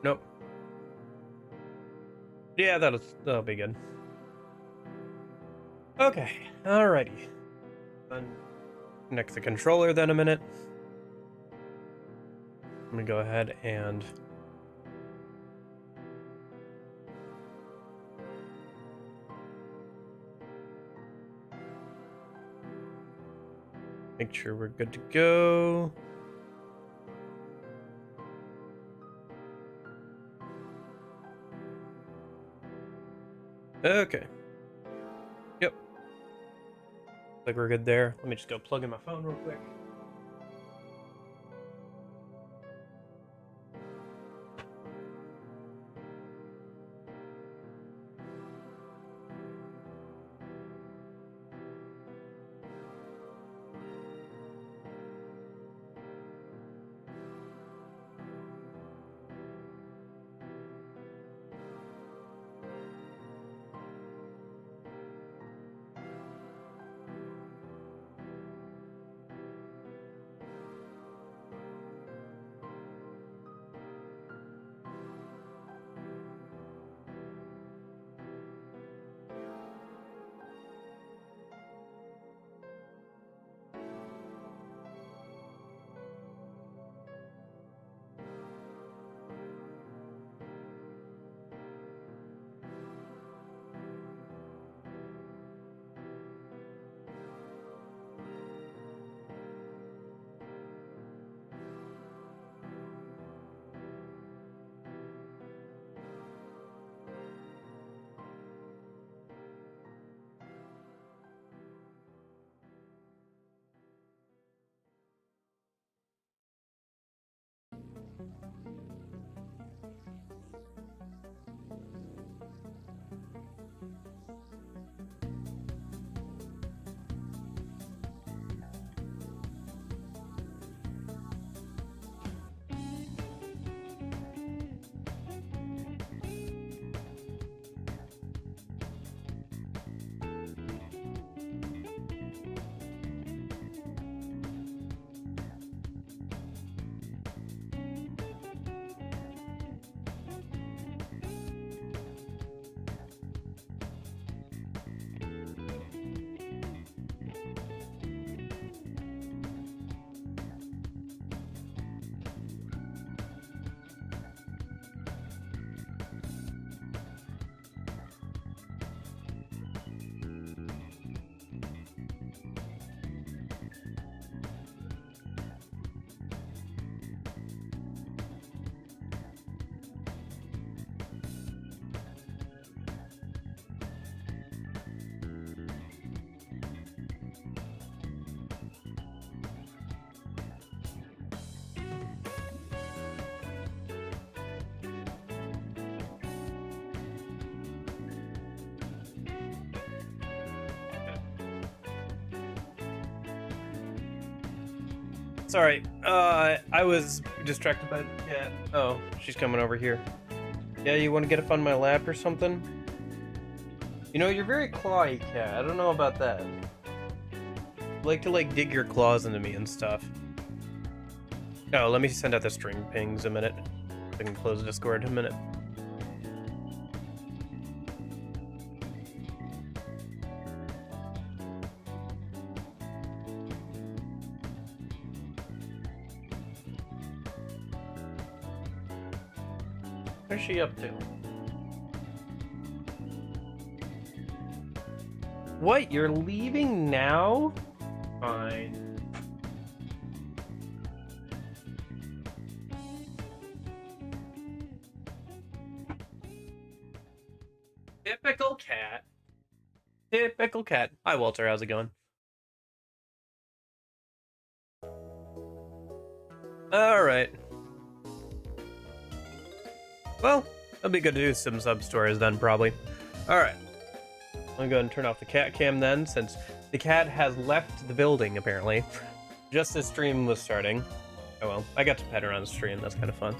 Nope. Yeah, that'll be good. Okay, alrighty. Connect the controller then a minute. I'm gonna go ahead and make sure we're good to go. Okay. Yep. Like we're good there. Let me just go plug in my phone real quick. Sorry, I was distracted by the cat. Oh, she's coming over here. Yeah, you want to get up on my lap or something? You know, you're very clawy, cat. I don't know about that. You like to, like, dig your claws into me and stuff. Oh, let me send out the string pings a minute. I can close Discord in a minute. What's she up to? What? You're leaving now? Fine. Typical cat. Typical cat. Hi, Walter. How's it going? Alright. Well, it'll be good to do some sub-stories then, probably. Alright. I'm gonna go ahead and turn off the cat cam then, since the cat has left the building, apparently. Just as stream was starting. Oh well, I got to pet her on the stream, that's kind of fun.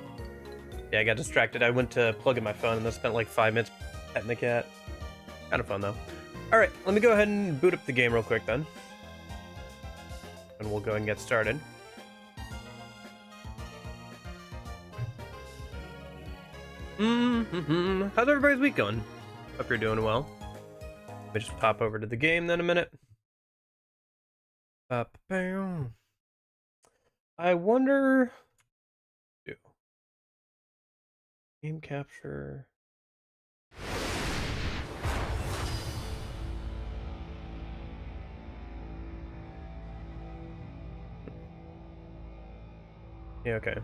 Yeah, I got distracted. I went to plug in my phone and then spent like 5 minutes petting the cat. Kind of fun, though. Alright, let me go ahead and boot up the game real quick then. And we'll go ahead and get started. How's everybody's week going? Hope you're doing well. Let me just pop over to the game then a minute. I wonder. Game capture. Yeah, okay.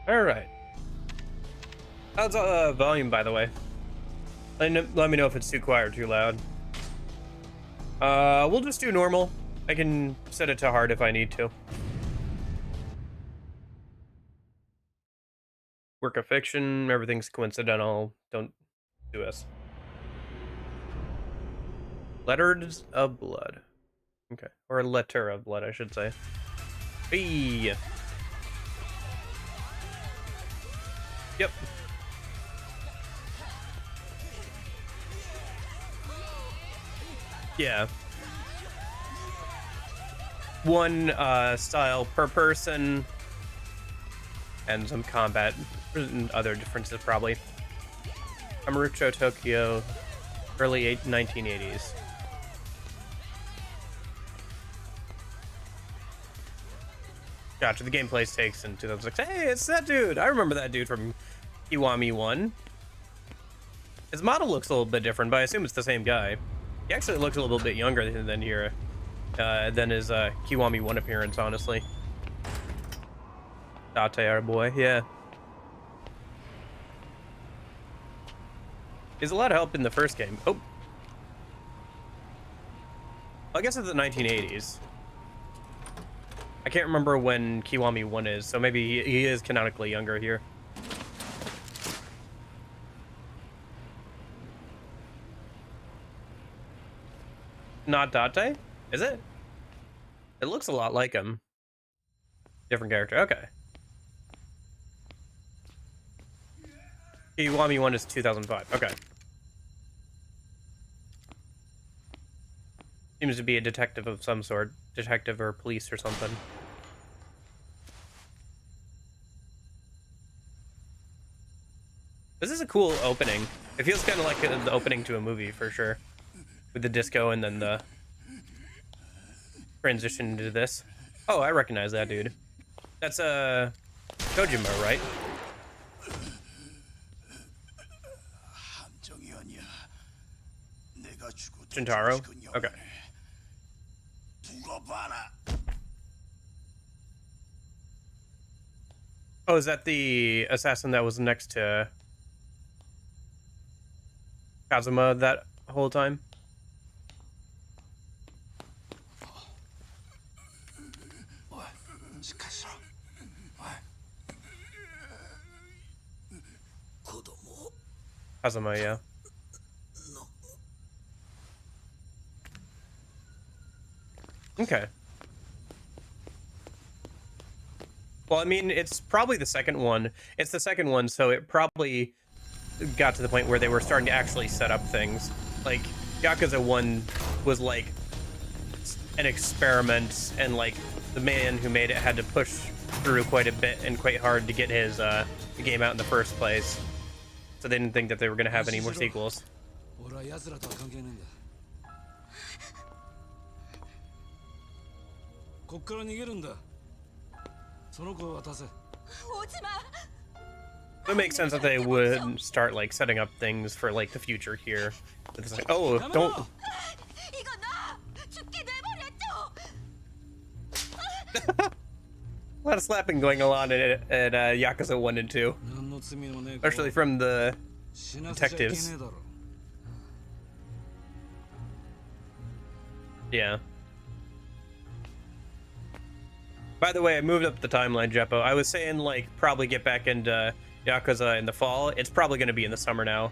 Alright. How's volume, by the way? Let me know if it's too quiet or too loud. We'll just do normal. I can set it to hard if I need to. Work of fiction, everything's coincidental. Don't do us. Letters of blood. Okay. Or letter of blood, I should say. Hey. Yep. Yeah. One style per person, and some combat and other differences probably. Amurucho, Tokyo, early 1980s. Gotcha, the gameplay takes in 2006. Hey, it's that dude! I remember that dude from Kiwami 1. His model looks a little bit different, but I assume it's the same guy. He actually looks a little bit younger than here, than his Kiwami 1 appearance, honestly. Date, our boy, yeah. He's a lot of help in the first game. Oh. I guess it's the 1980s. I can't remember when Kiwami 1 is, so maybe he is canonically younger here. Not Date? Is it? It looks a lot like him. Different character. Okay. Kiwami 1 is 2005. Okay. Seems to be a detective of some sort. Detective or police or something. This is a cool opening. It feels kind of like the opening to a movie for sure. With the disco and then the transition into this. Oh, I recognize that dude. That's Kojima, right? Shintaro? Okay. Oh, is that the assassin that was next to Kazuma that whole time? Kazuma, yeah. Okay. Well, I mean, it's probably the second one. It's the second one, so it probably got to the point where they were starting to actually set up things. Like, Yakuza 1 was like an experiment, and like the man who made it had to push through quite a bit and quite hard to get his the game out in the first place. So they didn't think that they were going to have any more sequels. It makes sense that they would start like setting up things for like the future here. It's like, oh, don't. A lot of slapping going on at Yakuza 1 and 2, especially from the detectives. Yeah. By the way, I moved up the timeline, Jeppo. I was saying, like, probably get back into Yakuza in the fall. It's probably going to be in the summer now.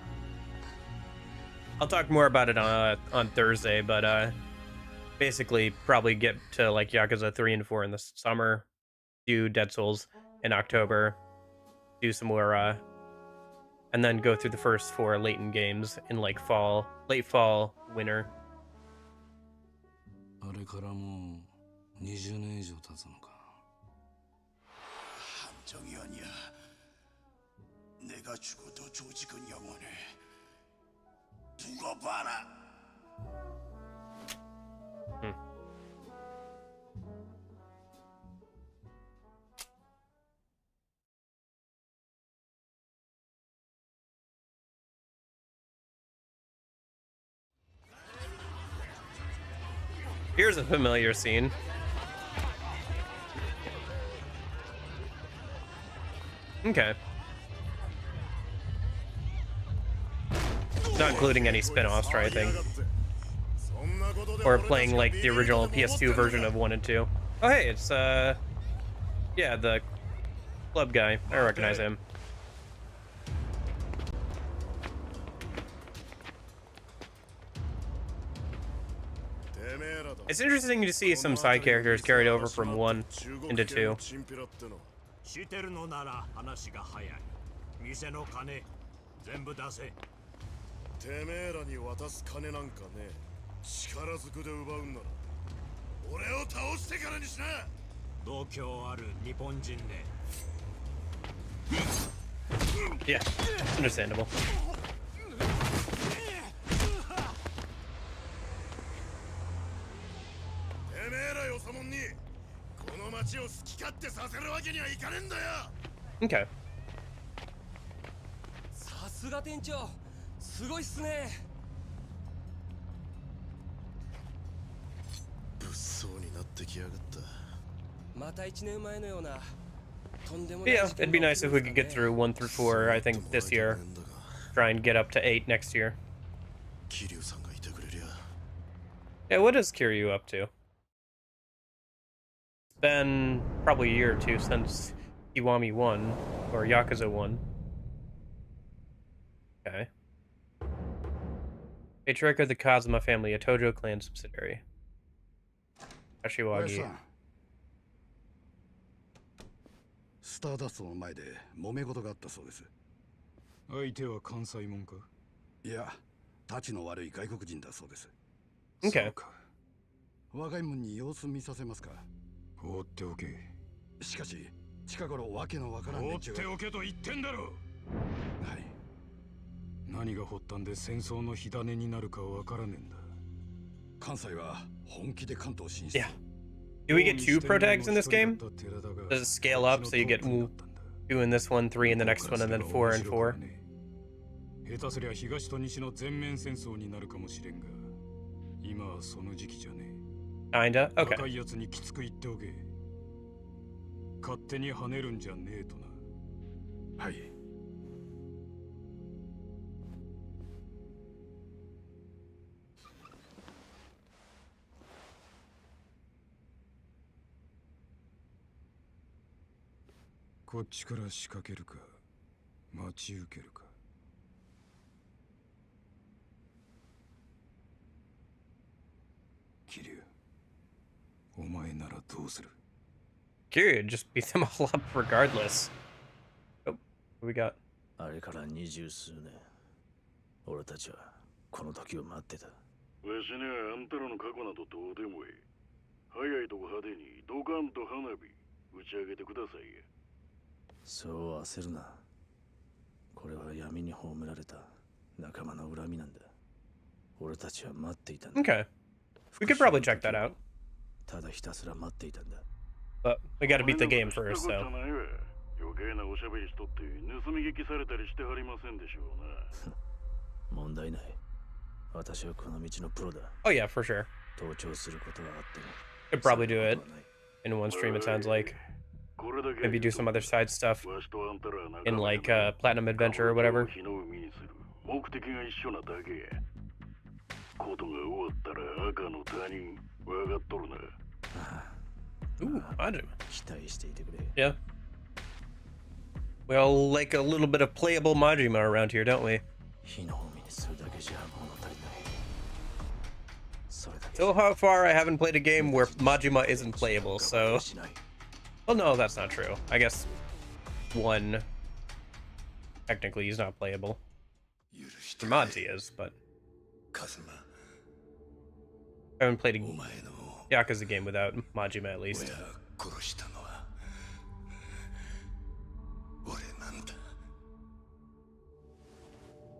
I'll talk more about it on Thursday, but basically probably get to, like, Yakuza 3 and 4 in the summer. Do Dead Souls in October. Do some more, and then go through the first 4 Layton games in, like, fall, late fall, winter. 저기 아니야. 내가 죽어도 조직은 영원해. 두고 봐라. Here's a familiar scene. Okay. Not including any spin-offs or anything. Or playing like the original PS2 version of 1 and 2. Oh hey, it's yeah, the club guy. I recognize him. It's interesting to see some side characters carried over from 1 into 2. してるのなら話が早い。店の金全部出せ。てめえらに渡す金なんかね。力ずくで奪うんなら俺を倒してからにしな。度胸ある日本人ね。Yeah, understandable. てめえらよそもんにこの町を好き勝手させるわけにはいかねえんだよ。 Okay. さすが店長、すごいっすね。物騒になってきやがった。また1年前のようなとんでも Yeah, it'd be nice if we could get through 1 through 4, I think, this year. Try and get up to 8 next year. 桐生さんがいてくれりゃ。 Yeah, what is Kiryu up to? It's been probably a year or two since Kiwami 1, or Yakuza 1. Okay. Patriarch of the Kazuma family, a Tojo clan subsidiary. Kashiwagi. スターダストの前で揉め事があったそうです。相手は関西もんか。いや、たちの悪い外国人だそうです。Okay. 若いもんに様子見させますか。放っておけ。しかし、近頃わけのわからん放っ連中が。ておけと言ってんだろ。はい。何が発端で戦争の火種になるかわからねえんだ。関西は本気で関東進出。Yeah. Do we get 2 protags in this game? Does it scale up so you get 2 in this one, 3 in the next one, and then 4 and 4? 下手すりゃ東と西の全面戦争になるかもしれんが、今はその時期じゃねえ。 Kinda? 若 Okay. いやつにきつく言っておけ。勝手に跳ねるんじゃねえとな。はい。こっちから仕掛けるか、待ち受けるか。桐生、お前ならどうする？ Kiryu, just beat them all up regardless. Oh, what do we got? あれから20数年、俺たちはこの時を待ってた。わしにはあんたらの過去などどうでもいい。早いとこ派手にドカンと花火打ち上げてくださいや。そう焦るな。これは闇に葬られた仲間の恨みなんだ。俺たちは待っていたんだ。 Okay. We could probably check that out. ただひたすら待っていたんだ。 But we gotta beat the game first, so. 余計なおしゃべりしとって盗み聞きされたりしてはりませんでしょうな。問題ない。私はこの道のプロだ。 Oh yeah, for sure. 盗聴することはあっても。 Could probably do it in one stream, it sounds like. Maybe do some other side stuff in like Platinum Adventure or whatever. 目的が一緒なだけや。ことが終わったら赤の他人分かっとるな。 Ooh, Majima. 期待していてくれ。 Yeah. We all like a little bit of playable Majima around here, don't we? 火の海にするだけじゃ物足りない。それだけ。 So far, I haven't played a game where Majima isn't playable, so... Well, no, that's not true. I guess 1... Technically, he's not playable. For mods, he is, but... I haven't played a Yakuza game without Majima, at least.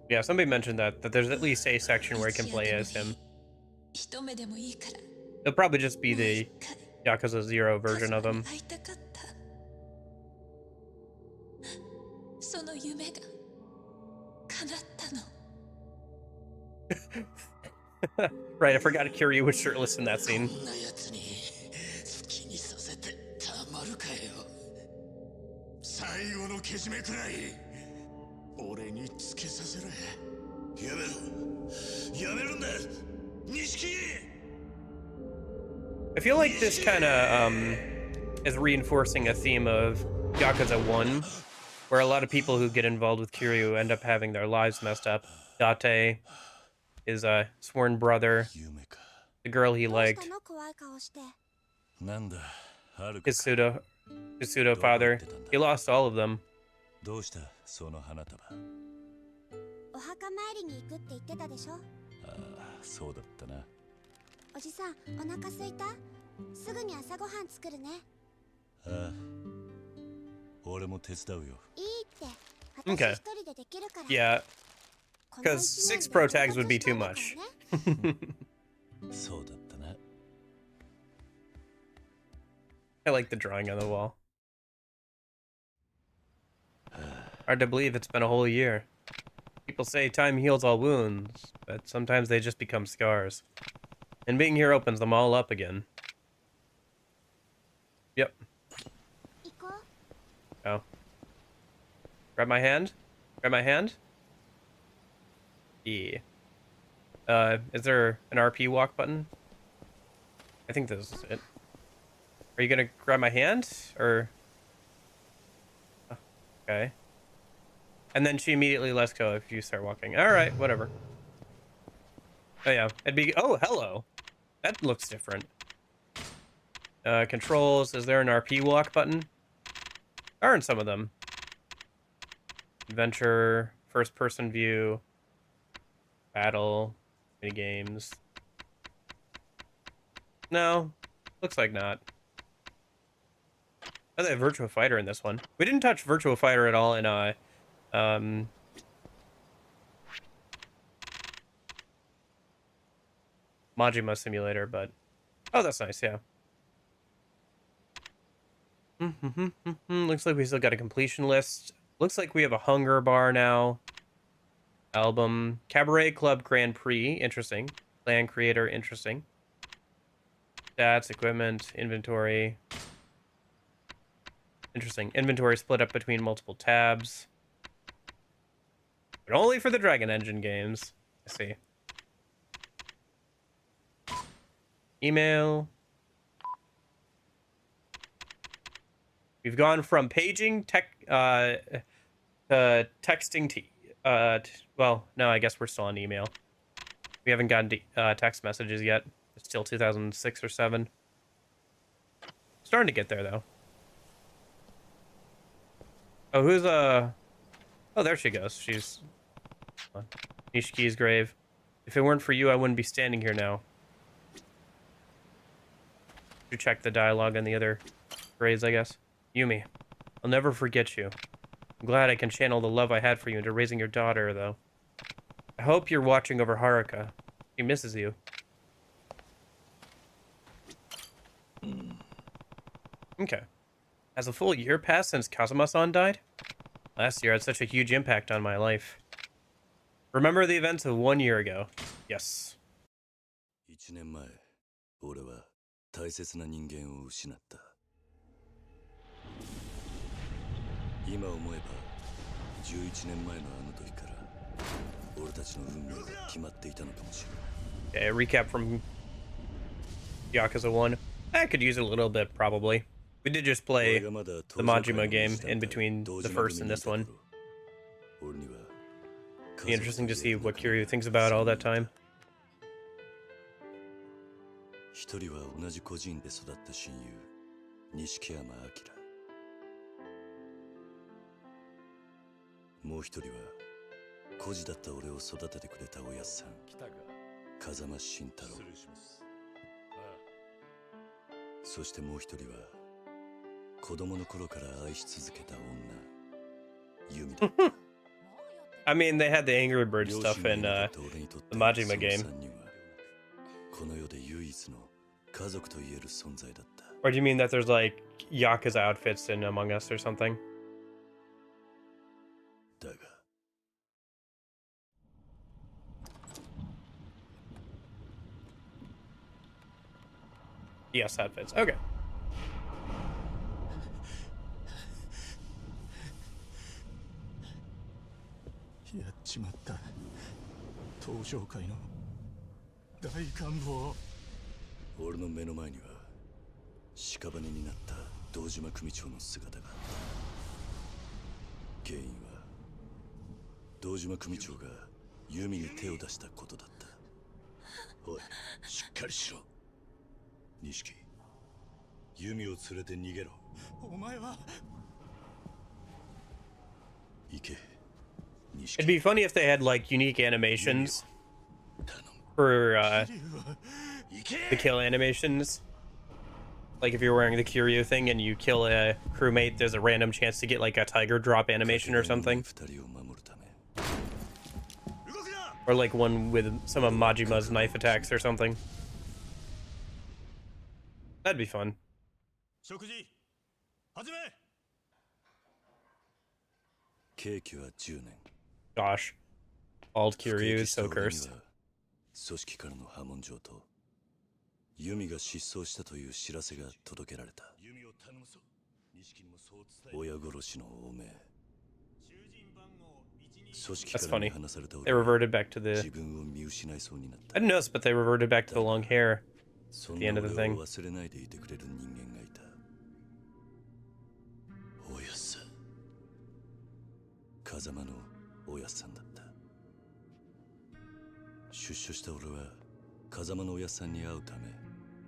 Yeah, somebody mentioned that there's at least a section where you can play as him. 一目でもいいから It'll probably just be もう一 the 回 Yakuza 0カ version ズマ of に him. 会いたかったその夢が叶ったの Right, I forgot Kiryu was shirtless in that scene. こんな奴に好きにさせてたまるかよ。最後のけじめくらい俺につけさせろ。やめろ、やめるんだ錦。 I feel like this kind of is reinforcing a theme of Yakuza 1, where a lot of people who get involved with Kiryu end up having their lives messed up. Date, his sworn brother, 夢か。 the girl he どうし liked, たの怖い顔して。なんだ、はるか his pseudo father. He lost all of them. どうしたその花束。お墓参りに行くって言ってたでしょ。ああ、そうだったな。おじさん、お腹すいた？すぐに朝ごはん作るね。ああ、俺も手伝うよ。いいって。私 Okay. 一人でできるから。 Yeah, この because 一年 6 pro で tags would be 上 too 達し much. たんだからね。そうだったな。 I like the drawing on the wall. Hard to believe it's been a whole year. People say time heals all wounds, but sometimes they just become scars. And being here opens them all up again. Yep. 行こう。 Oh. Grab my hand? Grab my hand? Yeah. Is there an RP walk button? I think this is it. Are you gonna grab my hand? Or... Oh, okay. And then she immediately lets go if you start walking. Alright, whatever. Oh yeah, it'd be... Oh, hello! That looks different. Controls, is there an RP walk button? There aren't some of them. Adventure, first person view, battle, mini games. No, looks like not. Oh, they have Virtua Fighter in this one. We didn't touch Virtua Fighter at all in Majima Simulator, but oh, that's nice, yeah. Looks like we still got a completion list. Looks like we have a hunger bar now. Album. Cabaret Club Grand Prix. Interesting. Plan creator. Interesting. Stats, equipment, inventory. Interesting. Inventory split up between multiple tabs. But only for the Dragon Engine games. I see. Email. We've gone from paging texting to well, no, I guess we're still on email. We haven't gotten to text messages yet. It's still 2006 or 7. Starting to get there though. Oh, who's oh, there she goes. She's Nishiki's grave. If it weren't for you, I wouldn't be standing here now. You check the dialogue on the other graves, I guess. Yumi, I'll never forget you. I'm glad I can channel the love I had for you into raising your daughter, though. I hope you're watching over Haruka. She misses you. Okay. Has a full year passed since Kazuma-san died? Last year had such a huge impact on my life. Remember the events of 1 year ago? Yes. 1年前、俺は大切な人間を失った。今思えば11年前のあの時から俺たちの運命が決まっていたのかもしれない。 Okay, recap from Yakuza 1. I could use it a little bit, probably. We did just play the Majima game in between the first and this one. Be interesting to see what Kiryu thinks about all that time. 一人は同じ孤児院で育った親友、錦山明。もう一人は孤児だった俺を育ててくれたおやっさん、風間慎太郎。そしてもう一人は子供の頃から愛し続けた女、由美だ。I mean, they had the Angry Bird stuff in the Majima game. この世で唯一の家族と言える存在だった。 Or do you mean that there's like Yakuza outfits in Among Us or something? だが Yes, outfits. Okay. やっちまった。東上界の大官房。俺の目の前には屍になった堂島組長の姿があった。原因は堂島組長が弓に手を出したことだった。おい、しっかりしろ。錦、弓を連れて逃げろ。お前は。行け。 It'd be funny if they had like unique animations for the kill animations. Like if you're wearing the Kiryu thing and you kill a crewmate, there's a random chance to get like a tiger drop animation or something. Or like one with some of Majima's knife attacks or something. That'd be fun. Gosh. Bald Kiryu is so cursed. 組織からの波紋状と弓が失踪したという知らせが届けられた。親殺しのおめえ。 That's funny. They reverted back to the... I didn't notice, but they reverted back to the long hair at the end of the thing. 風間のおやっさんだった。出所した俺は風間のおやっさんに会うため、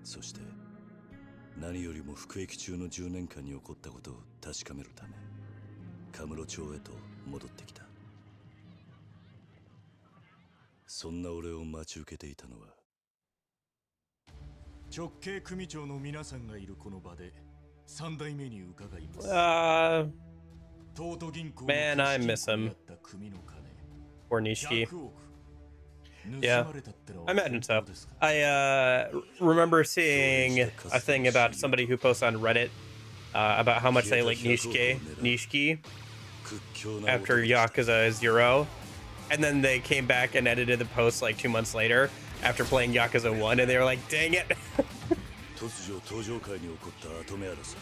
そして何よりも服役中の10年間に起こったことを確かめるため、カムロ町へと戻ってきた。そんな俺を待ち受けていたのは、直系組長の皆さんがいるこの場で3代目に伺います。Man, I miss him. Or Nishiki. Yeah, I imagine so. I remember seeing a thing about somebody who posts on Reddit about how much they like Nishiki after Yakuza 0. And then they came back and edited the post like 2 months later after playing Yakuza 1, and they were like, dang it.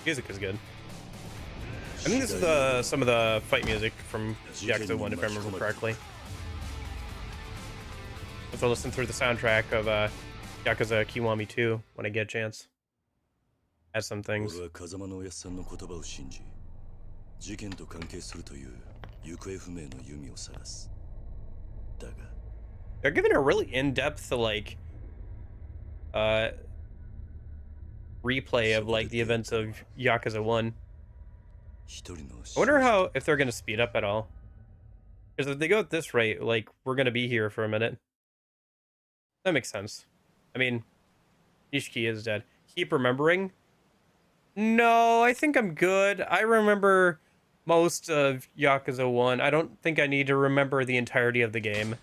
Music is good. I think this is some of the fight music from Yakuza 1, if I remember correctly. I'll listen through the soundtrack of Yakuza Kiwami 2 when I get a chance. Add some things. They're giving a really in-depth, like, replay of, like, the events of Yakuza 1. I wonder if they're going to speed up at all. Because if they go at this rate, like, we're going to be here for a minute. That makes sense. I mean, Nishiki is dead. Keep remembering? No, I think I'm good. I remember most of Yakuza 1. I don't think I need to remember the entirety of the game.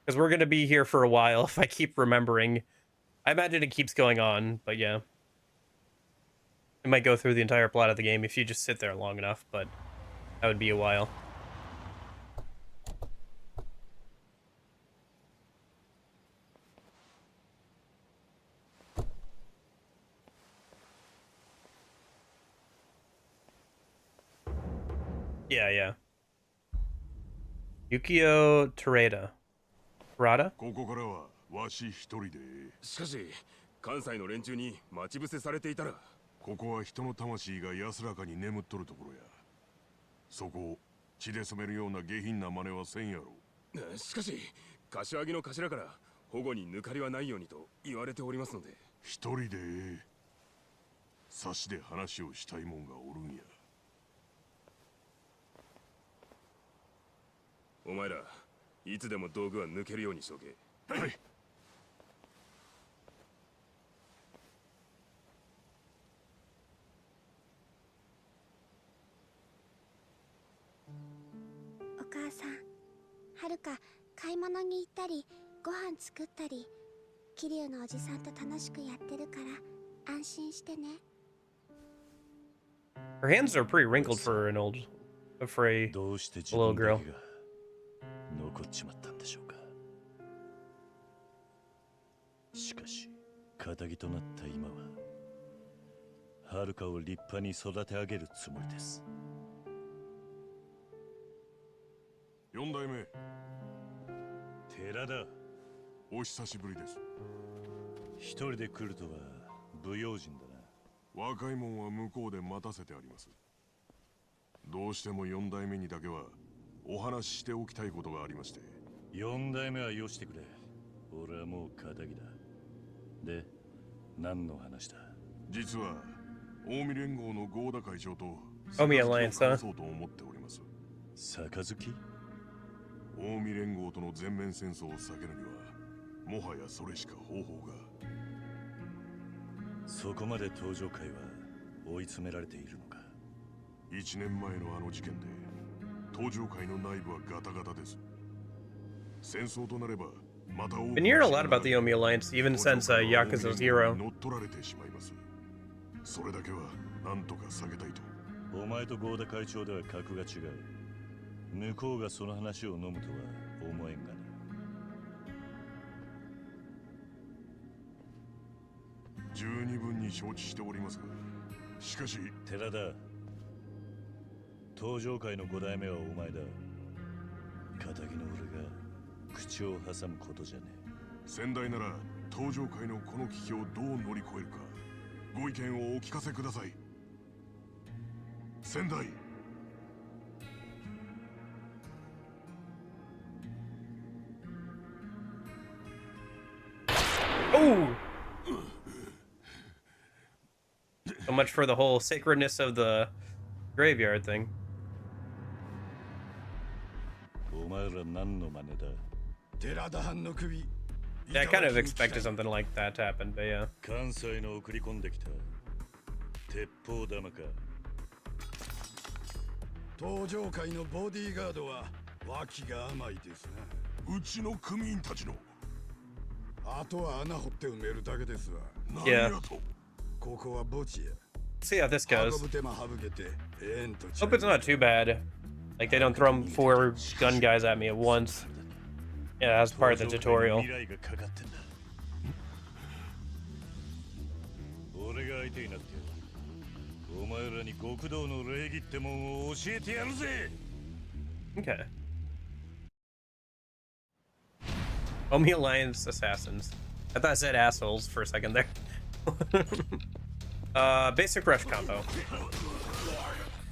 Because we're going to be here for a while if I keep remembering. I imagine it keeps going on, but yeah. It might go through the entire plot of the game if you just sit there long enough, but that would be a while. Yeah. Yukio Terada. ここからはわし一人で。しかし関西の連中に待ち伏せされていたら、ここは人の魂が安らかに眠っとるところや。そこを血で染めるような下品な真似はせんやろ。しかし柏木の頭から保護に抜かりはないようにと言われておりますので。一人で差しで話をしたいもんがおるんや。お前らいつでも道具は抜けるようにしとけ。はい。お母さんはるか買い物に行ったりご飯作ったり桐生のおじさんと楽しくやってるから安心してね。 Her hands are pretty wrinkled for an old, for a どうして自 little 分だ girl. けが残っちまったんでしょうか。しかし仇となった今は遥を立派に育て上げるつもりです。4代目寺田、お久しぶりです。一人で来るとは不用心だな。若いもんは向こうで待たせてあります。どうしても4代目にだけはお話ししておきたいことがありまして。4代目はよしてくれ。俺はもう仇だ。で、何の話だ。実は近江連合の合田会長と近江アライアンスそうと思っております。杯？近江連合との全面戦争を避けるにはもはやそれしか方法が。そこまで東上会は追い詰められているのか。1年前のあの事件で東上会の内部はガタガタです。戦争となればまた Been hearing a lot about the Yomi Alliance, even since Yakuza's Hero. 乗っ取られてしまいます。それだけはなんとか避けたいと。お前と合田会長では格が違う。向こうがその話を飲むとは思えんがな。十二分に承知しておりますが、しかし寺田、東上会の5代目はお前だ。仇の俺が口を挟むことじゃねえ。先代なら東上会のこの危機をどう乗り越えるかご意見をお聞かせください。先代。Oh! So much for the whole sacredness of the graveyard thing. お前ら何の真似だ。寺田藩の首。 Yeah, I kind of expected something like that to happen, but yeah. 関西の送り込んできた鉄砲玉か。東上会のボディーガードは脇が甘いですな。うちの組員たちの。あとは穴掘って埋めるだけですわ。何やと。ここは墓地や。 See how this goes. 運ぶ手間省けてええんとちゃう。 Hope it's not too bad. Like they don't throw 4 gun guys at me at once. Yeah, that's part of the tutorial. 未来がかかってんだ。俺が相手になってお前らに極道の礼儀ってもんを教えてやるぜ。 Okay. Omi Alliance assassins. I thought I said assholes for a second there. Basic rush combo.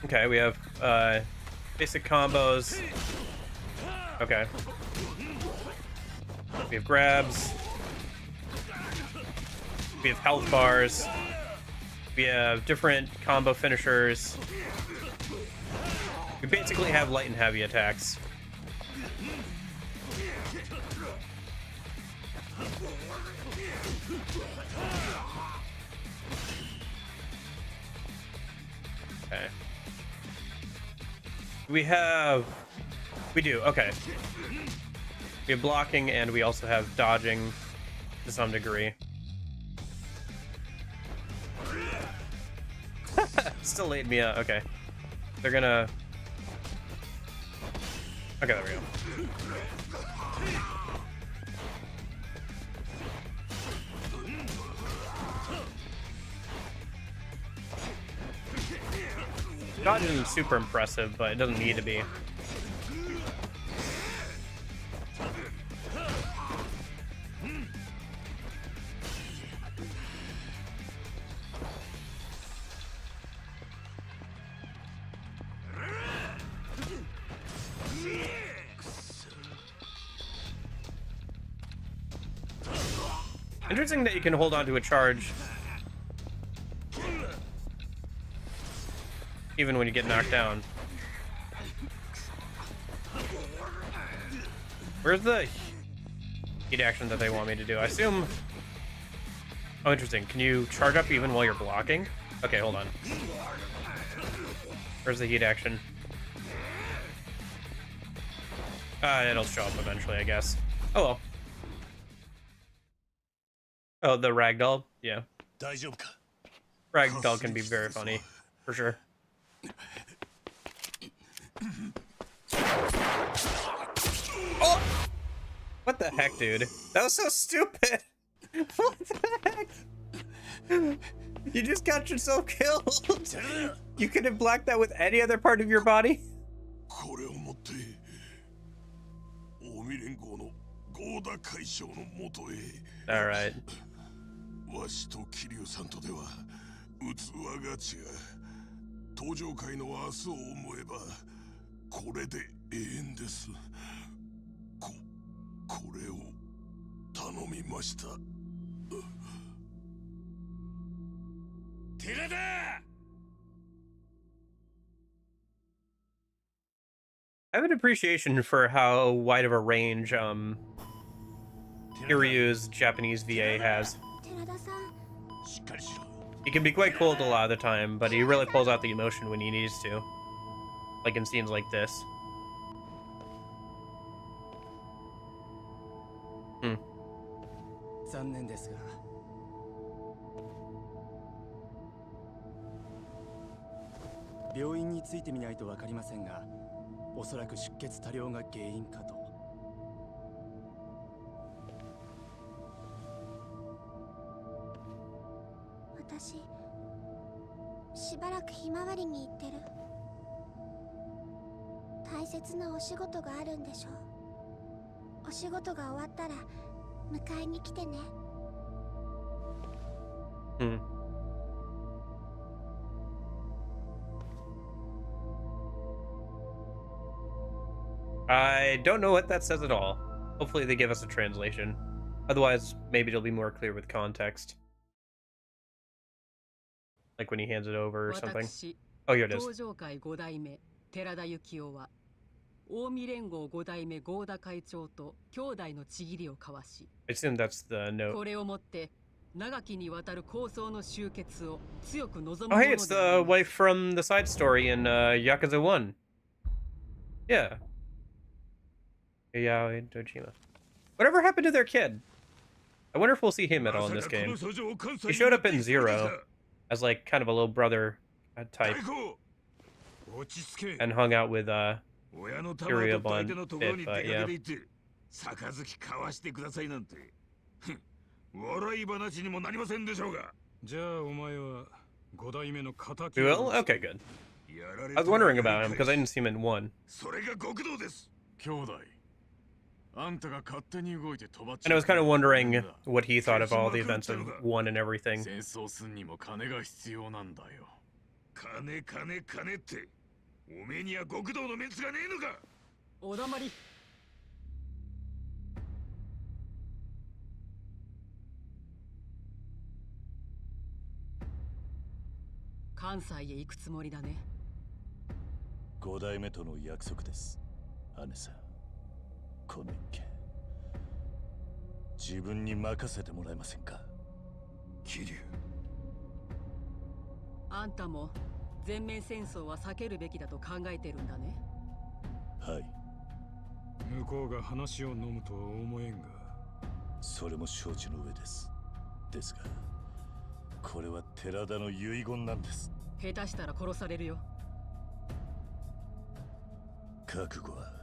Okay, we have basic combos. Okay. We have grabs. We have health bars. We have different combo finishers. We basically have light and heavy attacks. Okay. We do, okay. We have blocking and we also have dodging to some degree. Still laid me out, okay. They're gonna... Okay, there we go. Dodge isn't super impressive, but it doesn't need to be. Interesting that you can hold on to a charge even when you get knocked down. Where's the heat action that they want me to do? I assume... Oh, interesting. Can you charge up even while you're blocking? Okay, hold on. Where's the heat action? It'll show up eventually, I guess. Oh well. Oh, the ragdoll? Yeah. 大丈夫か Ragdoll can be very funny, for sure. Oh! What the heck, dude? That was so stupid! What the heck? You just got yourself killed! You could have blocked that with any other part of your body? これをもって近江連合の合田会長のもとへ Alright. わしと桐生さんとでは器が違う登場会の明日を思えばこれでええんですこれを頼みました寺田 I have an appreciation for how wide of a range Kiryu's Japanese VA has. 寺田さん しっかりしろ He can be quite cold a lot of the time, but he really pulls out the emotion when he needs to. Like in scenes like this. Hmm. 残念ですが病院についてみないと分かりませんがおそらく出血多量が原因かと私しばらくひまわりに行ってる大切なお仕事があるんでしょお仕事が終わったら迎えに来てね Hmm. I don't know what that says at all. Hopefully they give us a translation. Otherwise, maybe it'll be more clear with context. Like when he hands it over or something. Oh, here it is. 登場会5代目寺田幸雄は近江連合5代目合田会長と兄弟のちぎりを交わし I assume that's the note. これをもって長きにわたる抗争の終結を強く望 Oh, む hey, it's the wife from the side story in Yakuza 1. Yeah. Yeah, Dojima. Whatever happened to their kid? I wonder if we'll see him at all in this game. He showed up in Zero as like kind of a little brother type and hung out with Kiryu a bit, but yeah. 杯交わしてくださいなんて笑い話にもなりませんでしょうがじゃあお前は5代目の敵 You will? Okay, good. I was wondering about him because I didn't see him in 1. それが極道です兄弟あんたが勝手に動いて飛ばっち And I was kind of wondering what he thought of all the events of 1 and everything. 戦争すんにも金が必要なんだよ金っておめえには極道のメンツがねえのかおだまり関西へ行くつもりだね5代目との約束です姉さんこの一件自分に任せてもらえませんか桐生あんたも全面戦争は避けるべきだと考えてるんだねはい向こうが話を飲むとは思えんがそれも承知の上ですですがこれは寺田の遺言なんです下手したら殺されるよ覚悟は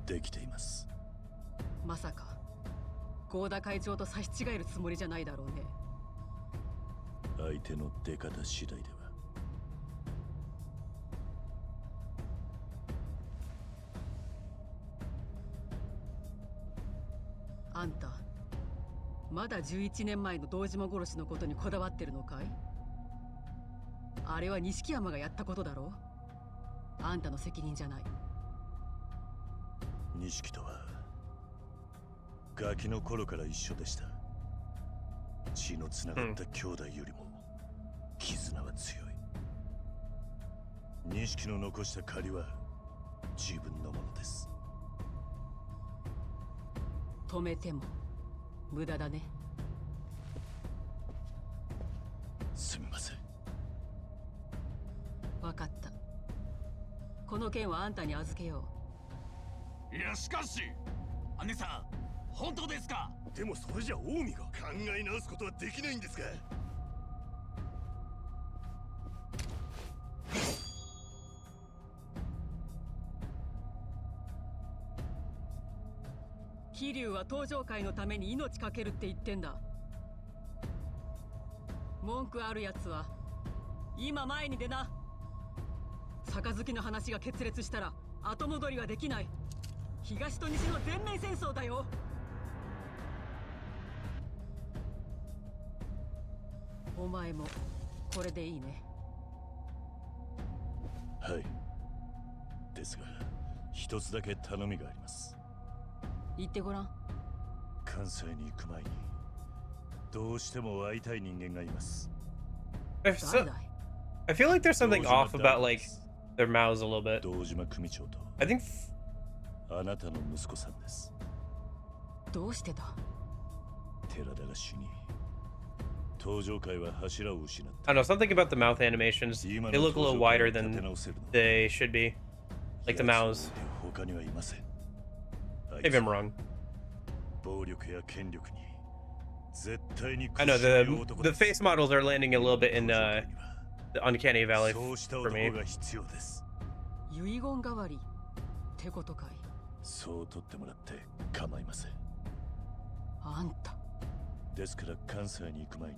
できていますまさか合田会長と差し違えるつもりじゃないだろうね相手の出方次第ではあんたまだ11年前の堂島殺しのことにこだわってるのかいあれは錦山がやったことだろうあんたの責任じゃない錦とはガキの頃から一緒でした血のつながった兄弟よりも絆は強い錦の残した借りは自分のものです止めても無駄だねすみません分かったこの件はあんたに預けよいやしかし姉さん本当ですか？でもそれじゃ近江が考え直すことはできないんですか？桐生は登場会のために命かけるって言ってんだ。文句あるやつは今前に出な。杯の話が決裂したら後戻りはできない。東と西の全面戦争だよ。お前もこれでいいね。はいですが一つだけ頼みがあります。言ってごらん。関西に行く前にどうしても会いたい人間がいます。 I feel like there's something off about like their mouths a little bit. 堂島組長と I think あなたの息子さんです。どうしてだ？寺田が死に登場会は柱を失った。 I don't know, something about the mouth animations. They look a little wider than they should be. Like the mouths. 他にはいません。 Maybe I'm wrong. 暴力や権力に絶対に I know the face models are landing a little bit in the uncanny valley for me. 遺言代わりってことかい。そう取ってもらって構いません。あんたですから関西に行く前に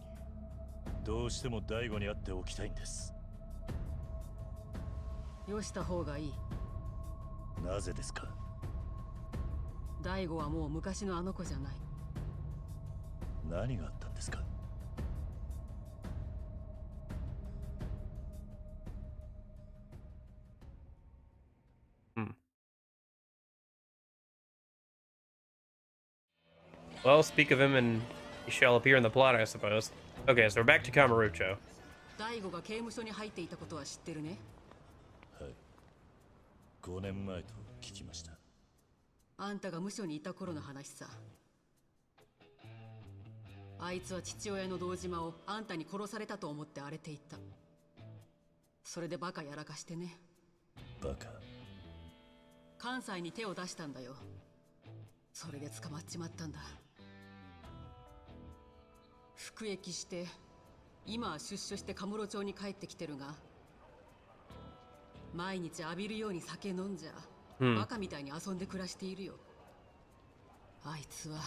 どうしても大悟に会っておきたいんです。よした方がいい。なぜですか？大悟はもう昔のあの子じゃない。何があったんですか？Well, speak of him and he shall appear in the plot, I suppose. Okay, so we're back to Kamurocho. 大悟が刑務所に入っていたことは知ってるね。はい。5年前と聞きました。あんたが無所にいた頃の話さ。あいつは父親の堂島をあんたに殺されたと思って荒れていた。それでバカやらかしてね。バカ。関西に手を出したんだよ。それで捕まっちまったんだ。服役して今は出所してカムロ町に帰ってきてるが、毎日浴びるように酒飲んじゃ、バカみたいに遊んで暮らしているよ。あいつは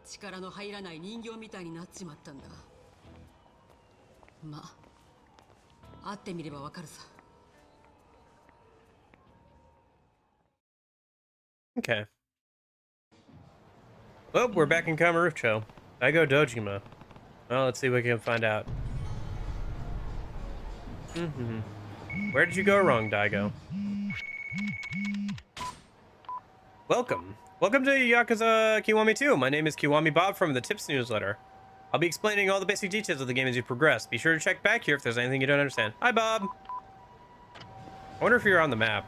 力の入らない人形みたいになっちまったんだ。まあ会ってみればわかるさ。Okay. Well, we're back in Kamurocho. Daigo Dojima. Well, let's see what we can find out. Where did you go wrong, Daigo? Welcome. Welcome to Yakuza Kiwami 2. My name is Kiwami Bob from the Tips newsletter. I'll be explaining all the basic details of the game as you progress. Be sure to check back here if there's anything you don't understand. Hi, Bob. I wonder if you're on the map.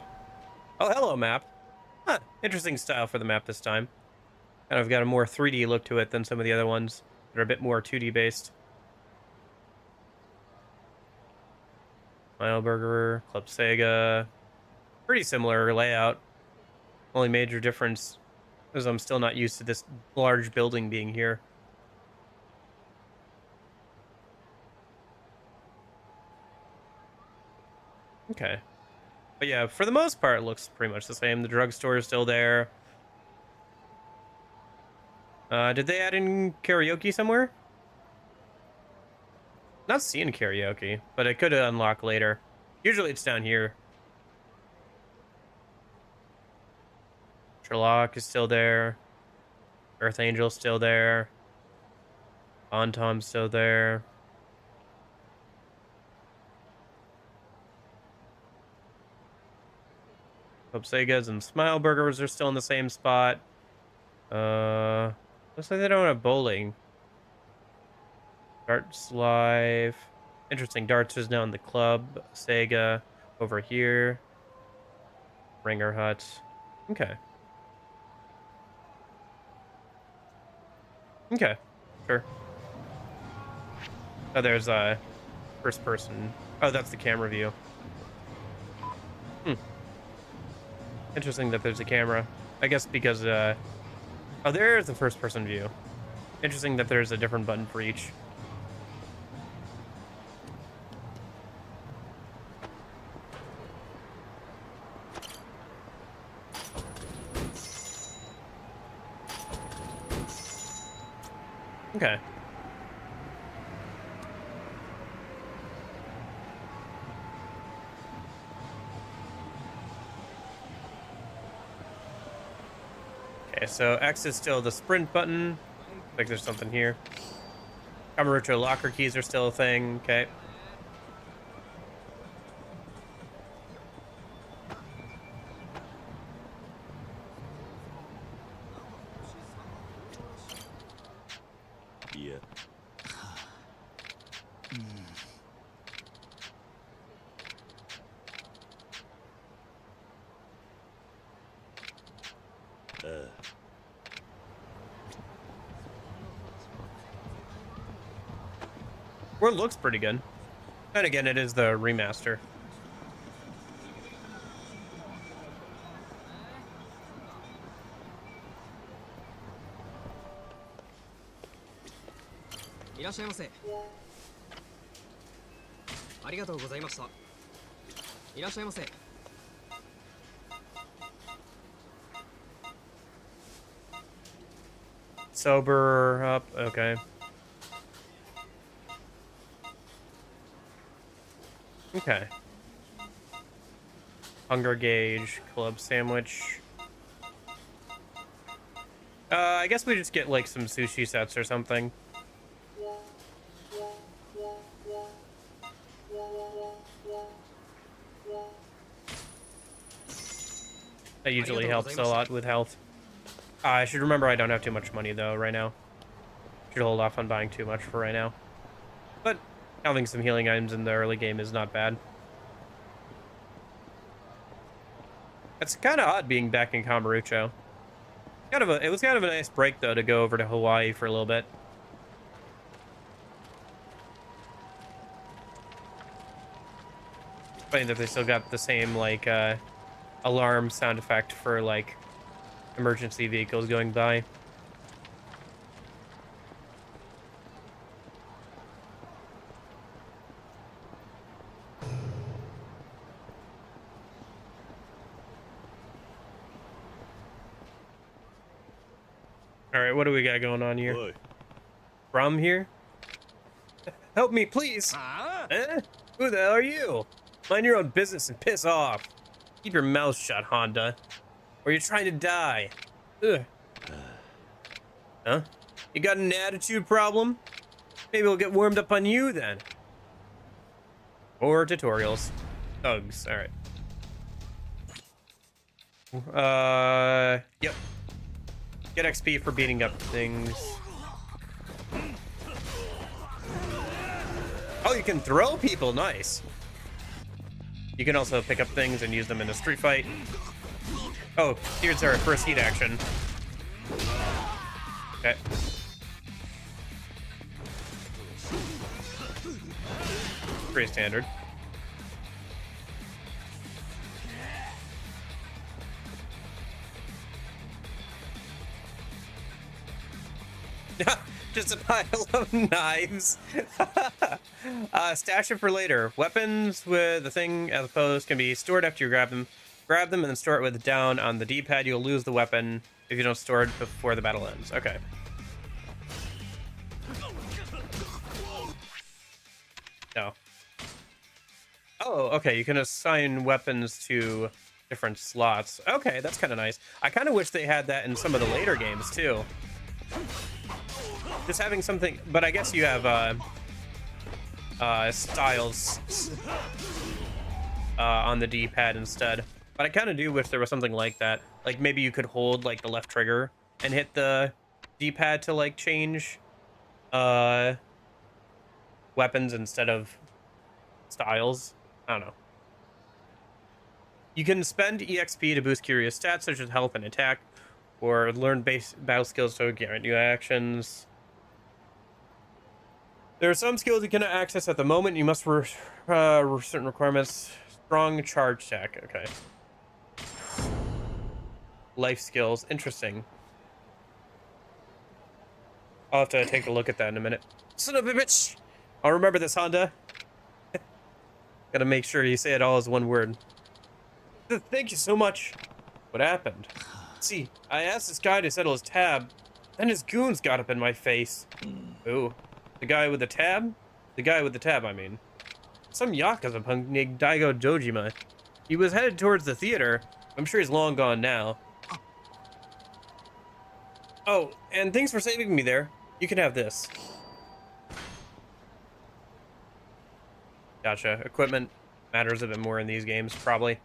Oh, hello, map. Huh, interesting style for the map this time. Kind of got a more 3D look to it than some of the other ones that are a bit more 2D based. Mile Burger, Club Sega. Pretty similar layout. Only major difference is I'm still not used to this large building being here. Okay. But yeah, for the most part, it looks pretty much the same. The drugstore is still there. Did they add in karaoke somewhere? Not seeing karaoke, but it could unlock later. Usually it's down here. Sherlock is still there. Earth Angel's still there. Bontom's still there. Hope Segas and Smile Burgers are still in the same spot. Looks like they don't have bowling. Darts Live. Interesting. Darts is now in the club. Sega over here. Ringer Hut. Okay. Okay. Sure. Oh, there's first person. Oh, that's the camera view. Interesting that there's a camera. I guess because, oh, there's the first person view. Interesting that there's a different button for each. Okay. Okay, so X is still the sprint button. Like there's something here. Kamurocho locker keys are still a thing. Okay. Yeah. Well, it looks pretty good. And again, it is the remaster. Sober up, okay. Okay. Hunger gauge, club sandwich. I guess we just get like some sushi sets or something. That usually helps a lot with health. I should remember I don't have too much money though right now. Should hold off on buying too much for right now. But having some healing items in the early game is not bad. It's kind of odd being back in Kamurocho. It was kind of a nice break though to go over to Hawaii for a little bit. Funny that they still got the same like alarm sound effect for like emergency vehicles going by. All right, what do we got going on here? Boy. From here? Help me, please. Eh? Who the hell are you? Mind your own business and piss off. Keep your mouth shut, Honda. Or you're trying to die. Ugh. Huh? You got an attitude problem? Maybe we'll get warmed up on you then. Or tutorials. Thugs. All right. Yep. Get XP for beating up things. Oh, you can throw people. Nice. You can also pick up things and use them in a street fight. Oh, here's our first heat action. Okay. Pretty standard. Just a pile of knives. Stash it for later. Weapons with the thing as opposed can be stored after you grab them. Grab them and then store it with down on the D-pad. You'll lose the weapon if you don't store it before the battle ends. Okay. No. Oh, okay. You can assign weapons to different slots. Okay, that's kind of nice. I kind of wish they had that in some of the later games too. Just having something, but I guess you have styles on the D-pad instead. But I kind of do wish there was something like that. Like maybe you could hold like the left trigger and hit the D-pad to like change weapons instead of styles. I don't know. You can spend EXP to boost curious stats such as health and attack, or learn base battle skills to guarantee new actions. There are some skills you cannot access at the moment. You must certain requirements. Strong charge attack. Okay. Life skills. Interesting. I'll have to take a look at that in a minute. Son of a bitch! I'll remember this, Honda. Gotta make sure you say it all as one word. Thank you so much. What happened? See, I asked this guy to settle his tab, then his goons got up in my face. Ooh. The guy with the tab? The guy with the tab, I mean. Some Yakuza punk named Daigo Dojima. He was headed towards the theater. I'm sure he's long gone now. Oh, and thanks for saving me there. You can have this. Gotcha. Equipment matters a bit more in these games, probably.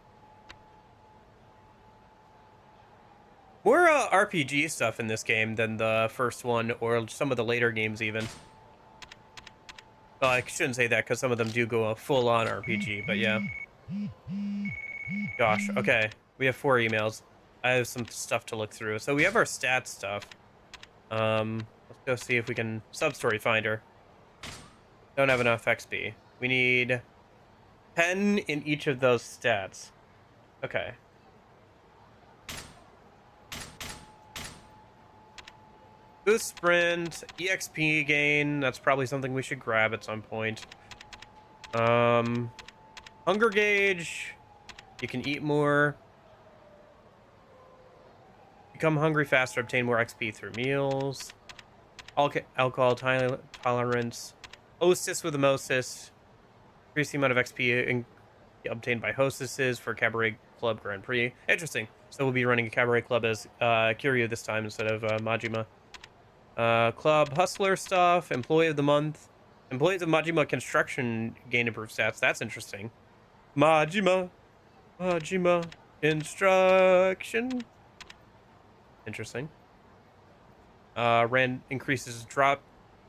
More RPG stuff in this game than the first one, or some of the later games even. Well, I shouldn't say that, because some of them do go a full-on RPG, but yeah. Gosh, okay. We have 4 emails. I have some stuff to look through. So we have our stats stuff. Let's go see if we can... Sub-story finder. Don't have enough XP. We need 10 in each of those stats. Okay. Boost sprint, EXP gain. That's probably something we should grab at some point. Hunger gauge. You can eat more. Become hungry faster. Obtain more XP through meals. Alcohol tolerance. Hostess with Emosis. Increase the amount of XP obtained by hostesses for Cabaret Club Grand Prix. Interesting. So we'll be running a Cabaret Club as Kiryu this time instead of Majima. Club Hustler stuff. Employee of the Month. Employees of Majima Construction gain improved stats. That's interesting. Majima Construction. Interesting. Increases drop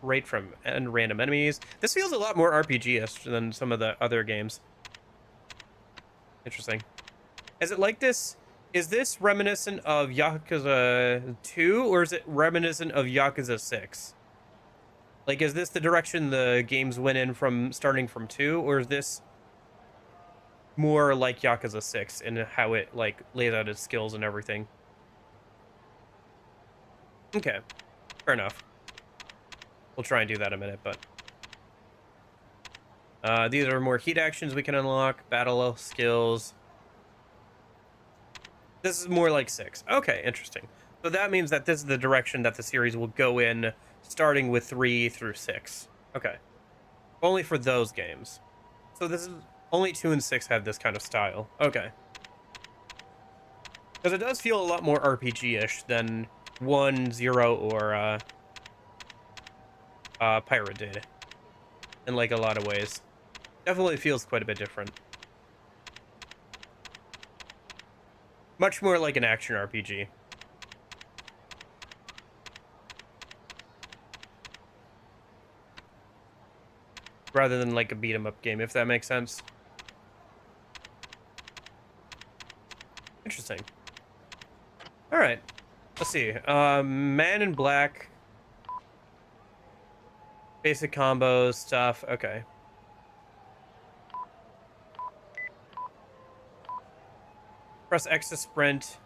rate from random enemies. This feels a lot more RPG-ish than some of the other games. Interesting. Is it like this? Is this reminiscent of Yakuza 2, or is it reminiscent of Yakuza 6? Like, is this the direction the games went in from starting from 2, or is this more like Yakuza 6 in how it, like, lays out its skills and everything? Okay. Fair enough. We'll try and do that in a minute, but... these are more heat actions we can unlock. Battle skills. This is more like 6. Okay, interesting. So that means that this is the direction that the series will go in, starting with 3 through 6. Okay. Only for those games. So this is... Only 2 and 6 have this kind of style. Okay. Because it does feel a lot more RPG-ish than 1, 0, or Pirate did. In, like, a lot of ways. Definitely feels quite a bit different. Much more like an action RPG. Rather than like a beat-em-up game, if that makes sense. Interesting. Alright. Let's see. Man in Black. Basic combos, stuff. Okay. Press X to sprint.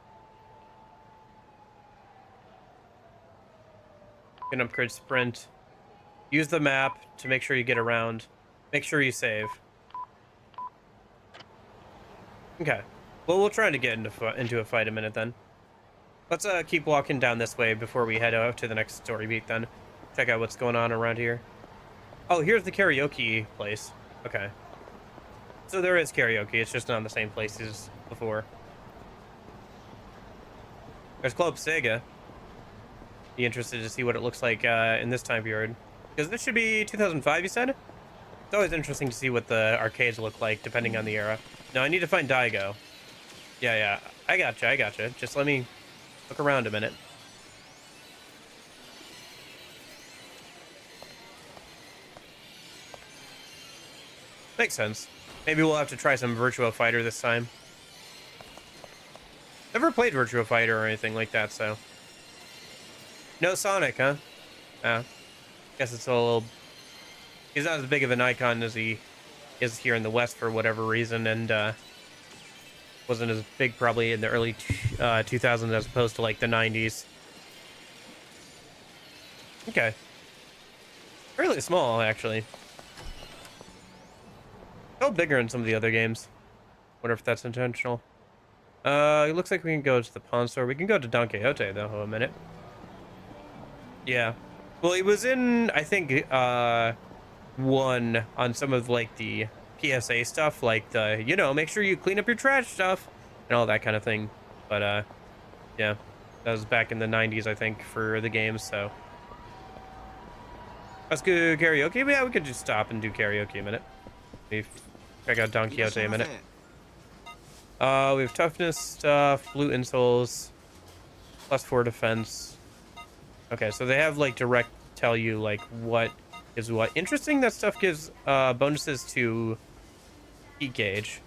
You can upgrade sprint. Use the map to make sure you get around. Make sure you save. Okay. Well, we'll try to get into a fight in a minute then. Let's keep walking down this way before we head out to the next story beat then. Check out what's going on around here. Oh, here's the karaoke place. Okay. So there is karaoke, it's just not in the same place as before. There's Club Sega. Be interested to see what it looks like in this time period. Because this should be 2005, you said? It's always interesting to see what the arcades look like, depending on the era. No, I need to find Daigo. Yeah. I gotcha. Just let me look around a minute. Makes sense. Maybe we'll have to try some Virtua Fighter this time. Never played Virtua Fighter or anything like that, so... No Sonic, huh? Guess it's a little... He's not as big of an icon as he is here in the West for whatever reason, and, wasn't as big probably in the early 2000s as opposed to like the 90s. Okay. Fairly small, actually. Oh, bigger in some of the other games. Wonder if that's intentional. It looks like we can go to the pawn store. We can go to Don Quixote, though, a minute. Yeah. Well, it was in, I think, one on some of, like, the PSA stuff, like the, you know, make sure you clean up your trash stuff and all that kind of thing. But, yeah. That was back in the 90s, I think, for the games, so. Let's go karaoke. Yeah, we could just stop and do karaoke a minute. Maybe check out Don Quixote a minute. We have toughness stuff, blue insoles, +4 defense. Okay, so they have like direct tell you like what is what. Interesting that stuff gives bonuses to heat gauge.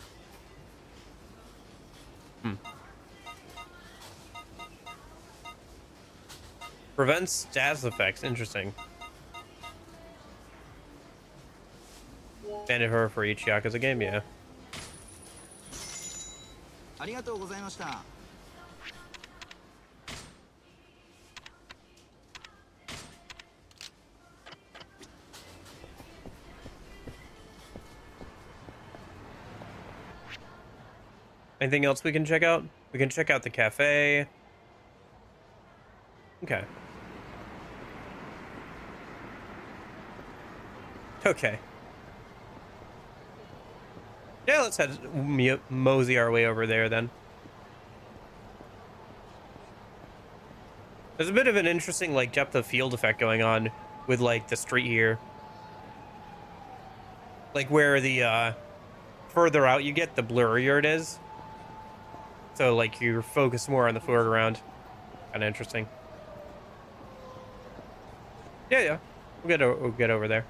Prevents status effects. Interesting. Banded her for each Yakuza game, yeah. Anything else we can check out? We can check out the cafe. Okay. Okay. Yeah, let's head mosey our way over there then. There's a bit of an interesting like depth of field effect going on with like the street here. Like where the further out you get, the blurrier it is. So like you focus more on the foreground. Kind of interesting. Yeah. We'll get over there.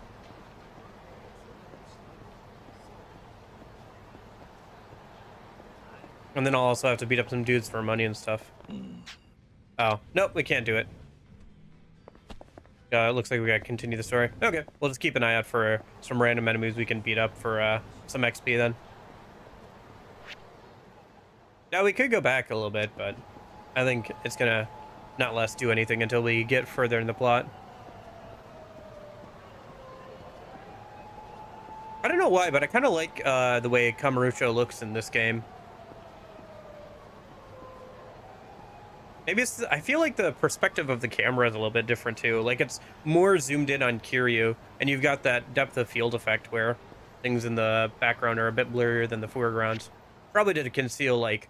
And then I'll also have to beat up some dudes for money and stuff. Oh, nope, we can't do it. It looks like we gotta continue the story. Okay, we'll just keep an eye out for some random enemies we can beat up for some XP then. Now we could go back a little bit, but I think it's gonna not let us do anything until we get further in the plot. I don't know why, but I kind of like the way Kamurocho looks in this game. Maybe it's, I feel like the perspective of the camera is a little bit different too. Like it's more zoomed in on Kiryu, and you've got that depth of field effect where things in the background are a bit blurrier than the foreground. Probably to conceal like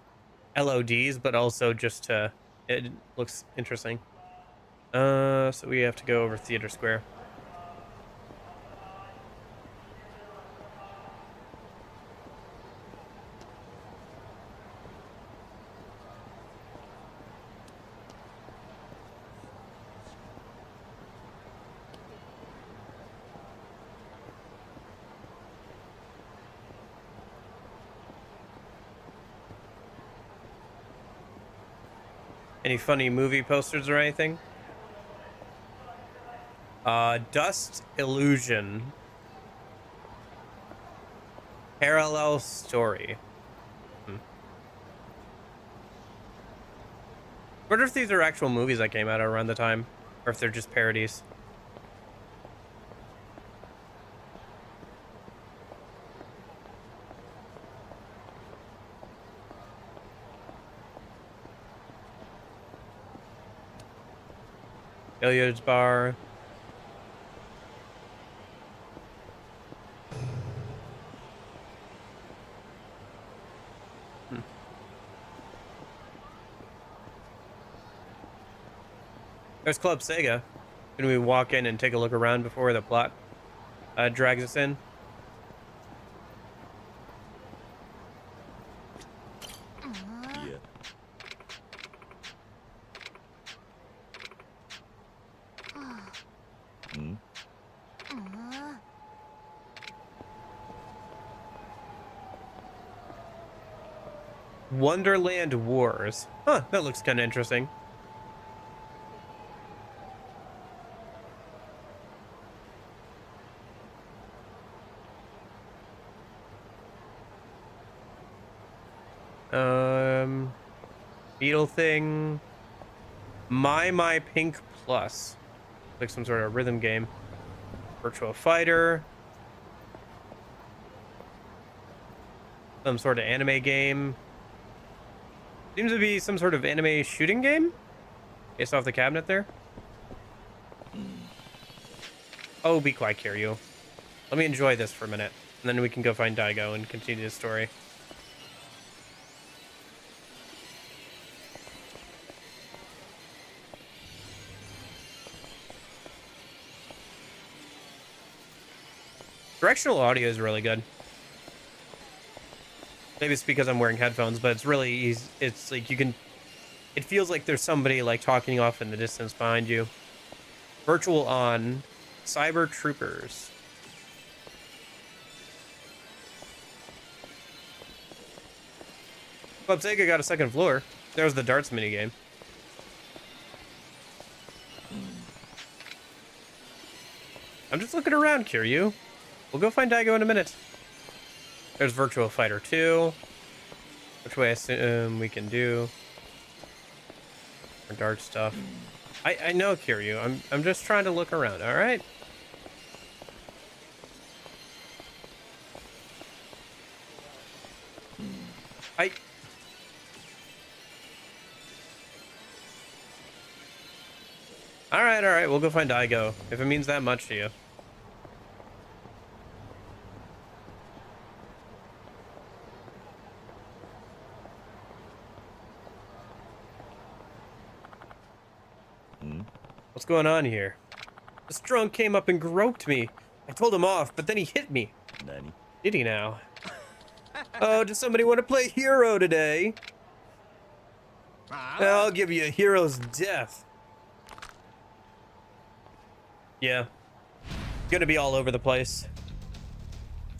LODs, but also just to, it looks interesting. So we have to go over Theater Square. Any funny movie posters or anything? Dust Illusion. Parallel Story. Wonder if these are actual movies that came out around the time, or if they're just parodies. Billiards bar. There's Club Sega. Can we walk in and take a look around before the plot drags us in? Yeah. Wonderland Wars. Huh, that looks kind of interesting. beetle thing. My Pink Plus. Like some sort of rhythm game. Virtual Fighter. Some sort of anime game. Seems to be some sort of anime shooting game. Based off the cabinet there. Oh, be quiet, Kiryu. Let me enjoy this for a minute. And then we can go find Daigo and continue the story. Directional audio is really good. Maybe it's because I'm wearing headphones, but it's really easy. It's like you can... It feels like there's somebody like talking off in the distance behind you. Virtual on. Cyber Troopers. Club Sega got a second floor. There's the darts minigame. I'm just looking around, Kiryu. We'll go find Daigo in a minute. There's Virtual Fighter 2. Which way I assume we can do our dart stuff. I know, Kiryu. I'm just trying to look around, alright? Alright, we'll go find Daigo, if it means that much to you. What's going on here? This drunk came up and groped me. I told him off, but then he hit me. Nani? Did he now? Oh, does somebody want to play hero today? I'll give you a hero's death. Yeah. Gonna be all over the place.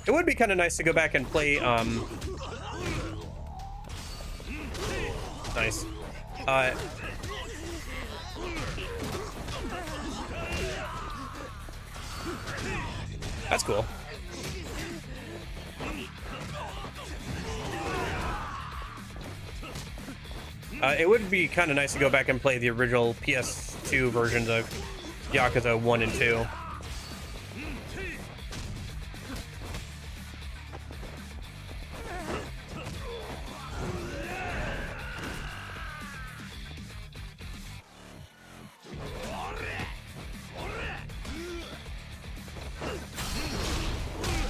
It would be kind of nice to go back and play, Nice. That's cool. It would be kind of nice to go back and play the original PS2 versions of Yakuza 1 and 2.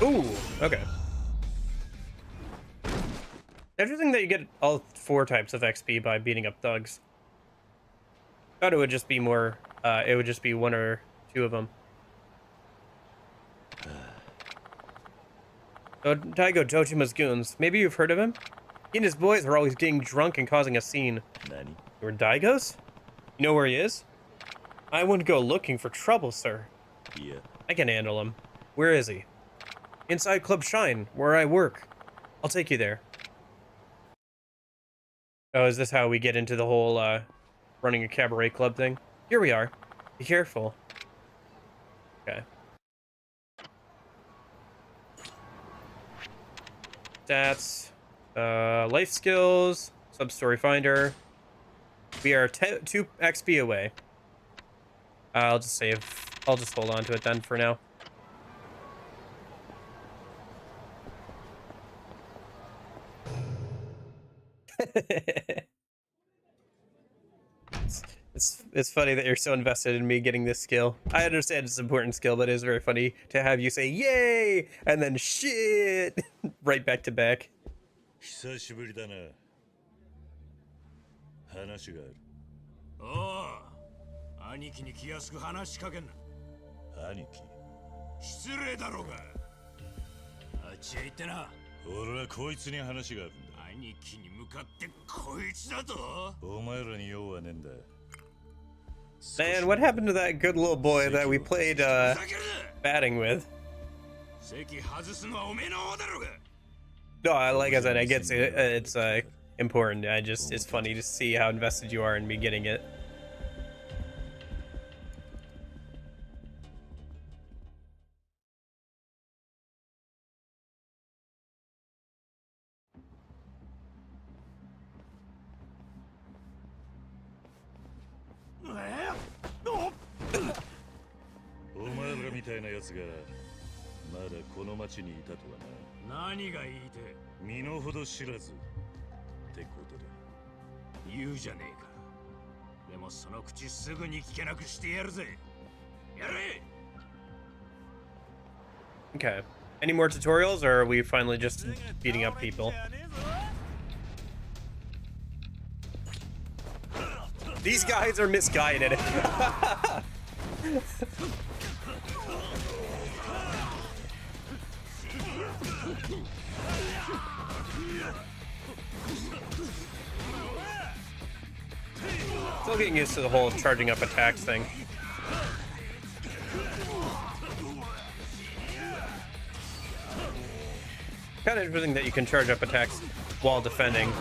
Ooh, okay. Interesting that you get all 4 types of XP by beating up thugs. Thought it would just be more, it would just be 1 or 2 of them. So, Daigo Jojima's goons. Maybe you've heard of him? He and his boys are always getting drunk and causing a scene. Nani? You're Daigo's? You know where he is? I wouldn't go looking for trouble, sir. Yeah. I can handle him. Where is he? Inside Club Shine, where I work. I'll take you there. Oh, is this how we get into the whole, running a cabaret club thing? Here we are. Be careful. Okay. Stats. Life skills. Sub-story finder. We are 2 XP away. I'll just save. I'll just hold on to it then for now. It's funny that you're so invested in me getting this skill. I understand it's an important skill, but it is very funny to have you say yay and then shit right back to back. 久しぶりだな。話がある。おう、兄貴に気安く話しかけんな。兄貴。失礼だろうが。あっちへ行ってな。俺はこいつに話があるんだ。兄貴に向かってこいつだと。お前らに用はねえんだ。Man, what happened to that good little boy that we played batting with? No, like I said, I guess it's important. It's funny to see how invested you are in me getting it. お前らみたいなやつがまだこの町にいたとはな。何が言いて身の程知らずってことだ。言うじゃねえか。でもその口すぐに聞けなくしてやるぜ。やれ。 Okay. Any more tutorials, or are we finally just beating up people? These guys are misguided. Still getting used to the whole charging up attacks thing. Kind of interesting that you can charge up attacks while defending.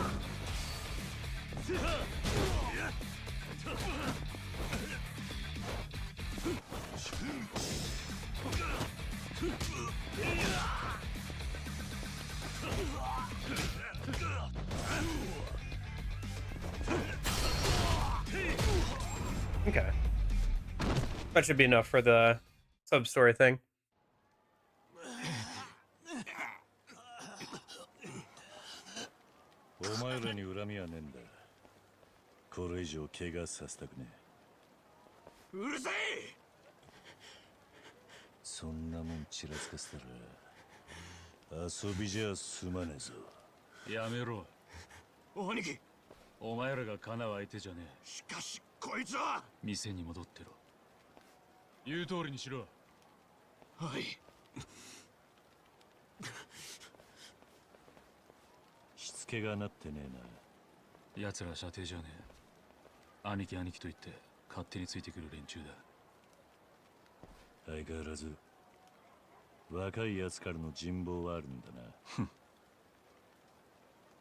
Okay. That should be enough for the sub-story thing. お前らに恨みはねえんだ。これ以上怪我させたくねえ。うるせえ。そんなもんちらつかせたら遊びじゃ済まねえぞ。やめろ。兄貴。お前らがカナは相手じゃねえ。しかしこいつは。店に戻ってろ。言う通りにしろ。はい。しつけがなってねえな。奴ら射程じゃねえ。兄貴兄貴と言って勝手についてくる連中だ。相変わらず若い奴からの人望はあるんだな。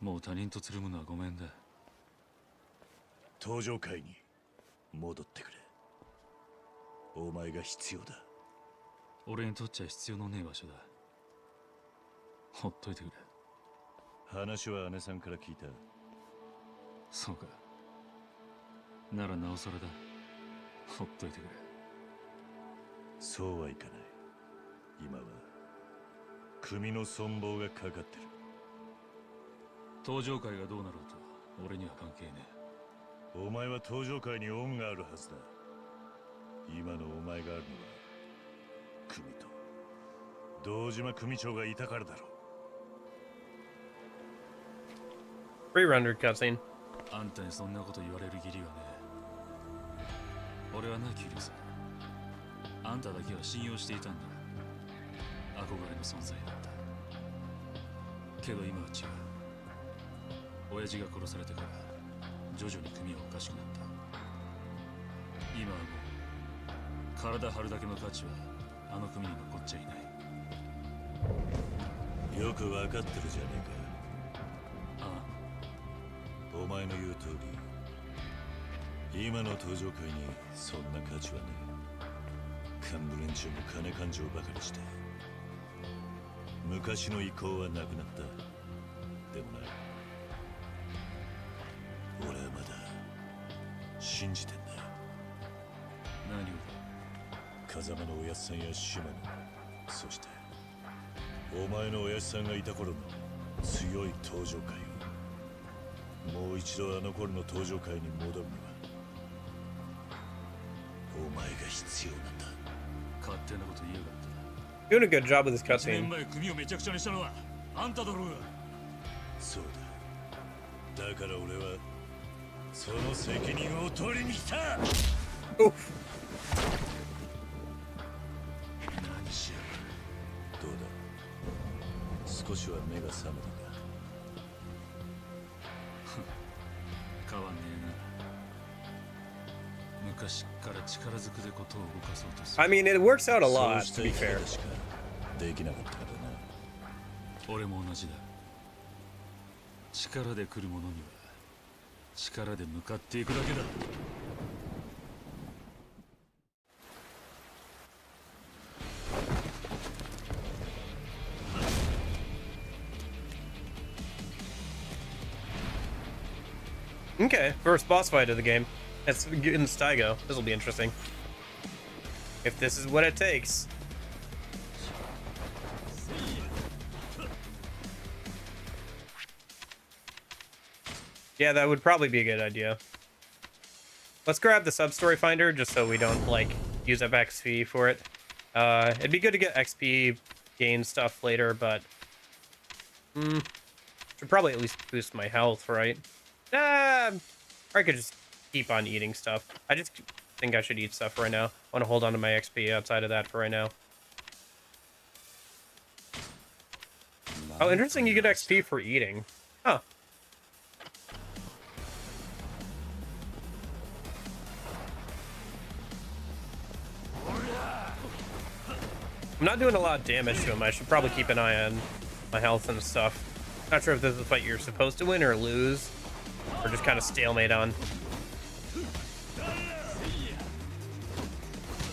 もう他人とつるむのはごめんだ。登場会に戻ってくれ。お前が必要だ。俺にとっちゃ必要のねえ場所だ。ほっといてくれ。話は姉さんから聞いた。そうか。ならなおさらだ。ほっといてくれ。そうはいかない。今は組の存亡がかかってる。登場会がどうなろうと俺には関係ねえ。お前は登場会に恩があるはずだ。今のお前があるのは組と堂島組長がいたからだろう。Pre-rendered cutscene. あんたにそんなこと言われる義理はねえ。俺はな、キリュウさん。あんただけは信用していたんだ。憧れの存在だった。けど今は違う。親父が殺されてから徐々に組はおかしくなった。今はもう体張るだけの価値はあの組に残っちゃいない。よくわかってるじゃねえか。ああ。お前の言う通り、今の登場会にそんな価値はねえ。幹部連中も金勘定ばかりして、昔の意向はなくなった。でもな、俺はまだ信じてんだ。何をだ。風間のおやっさんや島野、そしてお前のおやっさんがいた頃の強い登場会をもう一度あの頃の登場会に戻るにはお前が必要なんだ。勝手なこと言いやがった。 Doing a good job with this 1 cutscene. 年前組をめちゃくちゃにしたのはあんただろうが。そうだ。だから俺はその責任を取りに来た。Oof. 何しやがる。どうだ、少しは目が覚めたか。変わんねえな。昔から力ずくでことを動かそうとする。 I mean, it works out a そう lot, し to た be 生き fair. 方しかできなかったからな。俺も同じだ。力で来るものには力で向かっていくだけだ。Okay, first boss fight of the game. Let's get in Steigo. This will be interesting. If this is what it takes. Yeah, that would probably be a good idea. Let's grab the sub-story finder just so we don't, like, use up XP for it. It'd be good to get XP gain stuff later, but... should probably at least boost my health, right? Or I could just keep on eating stuff. I just think I should eat stuff right now. I want to hold on to my XP outside of that for right now. Oh, interesting, you get XP for eating. Huh. I'm not doing a lot of damage to him. I should probably keep an eye on my health and stuff. Not sure if this is a fight you're supposed to win or lose, or just kind of stalemate on.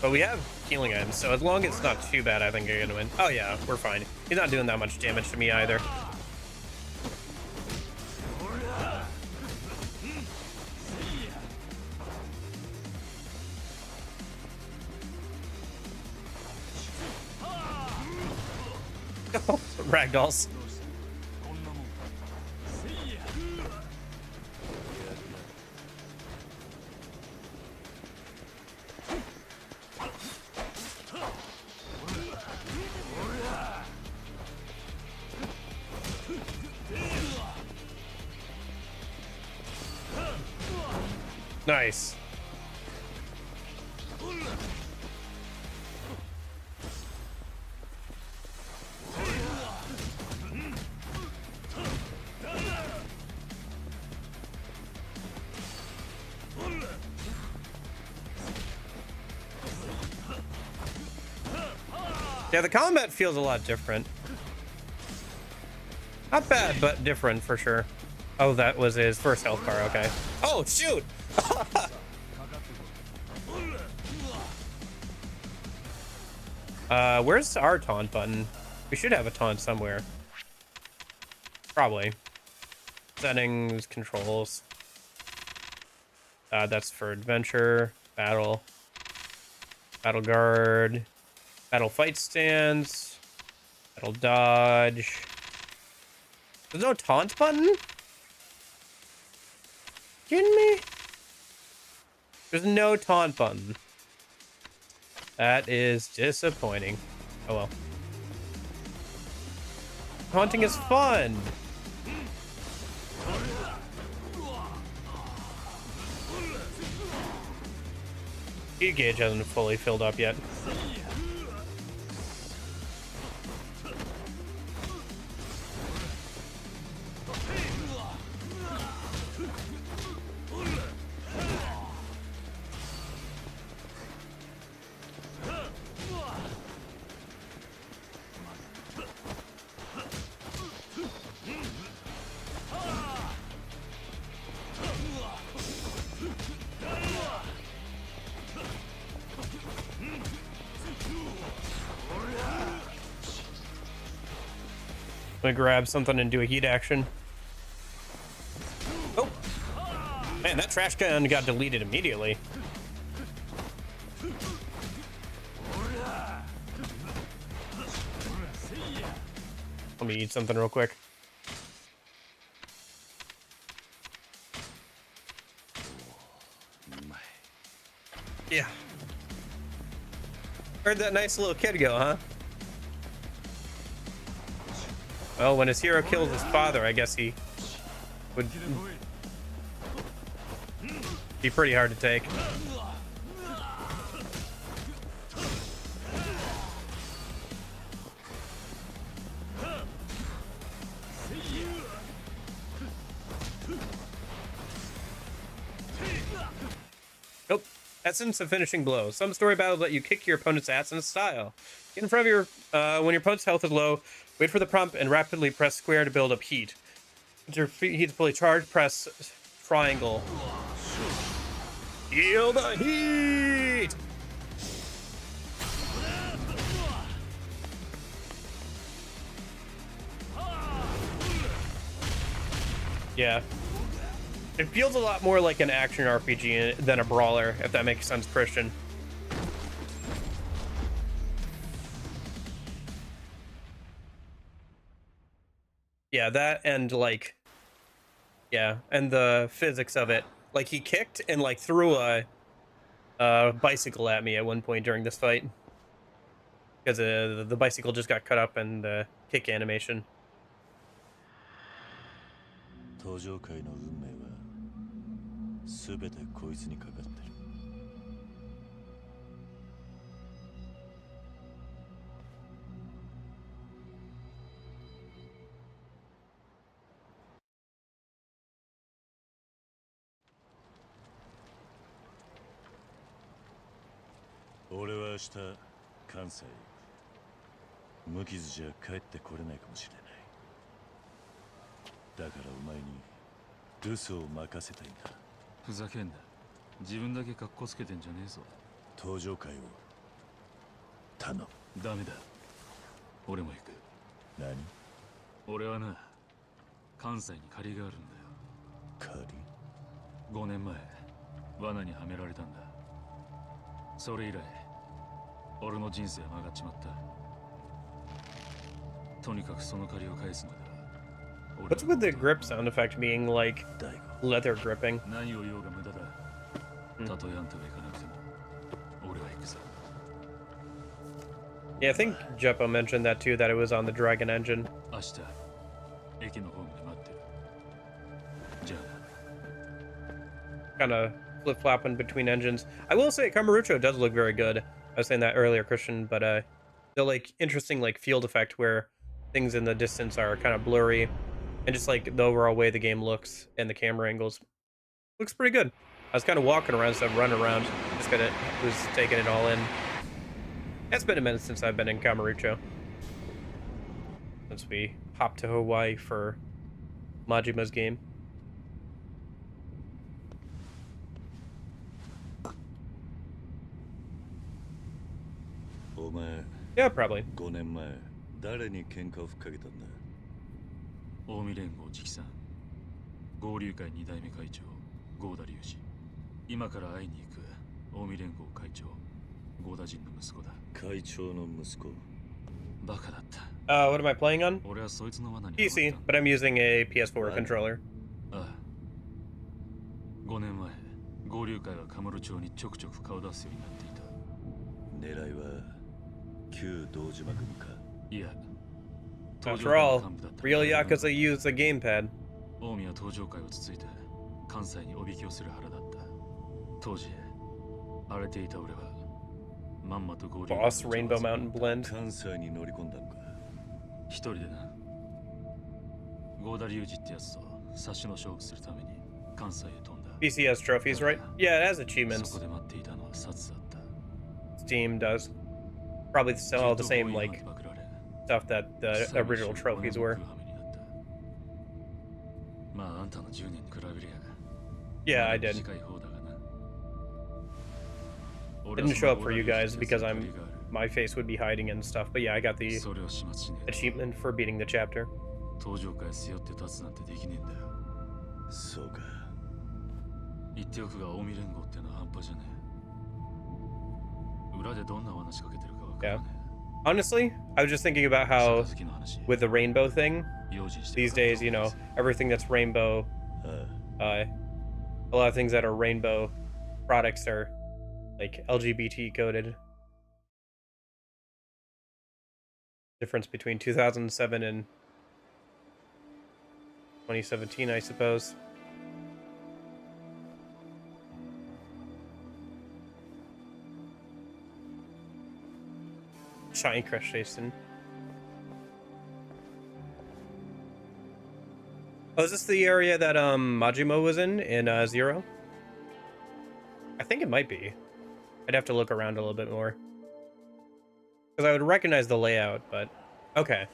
But we have healing items, so as long as it's not too bad, I think you're gonna win. Oh yeah, we're fine. He's not doing that much damage to me either. Ragdolls. Nice. Yeah, the combat feels a lot different. Not bad, but different for sure. Oh, that was his first health bar, okay. Oh, shoot! Where's our taunt button? We should have a taunt somewhere. Probably. Settings, controls. That's for adventure, battle, battle guard, battle fight stance, battle dodge. There's no taunt button? Kidding me? There's no taunt button. That is disappointing. Oh well. Taunting is fun. Heat gauge hasn't fully filled up yet. I'm gonna grab something and do a heat action. Oh! Man, that trash can got deleted immediately. Let me eat something real quick. Yeah. Where'd that nice little kid go, huh? Well, when his hero kills his father, I guess he would be pretty hard to take. Nope. Essence of finishing blow. Some story battles let you kick your opponent's ass in style. Get in front of your, when your opponent's health is low, wait for the prompt and rapidly press square to build up heat. Once your heat is fully charged, press triangle. Feel the heat! Yeah. It feels a lot more like an action RPG than a brawler, if that makes sense, Christian. Yeah, that and like, yeah, and the physics of it. Like he kicked and like threw a bicycle at me at one point during this fight because the bicycle just got cut up in the kick animation. 登場界の運命は全てこいつにかかってる。俺は明日関西へ行く。無傷じゃ帰ってこれないかもしれない。だからお前に留守を任せたいんだ。ふざけんな。自分だけ格好つけてんじゃねえぞ。登場会を頼む。ダメだ。俺も行く。何？俺はな、関西に借りがあるんだよ。借り？5年前、罠にはめられたんだ。それ以来、俺の人生は曲がっちまった。とにかくその借りを返すまでは。What's with the grip sound effect being like leather gripping? 何を言おうが無駄だ。たとえあんたが行かなくても、俺は行くさ。Yeah, I think Jeppo mentioned that too, that it was on the Dragon engine. 明日、駅のホームで待ってる。じゃあな。Kind of flip-flopping between engines. I will say Kamurocho does look very good. I was saying that earlier, Christian, but the like interesting like field effect where things in the distance are kind of blurry, and just like the overall way the game looks and the camera angles looks pretty good. I was kind of walking around, so running around, just kind of was taking it all in. It's been a minute since I've been in Kamurocho, since we hopped to Hawaii for Majima's game. Yeah, probably. 5年前、誰に喧嘩をふっかけたんだ？近江連合直参、合流会2代目会長、合田隆二。今から会いに行く近江連合会長、合田陣の息子だ。会長の息子。バカだった。What am I playing on? 俺はそいつの罠に PC, but I'm using a PS4 controller. ああ。5年前、合流会はカムロ町にちょくちょく顔出すようになっていた。狙いは旧道島組か。いや。After all, real Yakuza use a gamepad. 近江は登場会をつついて関西におびき寄せる腹だった。当時、荒れていた俺はまんまと合流。Boss Rainbow Mountain Blend. 関西に乗り込んだのか。一人でな。合田隆二ってやつと差しの勝負するために関西へ飛んだ。PC has trophies, right? Yeah, it has achievements. そこで待っていたのは札だった。Steam does. Probably all the same like stuff that the original trophies were. まああんたの10年に比べりゃ。Yeah, I did. Didn't show up for you guys because my face would be hiding and stuff. But yeah, I got the achievement for beating the chapter. 登場会背負って立つなんてできねえんだよ。そうか。言っておくが近江連合ってのは半端じゃねえ。裏でどんな罠仕掛けてるかわからねえ。Honestly, I was just thinking about how with the rainbow thing these days, you know, everything that's rainbow, a lot of things that are rainbow products are like LGBT coded. Difference between 2007 and 2017, I suppose. Shiny Crush Jason. Oh, is this the area that Majima was in Zero? I think it might be. I'd have to look around a little bit more. Because I would recognize the layout, but okay.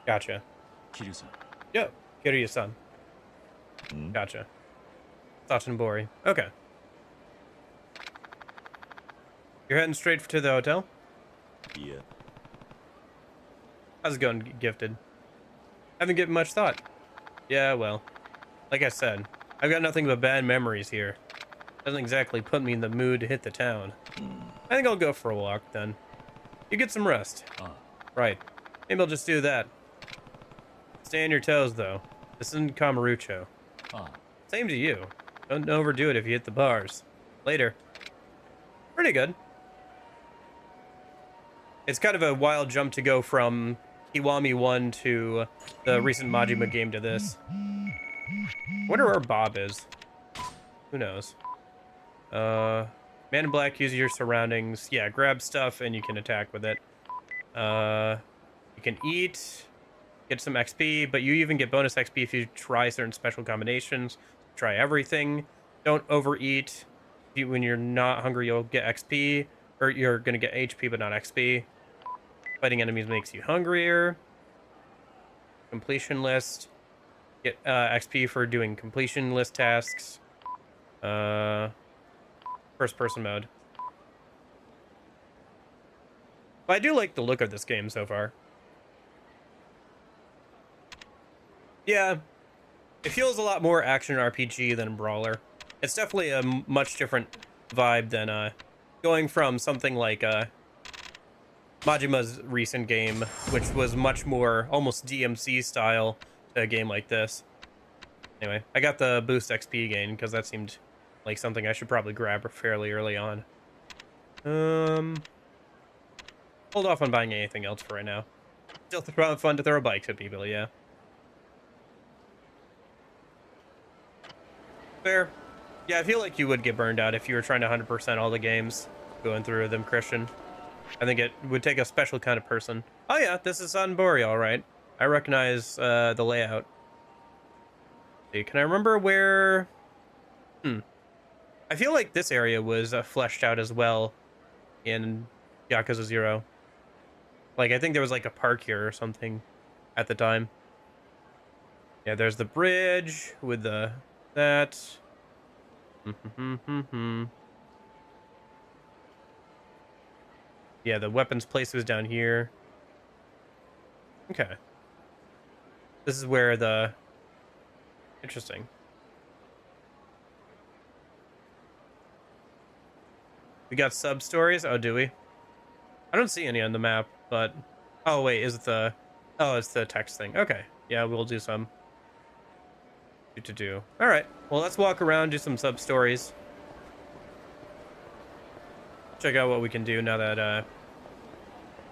Gotcha. Kiryu-san. Yo, Kiryu-san. Gotcha. Sachinbori. Okay. You're heading straight to the hotel? Yeah. How's it going, Gifted? Haven't given much thought. Yeah, well, like I said, I've got nothing but bad memories here. Doesn't exactly put me in the mood to hit the town. I think I'll go for a walk then. You get some rest. Right. Maybe I'll just do that. Stay on your toes though. This isn't Kamurocho. Same to you. Don't overdo it if you hit the bars. Later. Pretty good. It's kind of a wild jump to go from Kiwami 1 to the recent Majima game to this. Wonder where Bob is. Who knows? Man in black, use your surroundings. Yeah, grab stuff and you can attack with it. You can eat, get some XP, but you even get bonus XP if you try certain special combinations. Try everything. Don't overeat. When you're not hungry, you'll get XP, or you're gonna get HP but not XP. Fighting enemies makes you hungrier. Completion list. Get XP for doing completion list tasks. First person mode. But I do like the look of this game so far. Yeah, it feels a lot more action RPG than Brawler. It's definitely a much different vibe than going from something like Majima's recent game, which was much more almost DMC style, to a game like this. Anyway, I got the boost XP gain because that seemed like something I should probably grab fairly early on. Hold off on buying anything else for right now. Still fun to throw bikes at people, yeah. Fair. Yeah, I feel like you would get burned out if you were trying to 100% all the games, going through them, Christian. I think it would take a special kind of person. Oh yeah, this is Sunbury, all right. I recognize the layout. See, can I remember where... I feel like this area was fleshed out as well in Yakuza 0. Like, I think there was like a park here or something at the time. Yeah, there's the bridge with the... that... Yeah, the weapons place was down here. Okay. This is where the... Interesting. We got sub-stories? Oh, do we? I don't see any on the map, but... Oh, wait, is it the... Oh, it's the text thing. Okay. Yeah, we'll do some. Do. Alright. Well, let's walk around, do some sub-stories. Check out what we can do now that,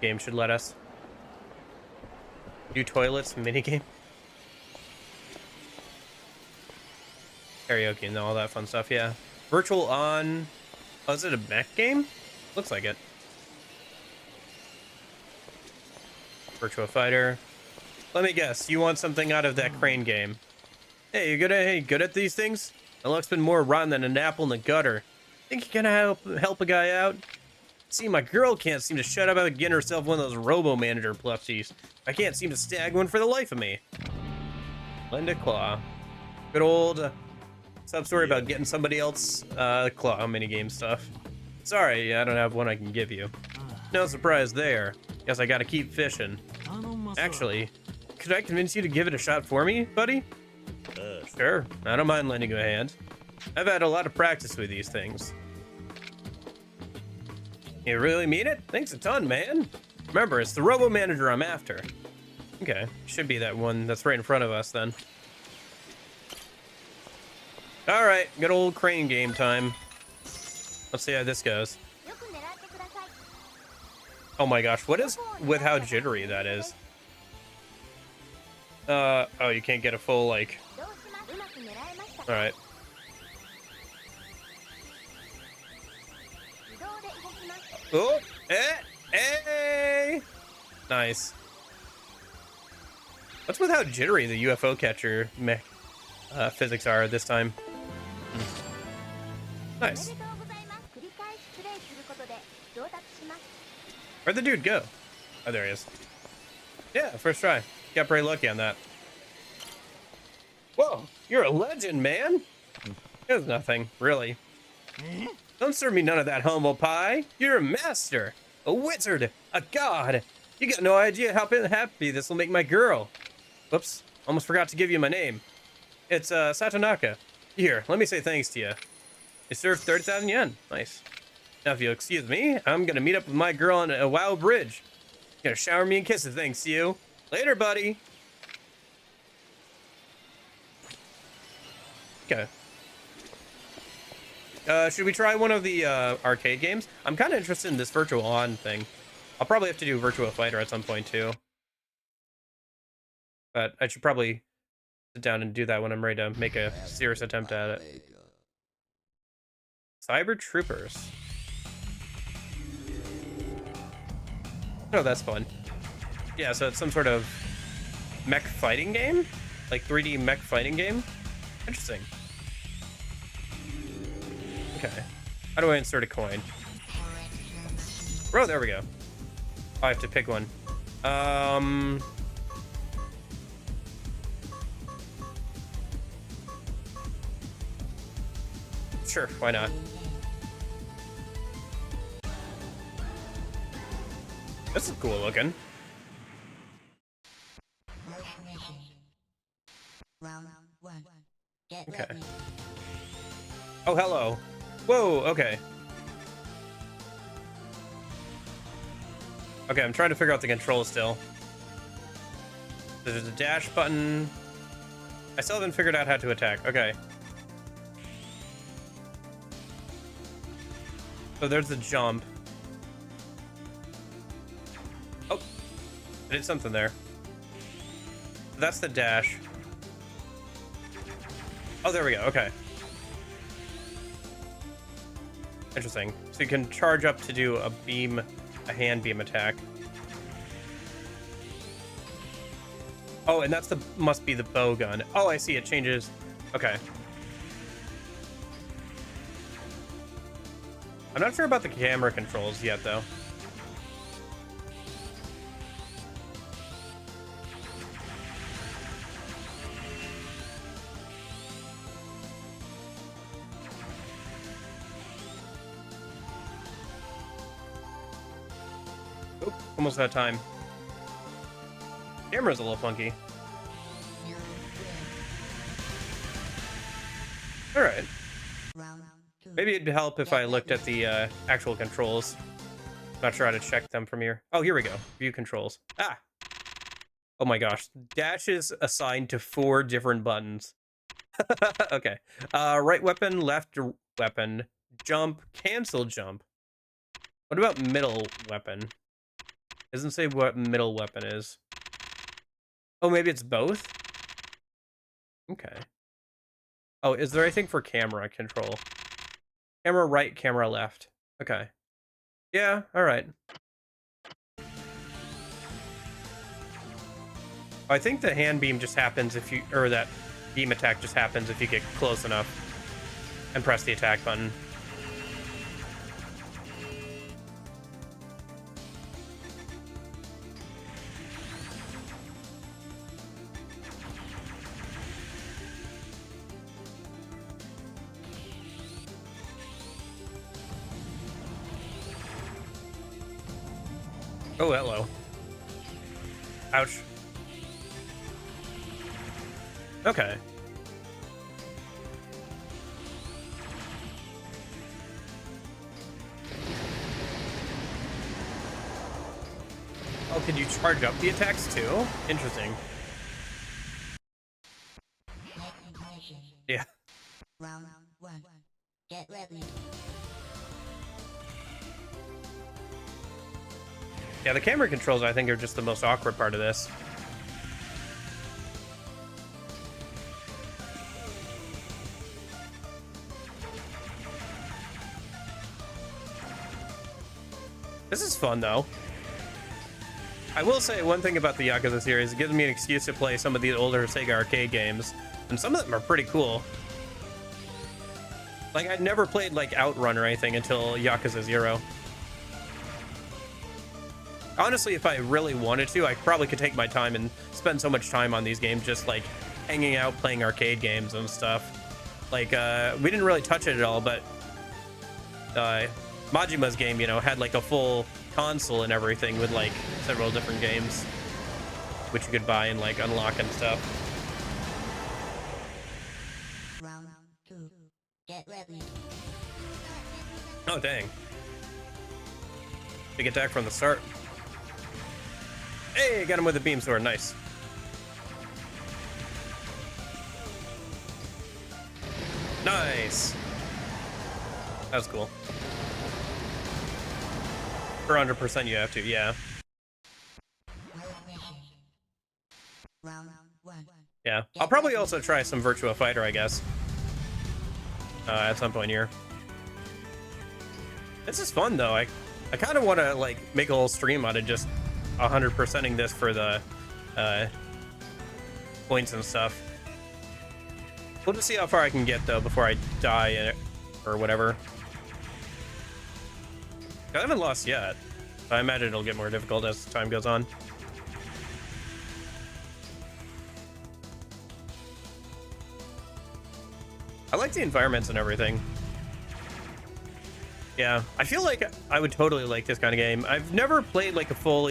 game should let us. Do toilets minigame. Karaoke and all that fun stuff, yeah. Virtual on... Oh, is it a mech game? Looks like it. Virtua Fighter. Let me guess, you want something out of that crane game. Hey, you good at these things? My luck's been more rotten than an apple in the gutter. Think you can help a guy out? See, my girl can't seem to shut up about getting herself one of those Robo-Manager plushies. I can't seem to snag one for the life of me. Linda Claw. Good old sub-story about getting somebody else Claw minigame stuff. Sorry, I don't have one I can give you. No surprise there. Guess I gotta keep fishing. Actually, could I convince you to give it a shot for me, buddy? Sure, I don't mind lending you a hand. I've had a lot of practice with these things. You really mean it? Thanks a ton, man. Remember, it's the Robo-Manager I'm after. Okay, should be that one that's right in front of us then. Alright, good old crane game time. Let's see how this goes. Oh my gosh, what is with how jittery that is? Oh, you can't get a full, like... Alright. Oh, hey! Nice. What's with how jittery the UFO catcher mech physics are this time? Nice. Where'd the dude go? Oh, there he is. Yeah, first try. Got pretty lucky on that. Whoa, you're a legend, man. It was nothing, really. Don't serve me none of that humble pie. You're a master, a wizard, a god. You got no idea how happy this will make my girl. Whoops, almost forgot to give you my name. It's Satonaka. Here, let me say thanks to you. You served 30,000 yen. Nice. Now, if you'll excuse me, I'm gonna meet up with my girl on a WoW bridge. Gonna shower me in kisses, thanks to you. Later, buddy. Okay. Should we try one of the arcade games? I'm kind of interested in this Virtual On thing. I'll probably have to do Virtua Fighter at some point too. But I should probably sit down and do that when I'm ready to make a serious attempt at it. Cyber Troopers. Oh, that's fun. Yeah, so it's some sort of mech fighting game? Like 3D mech fighting game? Interesting. Okay. How do I insert a coin? Oh, there we go. I have to pick one. Sure, why not? This is cool looking. Okay. Oh, hello. Whoa, okay. Okay, I'm trying to figure out the controls still. There's a dash button. I still haven't figured out how to attack. Okay. So there's the jump. Oh, I did something there. That's the dash. Oh, there we go. Okay. Interesting. So you can charge up to do a beam, a hand beam attack. Oh, and that's the, must be the bow gun. Oh, I see. It changes. Okay. I'm not sure about the camera controls yet, though. Oop, almost out of time. Camera's a little funky. Alright. Maybe it'd help if I looked at the actual controls. Not sure how to check them from here. Oh, here we go. View controls. Ah! Oh my gosh. Dash is assigned to 4 different buttons. Okay. Right weapon, left weapon, jump, cancel jump. What about middle weapon? Doesn't say what middle weapon is. Oh, maybe it's both? Okay. Oh, is there anything for camera control? Camera right, camera left. Okay. Yeah, alright. I think the hand beam just happens if you, or that beam attack just happens if you get close enough and press the attack button. Oh, hello. Ouch. Okay. Oh, can you charge up the attacks too? Interesting. Yeah. Round 1. Get ready. Yeah, the camera controls, I think, are just the most awkward part of this. This is fun, though. I will say one thing about the Yakuza series, it gives me an excuse to play some of the older Sega arcade games, and some of them are pretty cool. Like, I'd never played, like, Outrun or anything until Yakuza 0. Honestly, if I really wanted to, I probably could take my time and spend so much time on these games just, like, hanging out, playing arcade games and stuff. Like, we didn't really touch it at all, but Majima's game, you know, had, like, a full console and everything with, like, several different games, which you could buy and, like, unlock and stuff. Round 2. Oh, dang. Big attack from the start. Hey, got him with a beam sword. Nice. Nice. That was cool. 400% you have to, yeah. Round 1. Yeah. I'll probably also try some Virtua Fighter, I guess. At some point here. This is fun, though. I kind of want to, like, make a whole stream out of just 100%ing this for the points and stuff. We'll just see how far I can get, though, before I die in it, or whatever. I haven't lost yet. I imagine it'll get more difficult as time goes on. I like the environments and everything. Yeah, I feel like I would totally like this kind of game. I've never played like a full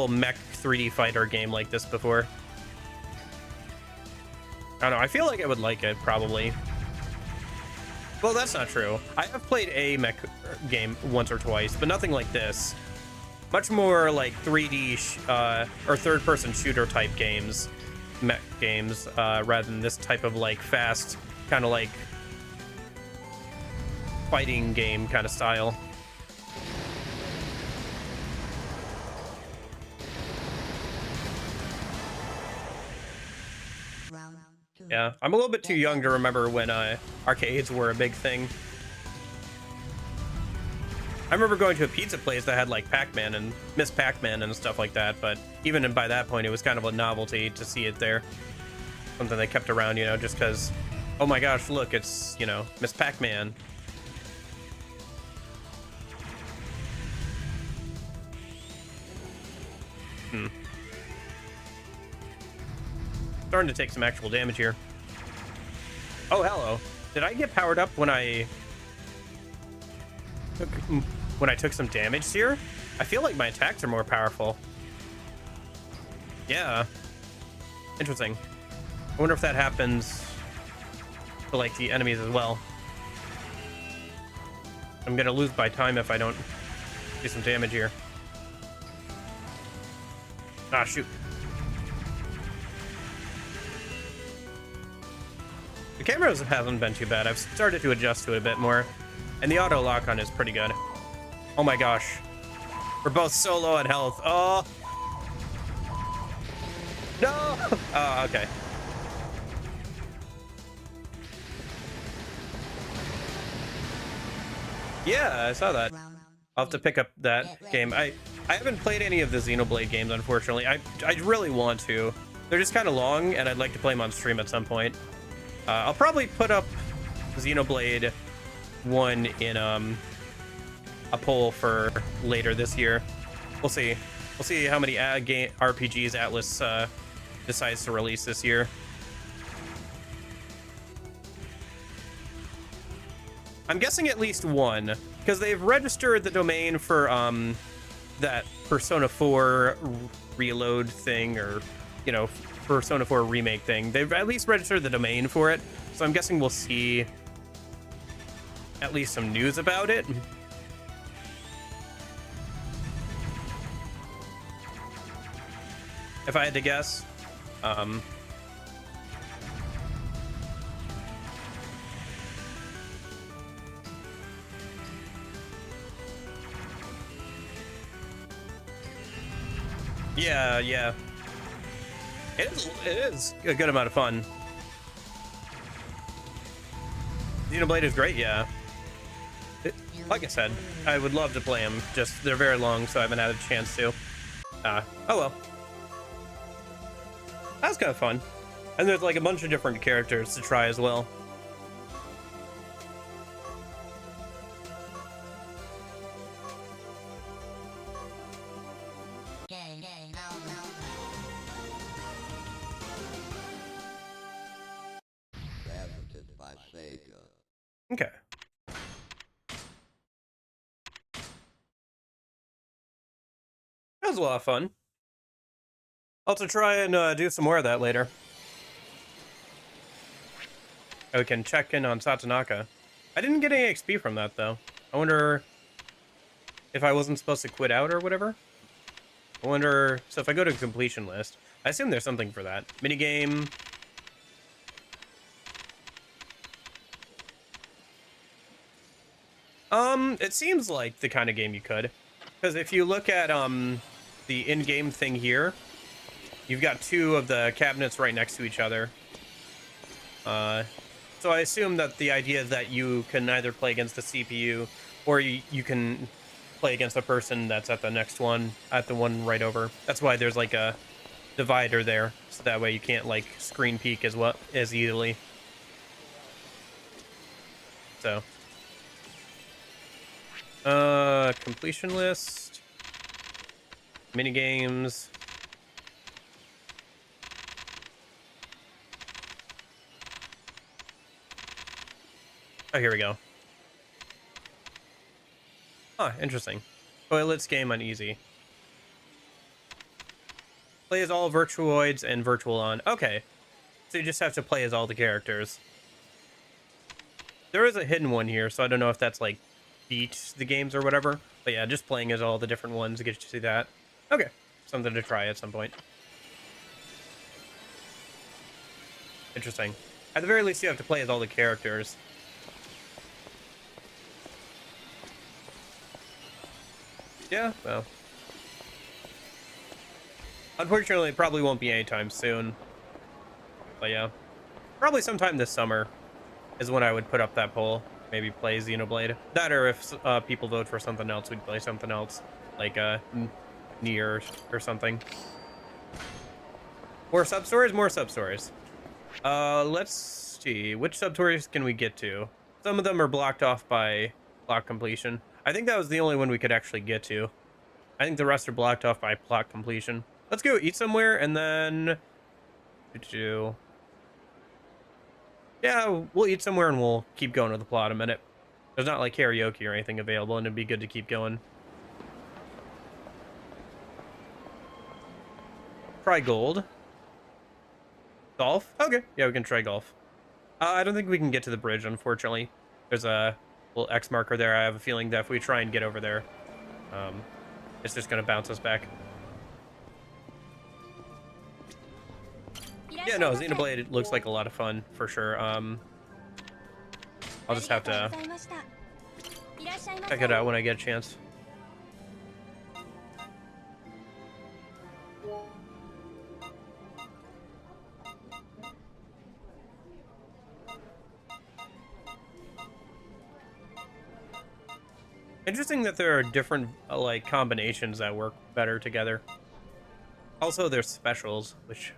mech 3D fighter game like this before. I don't know, I feel like I would like it, probably. Well, that's not true. I have played a mech game once or twice, but nothing like this. Much more like 3D or third-person shooter type games, mech games, rather than this type of like fast, kind of like fighting game kind of style. Yeah, I'm a little bit too young to remember when arcades were a big thing. I remember going to a pizza place that had like Pac-Man and Miss Pac-Man and stuff like that, but even by that point it was kind of a novelty to see it there. Something they kept around, you know, just because, oh my gosh, look, it's, you know, Miss Pac-Man. Starting to take some actual damage here. Oh, hello. Did I get powered up when I took some damage here? I feel like my attacks are more powerful. Yeah. Interesting. I wonder if that happens to like the enemies as well. I'm gonna lose by time if I don't do some damage here. Ah, shoot. The cameras haven't been too bad. I've started to adjust to it a bit more. And the auto lock-on is pretty good. Oh my gosh. We're both so low on health. Oh. No! Oh, okay. Yeah, I saw that. I'll have to pick up that game. I haven't played any of the Xenoblade games, unfortunately. I really want to. They're just kind of long, and I'd like to play them on stream at some point. I'll probably put up Xenoblade 1 in a poll for later this year. We'll see. We'll see how many RPGs Atlas decides to release this year. I'm guessing at least one, because they've registered the domain for that Persona 4 reload thing, or, you know, Persona 4 remake thing. They've at least registered the domain for it, so I'm guessing we'll see at least some news about it. If I had to guess. Yeah. It is a good amount of fun. Xenoblade is great, yeah. Like I said, I would love to play them, just they're very long, so I haven't had a chance to. Oh well. That's kind of fun. And there's like a bunch of different characters to try as well. Okay. That was a lot of fun. I'll have to try and do some more of that later. We can check in on Satonaka. I didn't get any XP from that, though. I wonder if I wasn't supposed to quit out or whatever. I wonder, so if I go to completion list, I assume there's something for that. Minigame. It seems like the kind of game you could. Because if you look at, the in-game thing here, you've got two of the cabinets right next to each other. So I assume that the idea is that you can either play against the CPU, or you can play against a person that's at the next one, at the one right over. That's why there's like a divider there, so that way you can't like screen peek as easily. So, completion list, mini games. Oh, here we go. Huh, interesting. Toilets game on easy. Play as all virtuoids and virtual on. Okay. So you just have to play as all the characters. There is a hidden one here, so I don't know if that's like beat the games or whatever. But yeah, just playing as all the different ones to get you to see that. Okay. Something to try at some point. Interesting. At the very least, you have to play as all the characters. Yeah, well. Unfortunately, it probably won't be anytime soon. But yeah. Probably sometime this summer is when I would put up that poll. Maybe play Xenoblade. That, or if people vote for something else, we'd play something else. Like, Nier or something. More sub-stories? More sub-stories. Let's see. Which sub-stories can we get to? Some of them are blocked off by block completion. I think that was the only one we could actually get to. I think the rest are blocked off by plot completion. Let's go eat somewhere, and then... Yeah, we'll eat somewhere, and we'll keep going with the plot a minute. There's not, like, karaoke or anything available, and it'd be good to keep going. Try gold. Golf? Okay, yeah, we can try golf. I don't think we can get to the bridge, unfortunately. There's a little X marker there. I have a feeling that if we try and get over there, it's just gonna bounce us back. Yeah, no, Xenoblade looks like a lot of fun, for sure. I'll just have to check it out when I get a chance. Interesting that there are different like combinations that work better together. Also, there's specials, which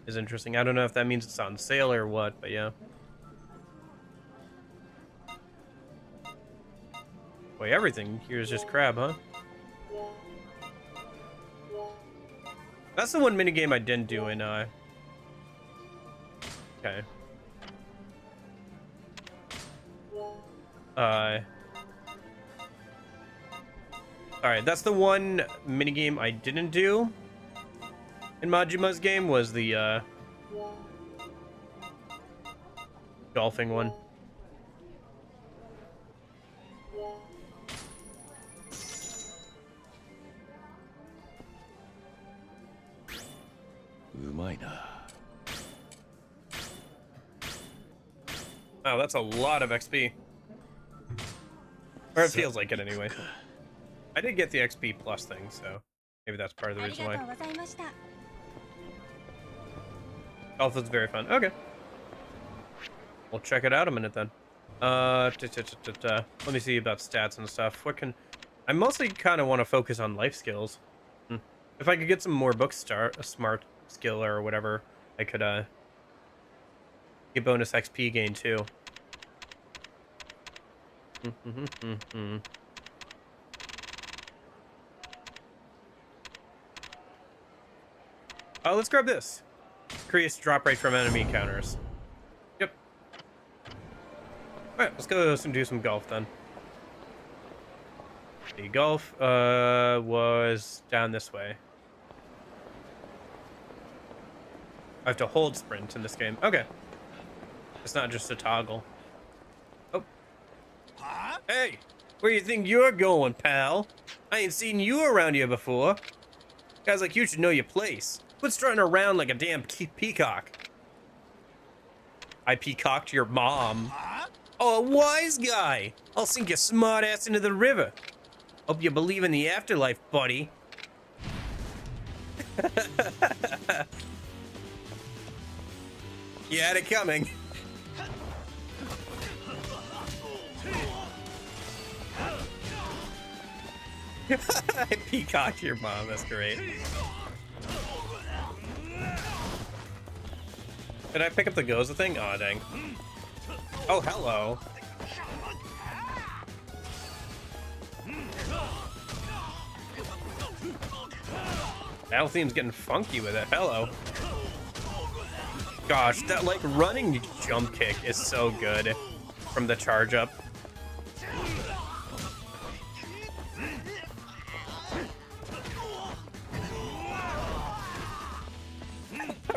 is interesting. I don't know if that means it's on sale or what, but yeah. Boy, everything here is just crab, huh? That's the one minigame I didn't do in, okay. Alright, that's the one minigame I didn't do in Majima's game, was the, golfing one. Wow, that's a lot of XP. Or it feels like it anyway. I did get the XP plus thing, so maybe that's part of the reason why. Golf is very fun. Okay. We'll check it out a minute then. Let me see about stats and stuff. What can... I mostly kind of want to focus on life skills. If I could get some more book smart skill or whatever, I could get bonus XP gain too. Let's grab this. Increase drop rate from enemy encounters. Yep. Alright, let's go do some golf then. The golf was down this way. I have to hold sprint in this game. Okay. It's not just a toggle. Oh. Hey! Where you think you're going, pal? I ain't seen you around here before. Guys like you should know your place. Quit strutting around like a damn peacock. I peacocked your mom. Oh, a wise guy. I'll sink your smart ass into the river. Hope you believe in the afterlife, buddy. You had it coming. I peacocked your mom, that's great. Did I pick up the Goza thing? Aw, dang. Oh, hello. Battle theme's getting funky with it. Hello. Gosh, that like running jump kick is so good from the charge up.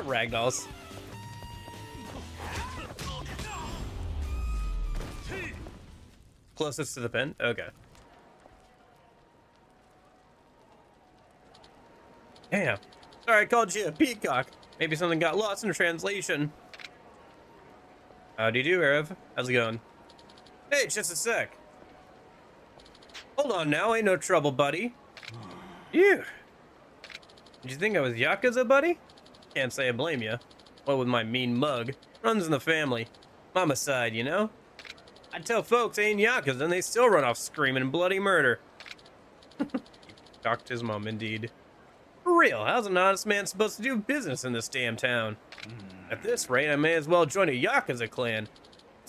Ragdolls. Closest to the pin? Okay. Damn. Sorry, I called you a peacock. Maybe something got lost in translation. How do you do, Erev? How's it going? Hey, just a sec. Hold on now, ain't no trouble, buddy. Phew. Did you think I was Yakuza, buddy? Can't say I blame you. What with my mean mug? Runs in the family. Mama's side, you know? I tell folks I ain't Yakuza and they still run off screaming bloody murder. Talked his mom, indeed. For real, how's an honest man supposed to do business in this damn town? At this rate, I may as well join a Yakuza clan.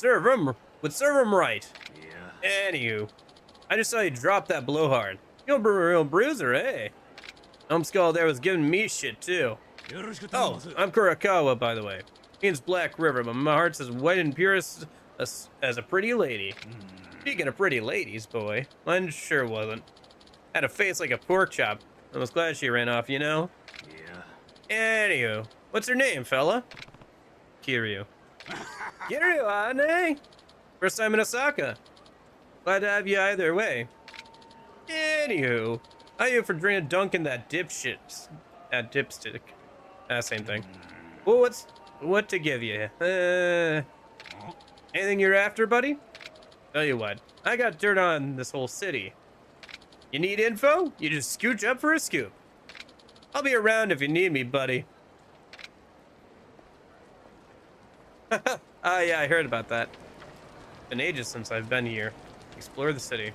Would serve 'em right. Yeah. Anywho, I just saw you drop that blowhard. You're a real bruiser, eh? Numbskull there was giving me shit, too. Oh, I'm Kurakawa, by the way. Means Black River, but my heart's as white and pure as a pretty lady. Speaking of pretty ladies, boy, mine sure wasn't. Had a face like a pork chop. I was glad she ran off, you know? Yeah. Anywho, what's her name, fella? Kiryu. Kiryu, eh? First time in Osaka. Glad to have you either way. Anywho, how you for dunking that dipshit? That dipstick. Same thing. Well, what to give you? Anything you're after, buddy? Tell you what, I got dirt on this whole city. You need info? You just scooch up for a scoop. I'll be around if you need me, buddy. Ah, yeah, I heard about that. Been ages since I've been here. Explore the city.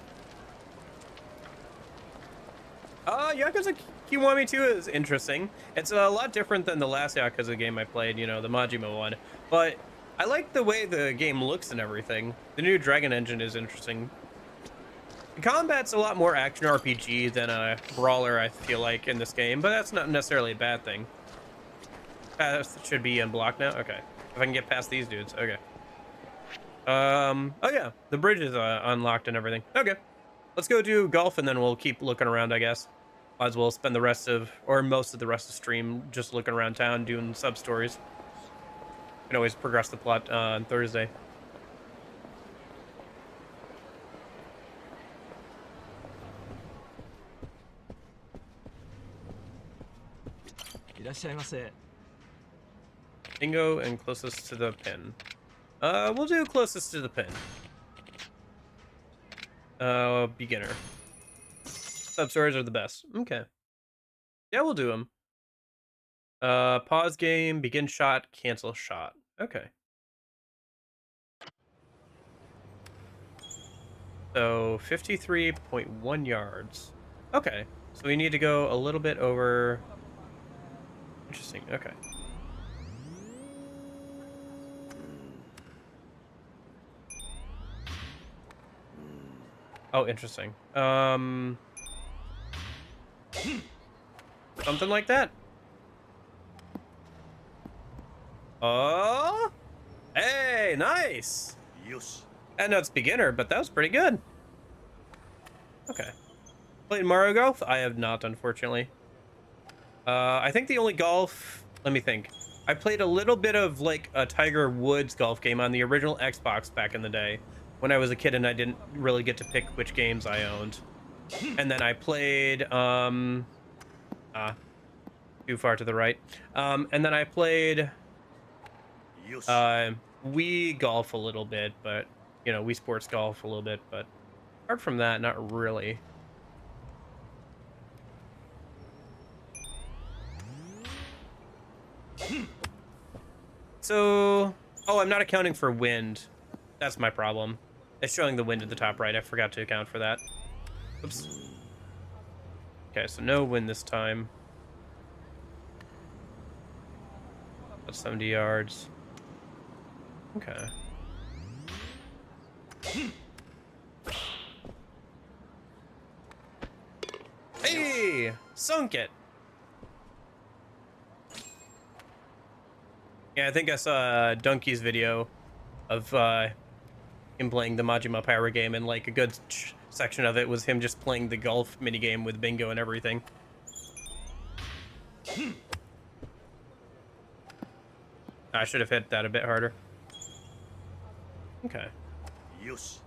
Yakuza Kiwami 2 is interesting. It's a lot different than the last Yakuza game I played, you know, the Majima one. But I like the way the game looks and everything. The new Dragon Engine is interesting. The combat's a lot more action RPG than a brawler, I feel like, in this game, but that's not necessarily a bad thing. Path should be unblocked now? Okay. If I can get past these dudes. Okay. Oh yeah, the bridge is unlocked and everything. Okay. Let's go do golf and then we'll keep looking around, I guess. Might as well spend the rest of, or most of the rest of the stream just looking around town, doing sub-stories. Can always progress the plot on Thursday. Bingo and closest to the pin. We'll do closest to the pin. Beginner. Sub-stories are the best. Okay. Yeah, we'll do them. Pause game, begin shot, cancel shot. Okay. So 53.1 yards. Okay. So we need to go a little bit over. Interesting. Okay. Oh, interesting. Something like that. Oh, hey, nice. Yes. I know it's beginner, but that was pretty good. Okay. Played Mario Golf? I have not, unfortunately. I think the only golf, let me think. I played a little bit of like a Tiger Woods golf game on the original Xbox back in the day. when I was a kid and I didn't really get to pick which games I owned. And then I played too far to the right. And then I played Wii Golf a little bit, but you know, Wii Sports Golf a little bit, but apart from that, not really. So, oh, I'm not accounting for wind. That's my problem. It's showing the wind at the top right. I forgot to account for that. Oops. Okay, so no wind this time. That's 70 yards. Okay. Hey! Sunk it! Yeah, I think I saw Donkey's video of him playing the Majima Power game, and like a good section of it was him just playing the golf minigame with bingo and everything. I should have hit that a bit harder. Okay. Yes.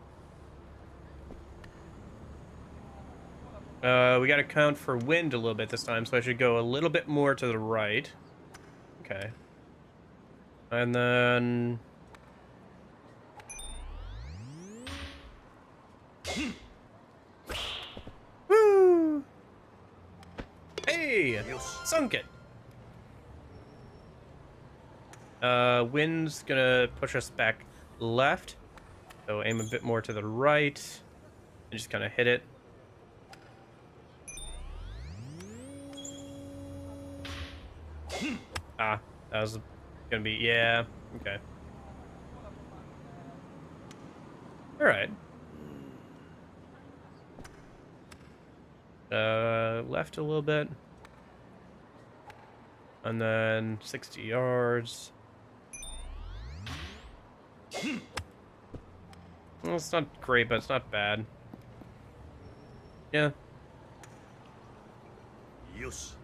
We gotta count for wind a little bit this time, so I should go a little bit more to the right. Okay. And then... Woo! Hey! Sunk it! Wind's gonna push us back left. So aim a bit more to the right. And just kind of hit it. Ah, that was gonna be, yeah, okay. Alright. Left a little bit. And then 60 yards. Well, it's not great, but it's not bad. Yeah. Yes.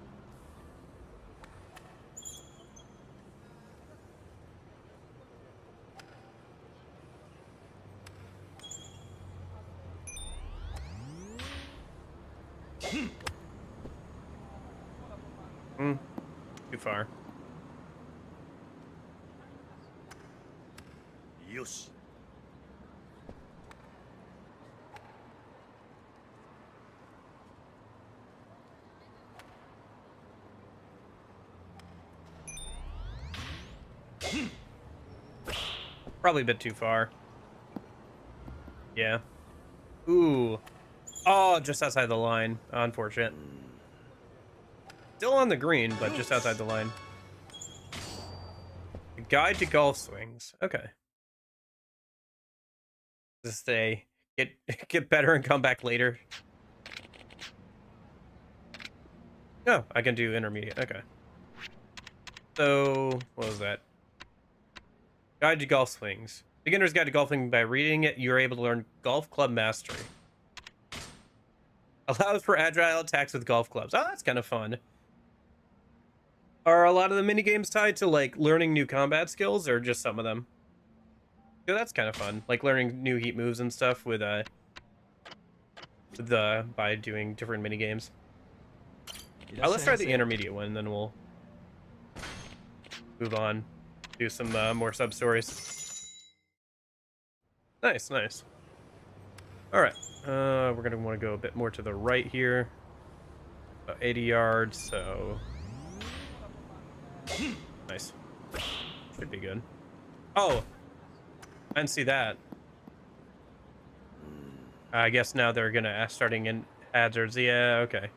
Too far. Yes. Probably a bit too far. Yeah. Ooh. Oh, just outside the line. Unfortunate. Still on the green, but just outside the line. A guide to golf swings. Okay. Just stay. Get better and come back later. Oh, I can do intermediate. Okay. So, what was that? Guide to golf swings. Beginner's Guide to Golfing. By reading it, you're able to learn golf club mastery. Allows for agile attacks with golf clubs. Oh, that's kind of fun. Are a lot of the mini games tied to like learning new combat skills, or just some of them? Yeah, that's kind of fun. Like learning new heat moves and stuff with by doing different mini games. Let's try the intermediate one, and then we'll move on. Do some more sub stories. Nice, nice. All right, we're gonna want to go a bit more to the right here. About 80 yards, so nice. Should be good. Oh, I didn't see that. I guess now they're gonna starting in hazards. Yeah, okay.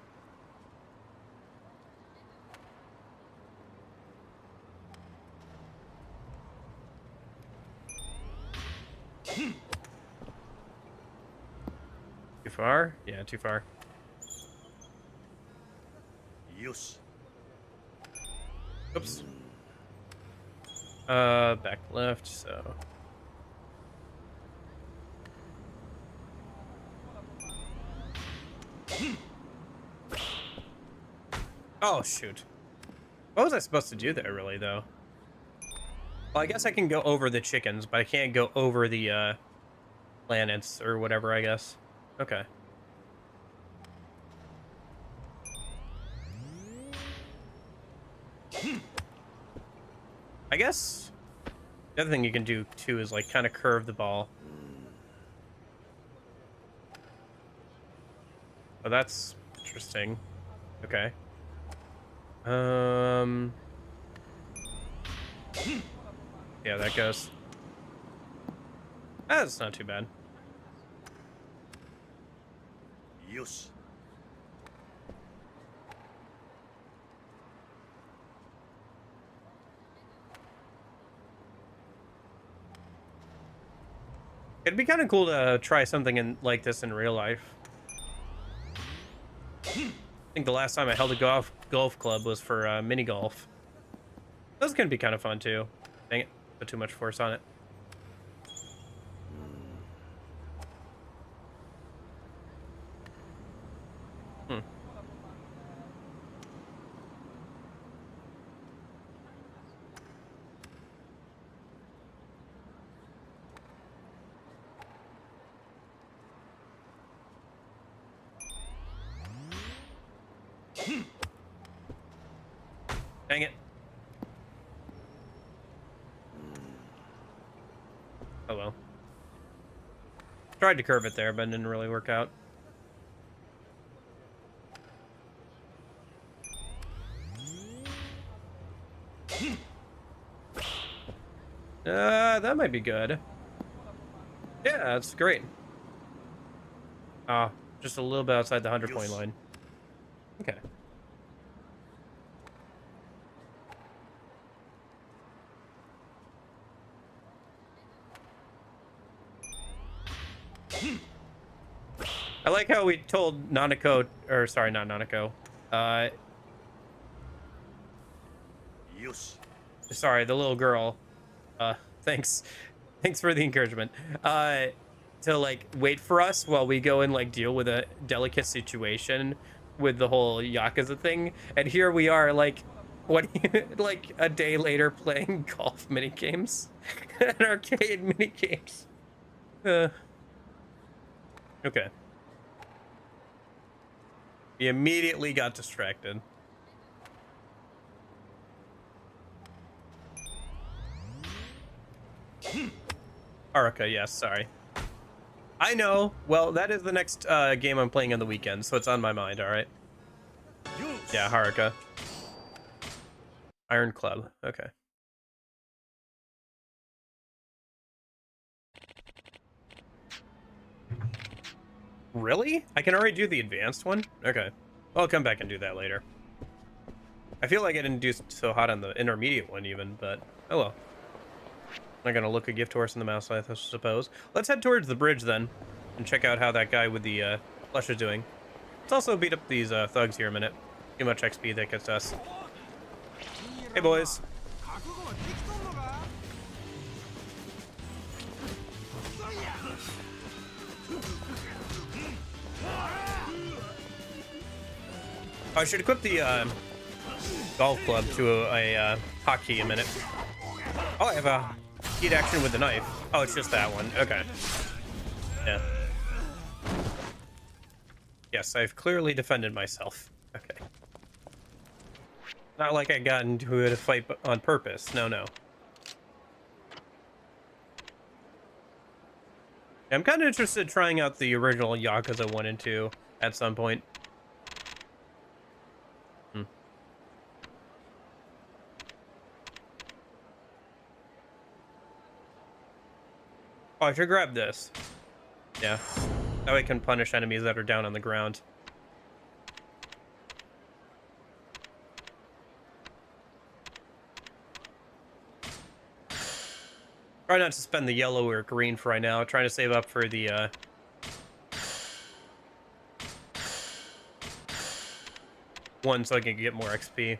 Too far? Yeah, too far. Yes. Oops. Back left, so. Oh, shoot. What was I supposed to do there, really, though? Well, I guess I can go over the chickens, but I can't go over the planets or whatever, I guess. Okay. I guess the other thing you can do too is like kind of curve the ball. Oh, that's interesting. Okay. Yeah, that goes. That's not too bad. Yosh. It'd be kind of cool to try something in like this in real life. I think the last time I held a golf club was for mini golf. Those can be kind of fun too. Dang it, put too much force on it. Dang it. Oh well. Tried to curve it there, but it didn't really work out. That might be good. Yeah, that's great. Just a little bit outside the 100-point line. Okay. I like how we told Nanako, or sorry, not Nanako. Sorry, the little girl. Thanks for the encouragement. To like wait for us while we go and like deal with a delicate situation with the whole Yakuza thing. And here we are, like, what, like a day later playing golf mini games, and arcade mini games. Okay. He immediately got distracted. Haruka, yes, sorry. I know. Well, that is the next game I'm playing on the weekend, so it's on my mind, alright? Yeah, Haruka. Iron Club, okay. Really? I can already do the advanced one? Okay. I'll come back and do that later. I feel like I didn't do so hot on the intermediate one even, but oh well. Not gonna look a gift horse in the mouth, I suppose. Let's head towards the bridge then, and check out how that guy with the flesh is doing. Let's also beat up these thugs here a minute. Too much XP that gets us. Hey boys. I should equip the golf club to a hotkey a minute. Oh, I have a heat action with the knife. Oh, it's just that one. Okay. Yeah. Yes, I've clearly defended myself. Okay. Not like I got into a fight on purpose. No, no. I'm kind of interested in trying out the original Yakuza 1 and 2 at some point. Oh, I should grab this. Yeah. That way I can punish enemies that are down on the ground. Try not to spend the yellow or green for right now. Trying to save up for the one so I can get more XP.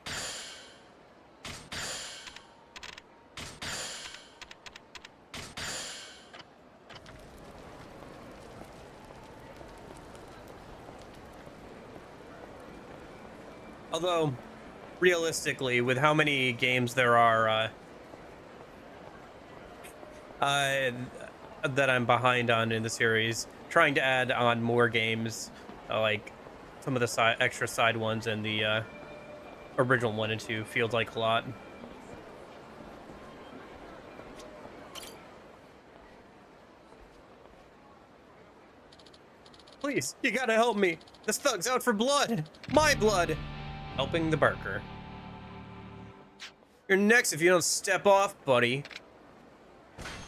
Although, realistically, with how many games there are, that I'm behind on in the series. Trying to add on more games, like some of the extra side ones and the original 1 and 2 feels like a lot. Please, you gotta help me. This thug's out for blood. My blood. Helping the Barker. You're next if you don't step off, buddy.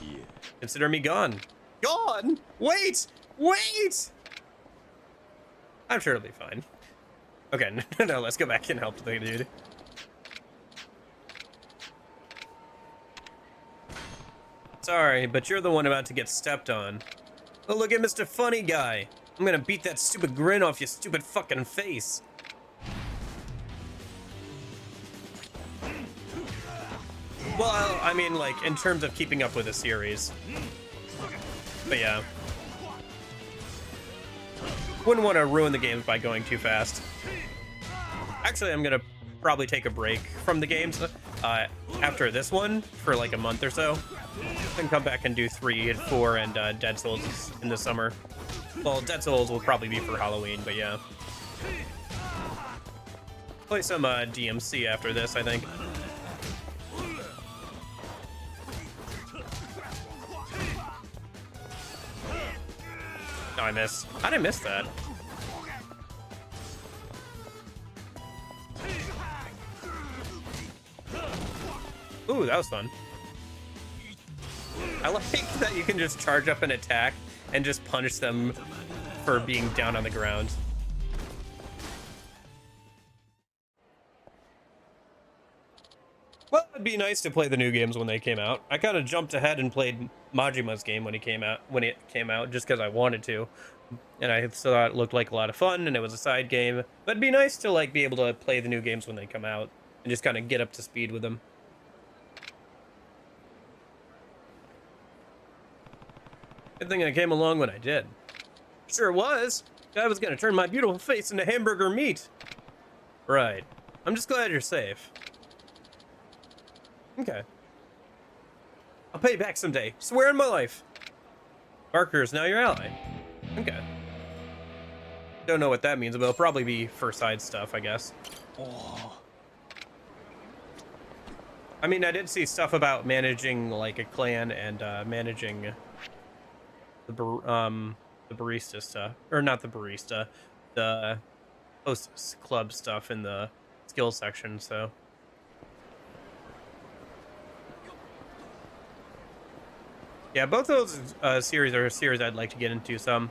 Yeah. Consider me gone. Gone? Wait! Wait! I'm sure it'll be fine. Okay, no, let's go back and help the dude. Sorry, but you're the one about to get stepped on. Oh, look at Mr. Funny Guy. I'm gonna beat that stupid grin off your stupid fucking face. Well, I mean, like, in terms of keeping up with the series. But yeah. Wouldn't want to ruin the games by going too fast. Actually, I'm gonna probably take a break from the games after this one for like a month or so. Then come back and do 3 and 4 and Dead Souls in the summer. Well, Dead Souls will probably be for Halloween, but yeah. Play some DMC after this, I think. Oh, I missed. How did I miss that? Ooh, that was fun. I like that you can just charge up an attack and just punish them for being down on the ground. Well, it'd be nice to play the new games when they came out. I kind of jumped ahead and played Majima's game when it came out, just because I wanted to. And I thought it looked like a lot of fun, and it was a side game. But it'd be nice to like be able to play the new games when they come out and just kind of get up to speed with them. Good thing I came along when I did. Sure was. I was gonna turn my beautiful face into hamburger meat. Right. I'm just glad you're safe. Okay. I'll pay you back someday. Swear on my life. Barker is now your ally. Okay. Don't know what that means, but it'll probably be for side stuff, I guess. Oh. I mean, I did see stuff about managing like a clan and managing the barista stuff, or not the barista, the host club stuff in the skills section. So yeah, both those series are a series I'd like to get into some.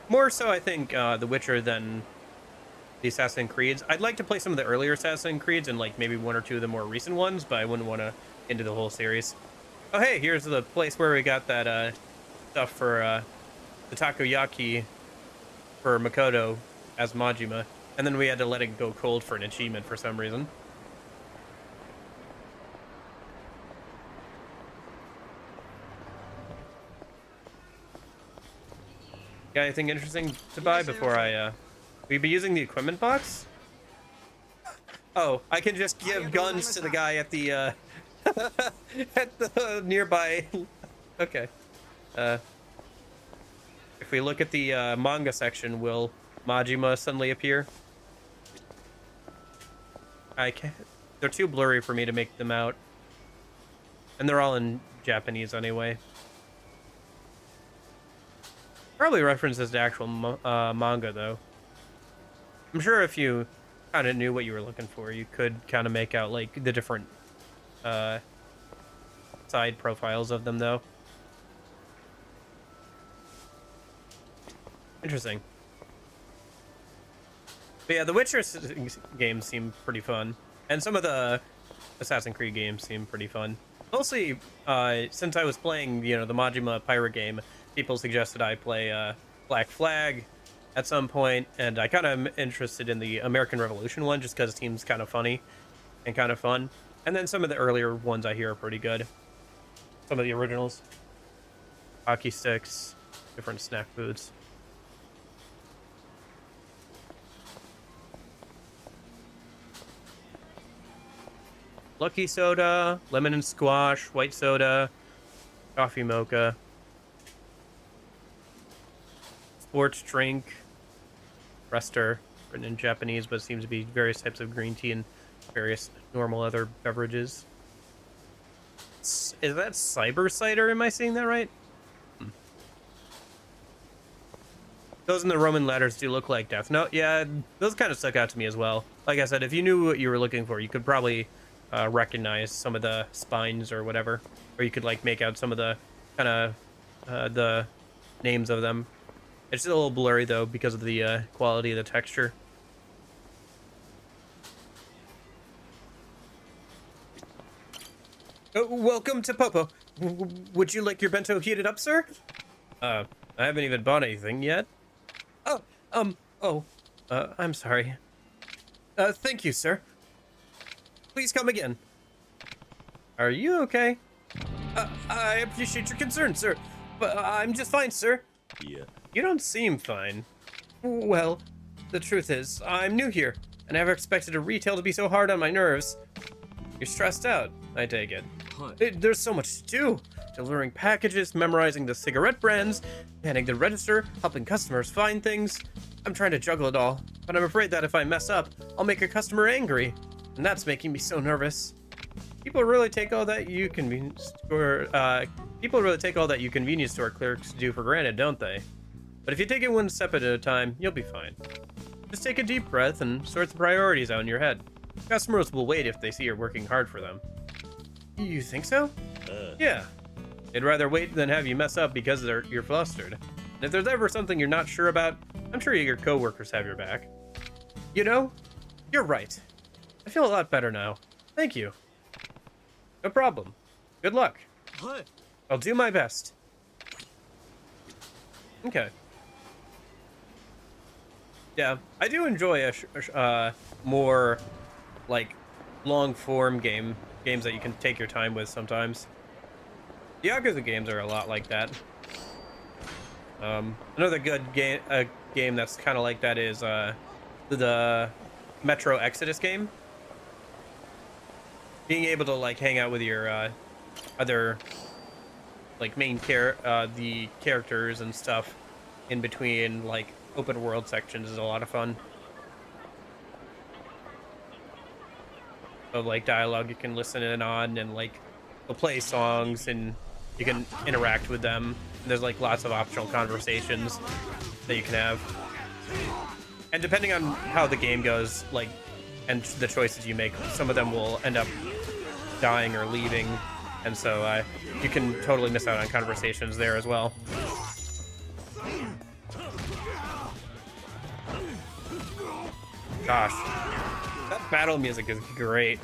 More so, I think, The Witcher than the Assassin's Creeds. I'd like to play some of the earlier Assassin's Creeds and like maybe 1 or 2 of the more recent ones, but I wouldn't want to into the whole series. Oh, hey, here's the place where we got that stuff for the takoyaki for Makoto as Majima. And then we had to let it go cold for an achievement for some reason. Got anything interesting to buy before I, will be using the equipment box? Oh, I can just give guns to the guy at the, at the nearby. Okay. If we look at the manga section, will Majima suddenly appear? I can't. They're too blurry for me to make them out. And they're all in Japanese anyway. Probably references to actual manga, though. I'm sure if you kind of knew what you were looking for, you could kind of make out, like, the different side profiles of them, though. Interesting. But yeah, the Witcher games seem pretty fun. And some of the Assassin's Creed games seem pretty fun. Mostly, since I was playing, you know, the Majima pirate game, people suggested I play Black Flag at some point, and I kind of am interested in the American Revolution one just because it seems kind of funny and kind of fun. And then some of the earlier ones I hear are pretty good. Some of the originals. Hockey sticks, different snack foods. Lucky soda, lemon and squash, white soda, Coffee mocha. Sports drink. Rester, written in Japanese, but it seems to be various types of green tea and various normal other beverages. Is that cyber cider? Am I seeing that right? Those in the Roman letters do look like death. No, yeah, those kind of stuck out to me as well. Like I said, if you knew what you were looking for, you could probably recognize some of the spines or whatever, or you could like make out some of the kind of the names of them. It's a little blurry though because of the quality of the texture. Oh, welcome to Popo. Would you like your bento heated up, sir? I haven't even bought anything yet. I'm sorry. Thank you, sir. Please come again. Are you okay? I appreciate your concern, sir, but I'm just fine, sir. Yeah. You don't seem fine. Well, the truth is, I'm new here, and I never expected a retail to be so hard on my nerves. You're stressed out, I take it. There's so much to do. Delivering packages, memorizing the cigarette brands, manning the register, helping customers find things. I'm trying to juggle it all, but I'm afraid that if I mess up, I'll make a customer angry, and that's making me so nervous. People really take all that you convenience store clerks do for granted, don't they? But if you take it one step at a time, you'll be fine. Just take a deep breath and sort the priorities out in your head. Customers will wait if they see you're working hard for them. You think so? Yeah. They'd rather wait than have you mess up because you're flustered. And if there's ever something you're not sure about, I'm sure your coworkers have your back. You know, you're right. I feel a lot better now. Thank you. No problem. Good luck. I'll do my best. Okay. Yeah, I do enjoy a more like long form games that you can take your time with sometimes. The Yakuza games are a lot like that. Another good game that's kind of like that is the Metro Exodus game. Being able to like hang out with your other like the characters and stuff in between like open world sections is a lot of fun. So like dialogue you can listen in on, and like they'll play songs and you can interact with them. And there's like lots of optional conversations that you can have. And depending on how the game goes, like, and the choices you make, some of them will end up dying or leaving, and so you can totally miss out on conversations there as well. Gosh, that battle music is great.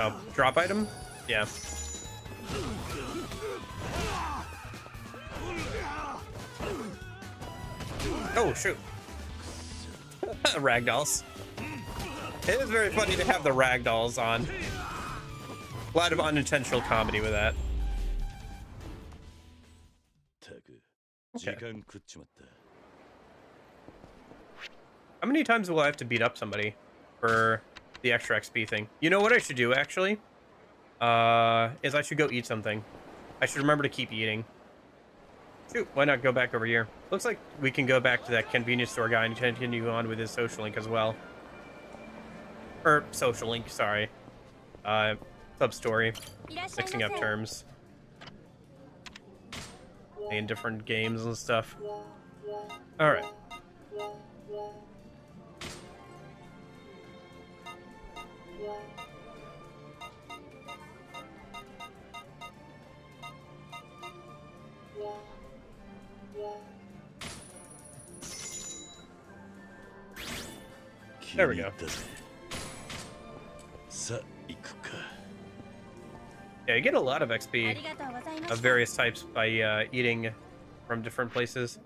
Oh, drop item? Yeah. Oh, shoot. Ragdolls. It is very funny to have the ragdolls on. A lot of unintentional comedy with that. Okay. How many times will I have to beat up somebody for the extra XP thing? You know what I should do, actually? Is I should go eat something. I should remember to keep eating. Shoot, why not go back over here? Looks like we can go back to that convenience store guy and continue on with his social link as well. Or social link, sorry. Sub-story. Mixing up terms. In different games and stuff. Alright. There we go. Yeah, you get a lot of XP of various types by eating from different places.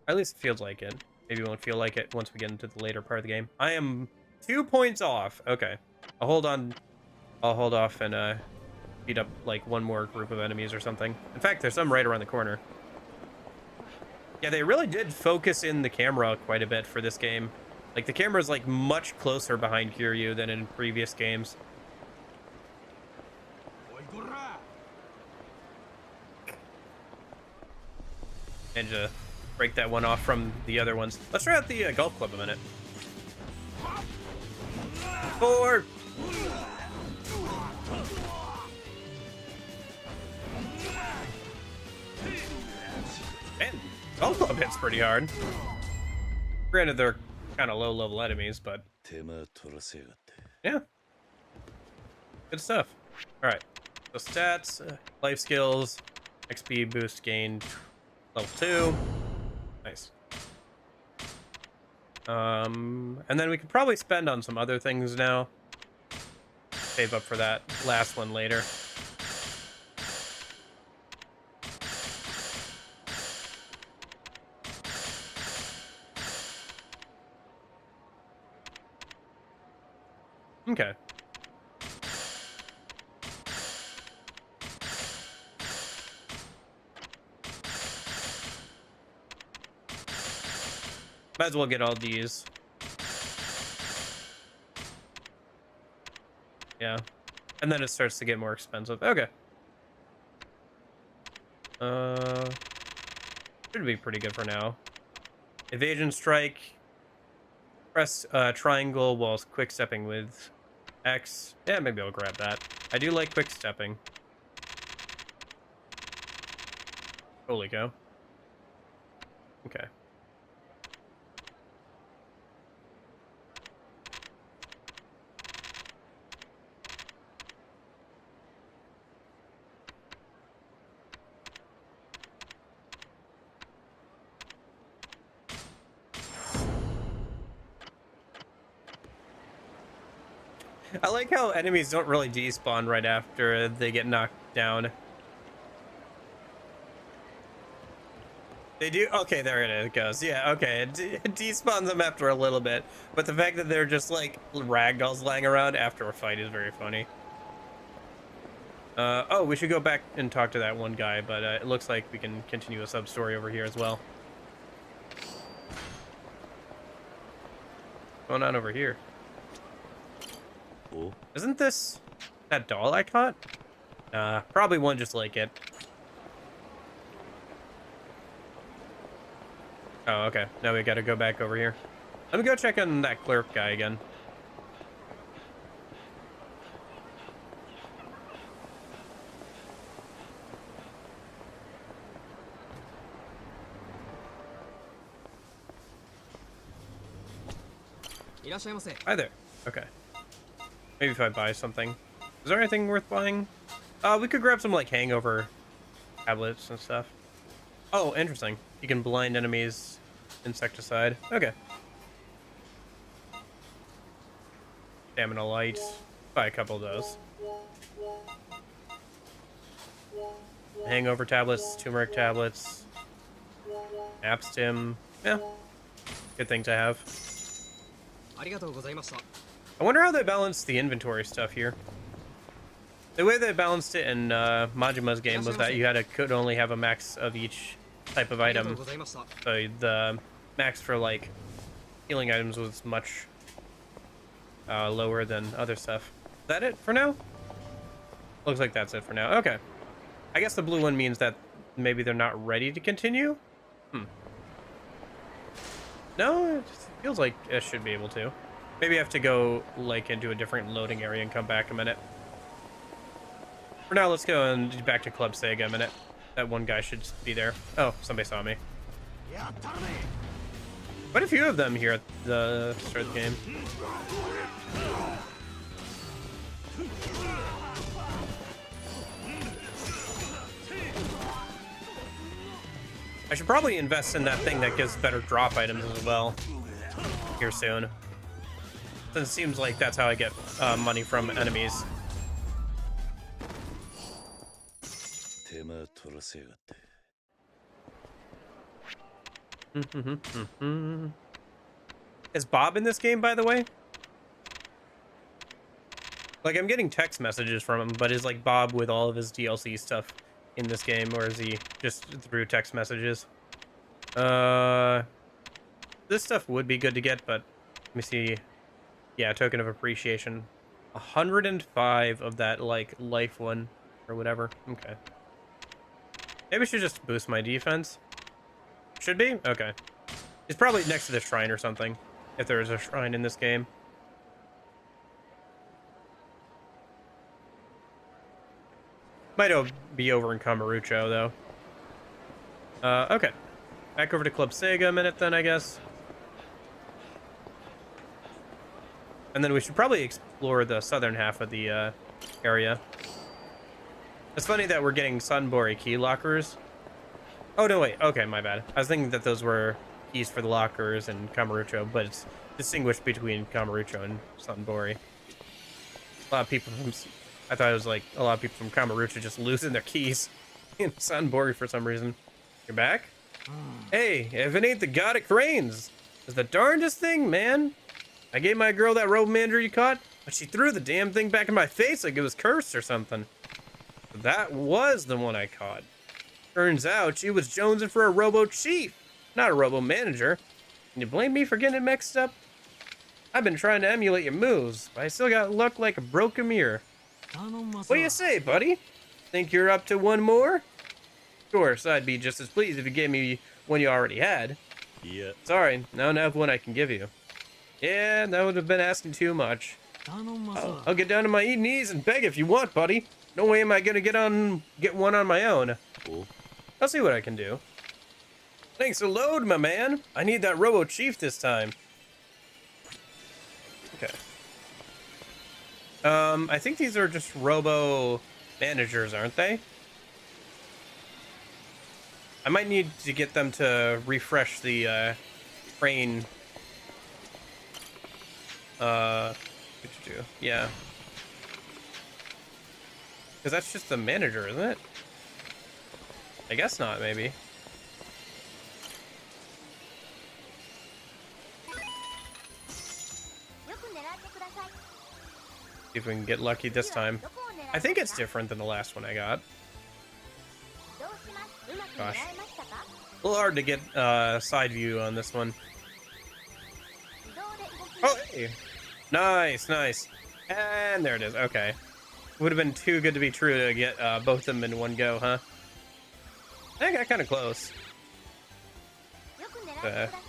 At least it feels like it. Maybe it won't feel like it once we get into the later part of the game. I am 2 points off. Okay. I'll hold on. I'll hold off and beat up like one more group of enemies or something. In fact, there's some right around the corner. Yeah, they really did focus in the camera quite a bit for this game. Like, the camera's like much closer behind Kiryu than in previous games. And to break that one off from the other ones. Let's try out the golf club a minute. 4. Man, golf club hits pretty hard. Granted, they're kind of low-level enemies, but yeah, good stuff. All right, so stats, life skills, XP boost gained, level 2. Nice. And then we could probably spend on some other things now. Save up for that last one later. Okay. Might as well get all these. Yeah. And then it starts to get more expensive. Okay. Should be pretty good for now. Evasion strike. Press triangle while quick stepping with X. Yeah, maybe I'll grab that. I do like quick stepping. Holy cow. Okay. I like how enemies don't really despawn right after they get knocked down. They do? Okay, there it goes. Yeah, okay. It despawns them after a little bit. But the fact that they're just like ragdolls lying around after a fight is very funny. Oh, we should go back and talk to that one guy, but it looks like we can continue a sub-story over here as well. What's going on over here? Oh. Isn't this that doll I caught? Probably one just like it. Oh, okay. Now we gotta go back over here. Let me go check on that clerk guy again. Hi there. Okay. Maybe if I buy something. Is there anything worth buying? We could grab some like hangover tablets and stuff. Oh, interesting. You can blind enemies. Insecticide. Okay. Stamina light. Buy a couple of those. Hangover tablets, turmeric tablets, Abstim. Yeah. Good thing to have. I wonder how they balance the inventory stuff here. The way they balanced it in Majima's game was that you could only have a max of each type of item. So the max for like healing items was much lower than other stuff. Is that it for now? Looks like that's it for now. Okay. I guess the blue one means that maybe they're not ready to continue? No, it feels like it should be able to. Maybe I have to go like into a different loading area and come back a minute. For now, let's go and back to Club Sega a minute. That one guy should be there. Oh, somebody saw me. Quite a few of them here at the start of the game. I should probably invest in that thing that gives better drop items as well here soon. Since it seems like that's how I get money from enemies. Is Bob in this game, by the way? Like, I'm getting text messages from him, but is like Bob with all of his DLC stuff in this game, or is he just through text messages? This stuff would be good to get, but let me see. Yeah, token of appreciation. 105 of that, like, life one or whatever. Okay. Maybe I should just boost my defense. Should be? Okay. It's probably next to the shrine or something, if there is a shrine in this game. Might be over in Kamurocho, though. Okay. Back over to Club Sega a minute then, I guess. And then we should probably explore the southern half of the area. It's funny that we're getting Sunbury key lockers. Oh, no, wait. Okay, my bad. I was thinking that those were keys for the lockers in Kamurocho, but it's distinguished between Kamurocho and Sunbury. A lot of people from... I thought it was like a lot of people from Kamurocho just losing their keys in Sunbury for some reason. You're back? Hey, if it ain't the god of cranes, it's the darndest thing, man. I gave my girl that robo manager you caught, but she threw the damn thing back in my face like it was cursed or something. That was the one I caught. Turns out she was jonesing for a robo chief, not a robo manager. Can you blame me for getting it mixed up? I've been trying to emulate your moves, but I still got luck like a broken mirror. What do you say, buddy? Think you're up to one more? Of course, I'd be just as pleased if you gave me one you already had. Yeah. Sorry, I don't have one I can give you. Yeah, that would have been asking too much. I'll get down to my knees and beg if you want, buddy. No way am I gonna get one on my own. Cool. I'll see what I can do. Thanks a load, my man. I need that robo chief this time. Okay. I think these are just robo managers, aren't they? I might need to get them to refresh the crane. Yeah. Because that's just the manager, isn't it? I guess not, maybe. See if we can get lucky this time. I think it's different than the last one I got. Gosh. A little hard to get side view on this one. Oh, hey. Nice, nice. And there it is. Okay. Would have been too good to be true to get both of them in one go, huh? I got kind of close.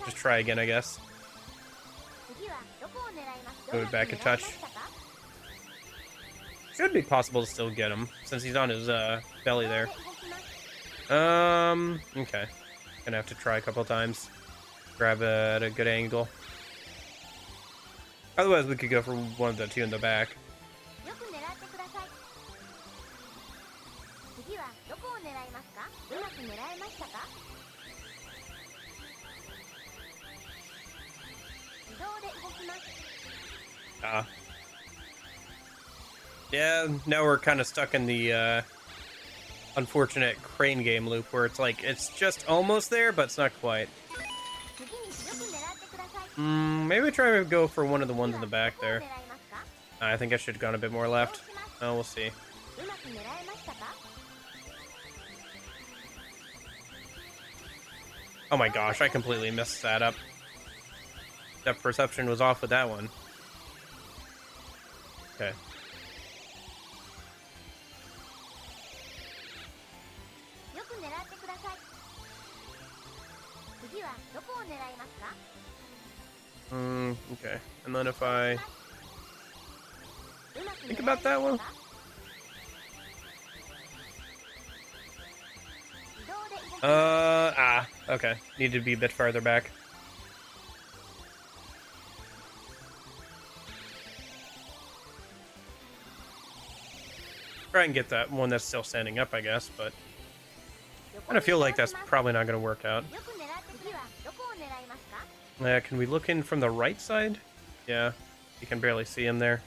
Just try again, I guess. Move back a touch. Should be possible to still get him, since he's on his belly there. Okay. Gonna have to try a couple times. Grab it at a good angle. Otherwise, we could go for one of the two in the back. Yeah, now we're kind of stuck in the unfortunate crane game loop where it's like, it's just almost there, but it's not quite. Maybe try to go for one of the ones in the back there. I think I should have gone a bit more left. Oh, we'll see. Oh my gosh, I completely messed that up. Depth perception was off with that one. Okay. Okay. And then if I think about that one. Okay. Need to be a bit farther back. Try and get that one that's still standing up, I guess, but I kind of feel like that's probably not going to work out. Can we look in from the right side? Yeah, you can barely see him there.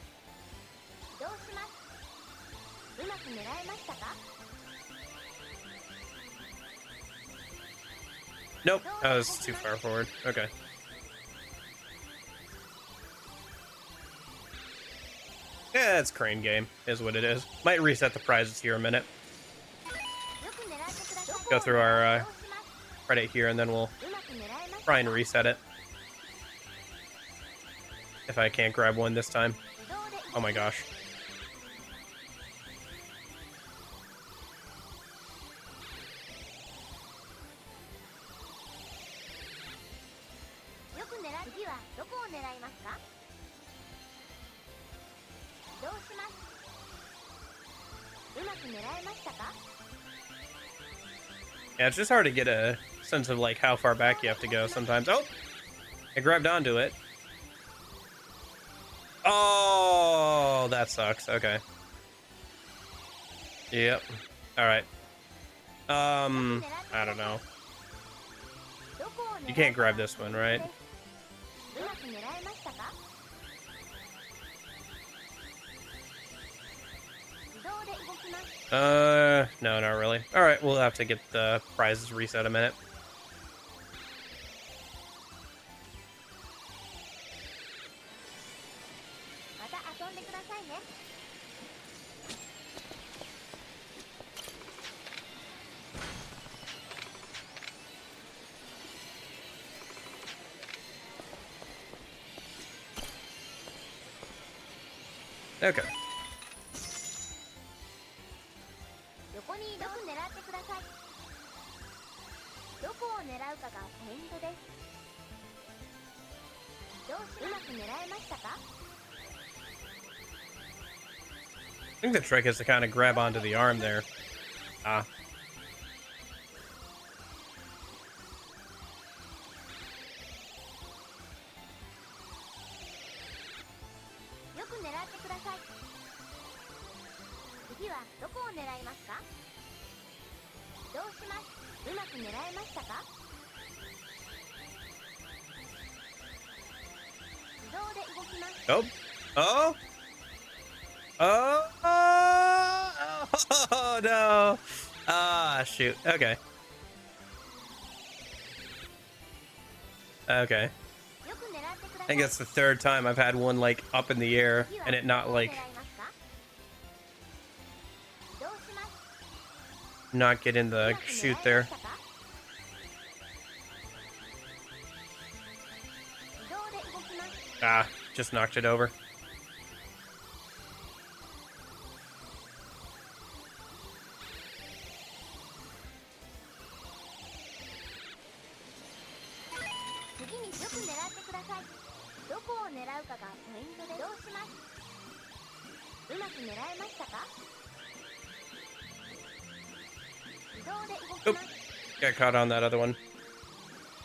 Nope, that was too far forward. Okay. Yeah, it's crane game, is what it is. Might reset the prizes here a minute. Go through our credit here, and then we'll try and reset it. If I can't grab one this time. Oh my gosh. Yeah, it's just hard to get a sense of like how far back you have to go sometimes. Oh! I grabbed onto it. Oh, that sucks. Okay. Yep. Alright. I don't know. You can't grab this one, right? No, not really. Alright, we'll have to get the prizes reset a minute. Okay. I think the trick is to kind of grab onto the arm there. Ah. Oh. Oh. Oh. Oh no. Ah, shoot. Okay. Okay. I think that's the third time I've had one like up in the air and it not like not get in the chute there. Ah, just knocked it over. Oop, got caught on that other one.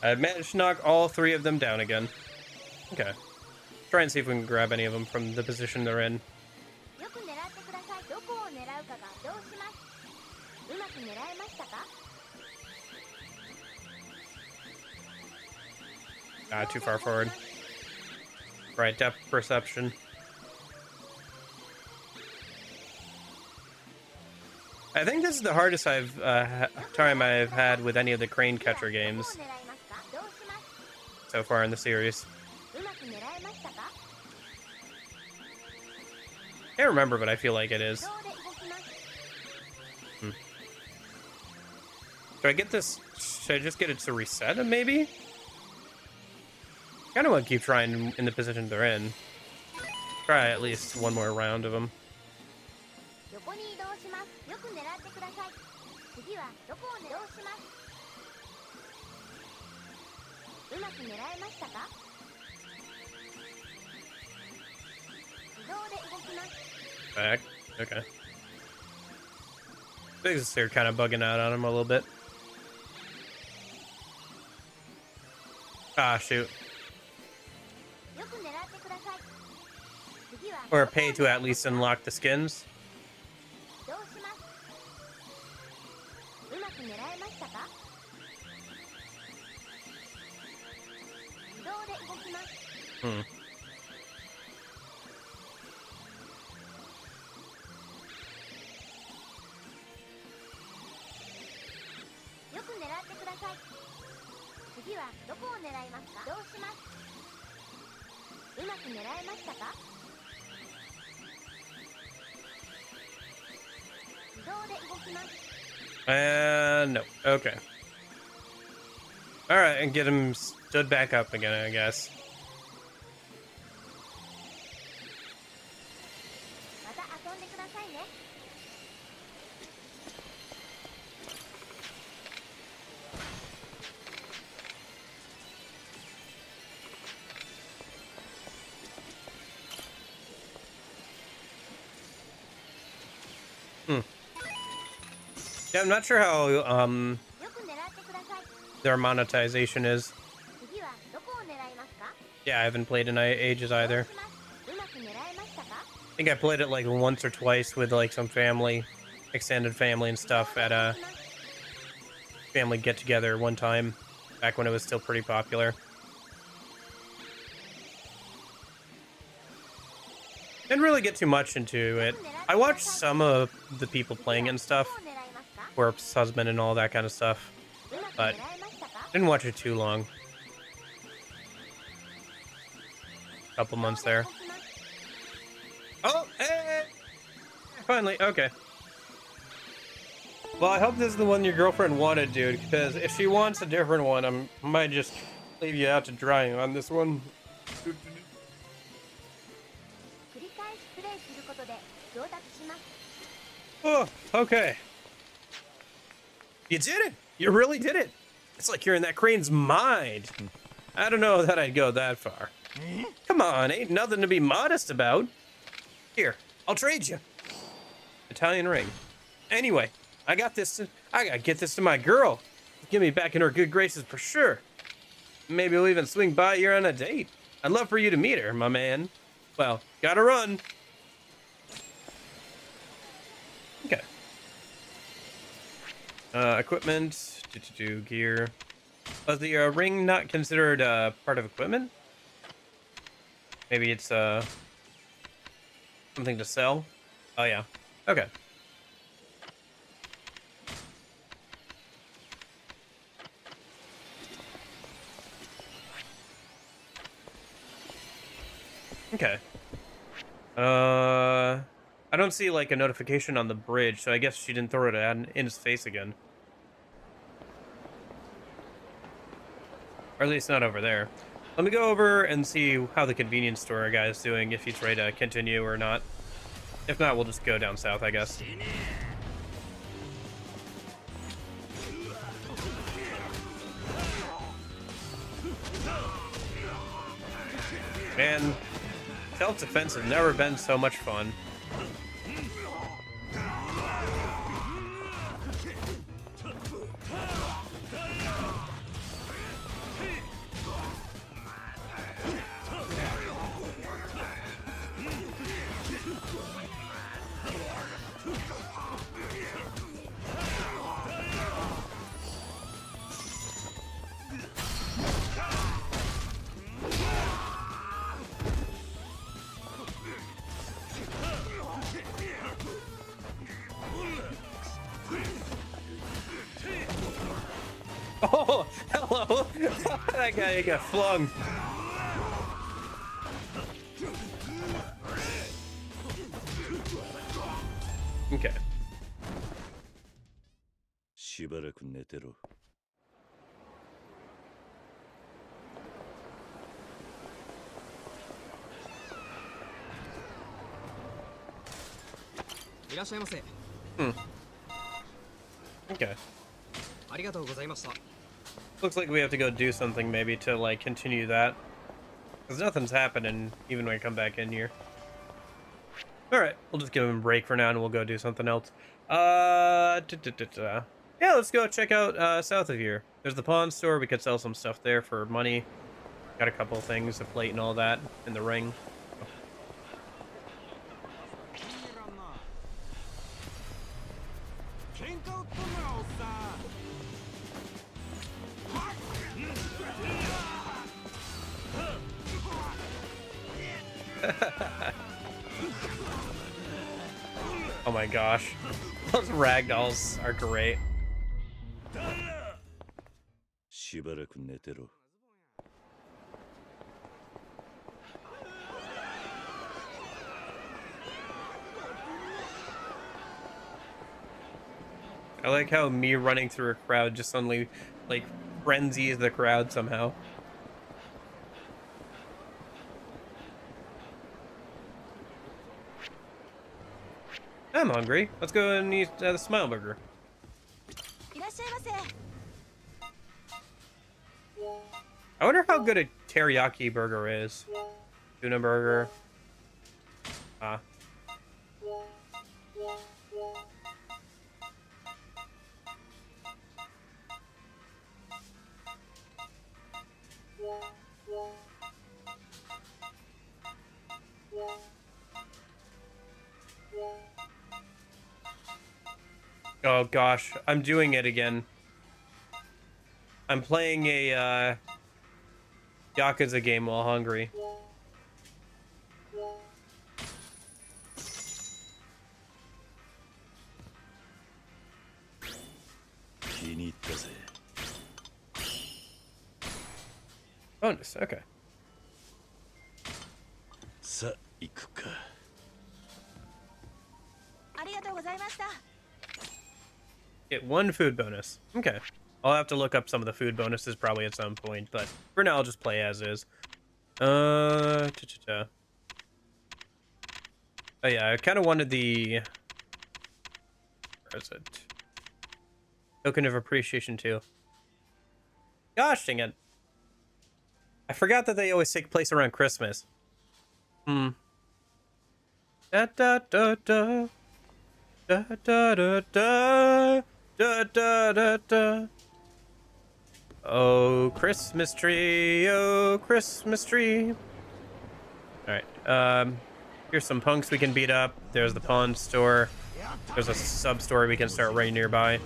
I managed to knock all three of them down again. Okay. Try and see if we can grab any of them from the position they're in. Ah, too far forward. Right, depth perception. I think this is the hardest time I've had with any of the crane catcher games so far in the series. Can't remember, but I feel like it is. Should I get this? Should I just get it to reset them, maybe? Kind of want to keep trying in the position they're in. Try at least one more round of them. Back. Okay. Things are kind of bugging out on him a little bit. Ah, shoot. Or pay to at least unlock the skins. Hmm. And no. Okay. All right, and get him stood back up again, I guess. Yeah, I'm not sure how their monetization is. Yeah, I haven't played in ages either. I think I played it like once or twice with like some family, extended family and stuff at a family get together one time back when it was still pretty popular. Didn't really get too much into it. I watched some of the people playing it and stuff, Corpse Husband and all that kind of stuff, but didn't watch it too long. Couple months there. Oh, hey! Finally, okay. Well, I hope this is the one your girlfriend wanted, dude, because if she wants a different one, I might just leave you out to dry on this one. Oh, okay. You did it! You really did it! It's like you're in that crane's mind. I don't know that I'd go that far. Come on, ain't nothing to be modest about. Here, I'll trade you. Italian ring. Anyway, I gotta get this to my girl. Get me back in her good graces for sure. Maybe we'll even swing by here on a date. I'd love for you to meet her, my man. Well, gotta run. Okay. Equipment. Gear. Was the ring not considered part of equipment? Maybe it's something to sell. Oh yeah. Okay. Okay. I don't see like a notification on the bridge, so I guess she didn't throw it in his face again. Or at least not over there. Let me go over and see how the convenience store guy is doing, if he's ready to continue or not. If not, we'll just go down south, I guess. Man, self-defense has never been so much fun. Oh, hello! That guy got flung. Okay. しばらく寝てろ。いらっしゃいませ。Okay. ありがとうございました。 Looks like we have to go do something maybe to like continue that. Because nothing's happening even when I come back in here. Alright, we'll just give him a break for now and we'll go do something else. Yeah, let's go check out south of here. There's the pawn store. We could sell some stuff there for money. Got a couple of things, a plate and all that, in the ring. Oh my gosh, those ragdolls are great. しばらく寝てろ。I like how me running through a crowd just suddenly, like, frenzies the crowd somehow. I'm hungry. Let's go and eat the Smile Burger. I wonder how good a teriyaki burger is. Tuna burger. Ah. Oh gosh, I'm doing it again. I'm playing a Yakuza game while hungry. Bonus, okay. Get 1 food bonus. Okay. I'll have to look up some of the food bonuses probably at some point, but for now I'll just play as is. Oh yeah, I kind of wanted the... Where is it? Token of appreciation too. Gosh dang it. I forgot that they always take place around Christmas. Da da da da. Da da da da. Da da da da. Oh, Christmas tree, oh, Christmas tree. Alright, here's some punks we can beat up. There's the pawn store. There's a sub-store we can start right nearby.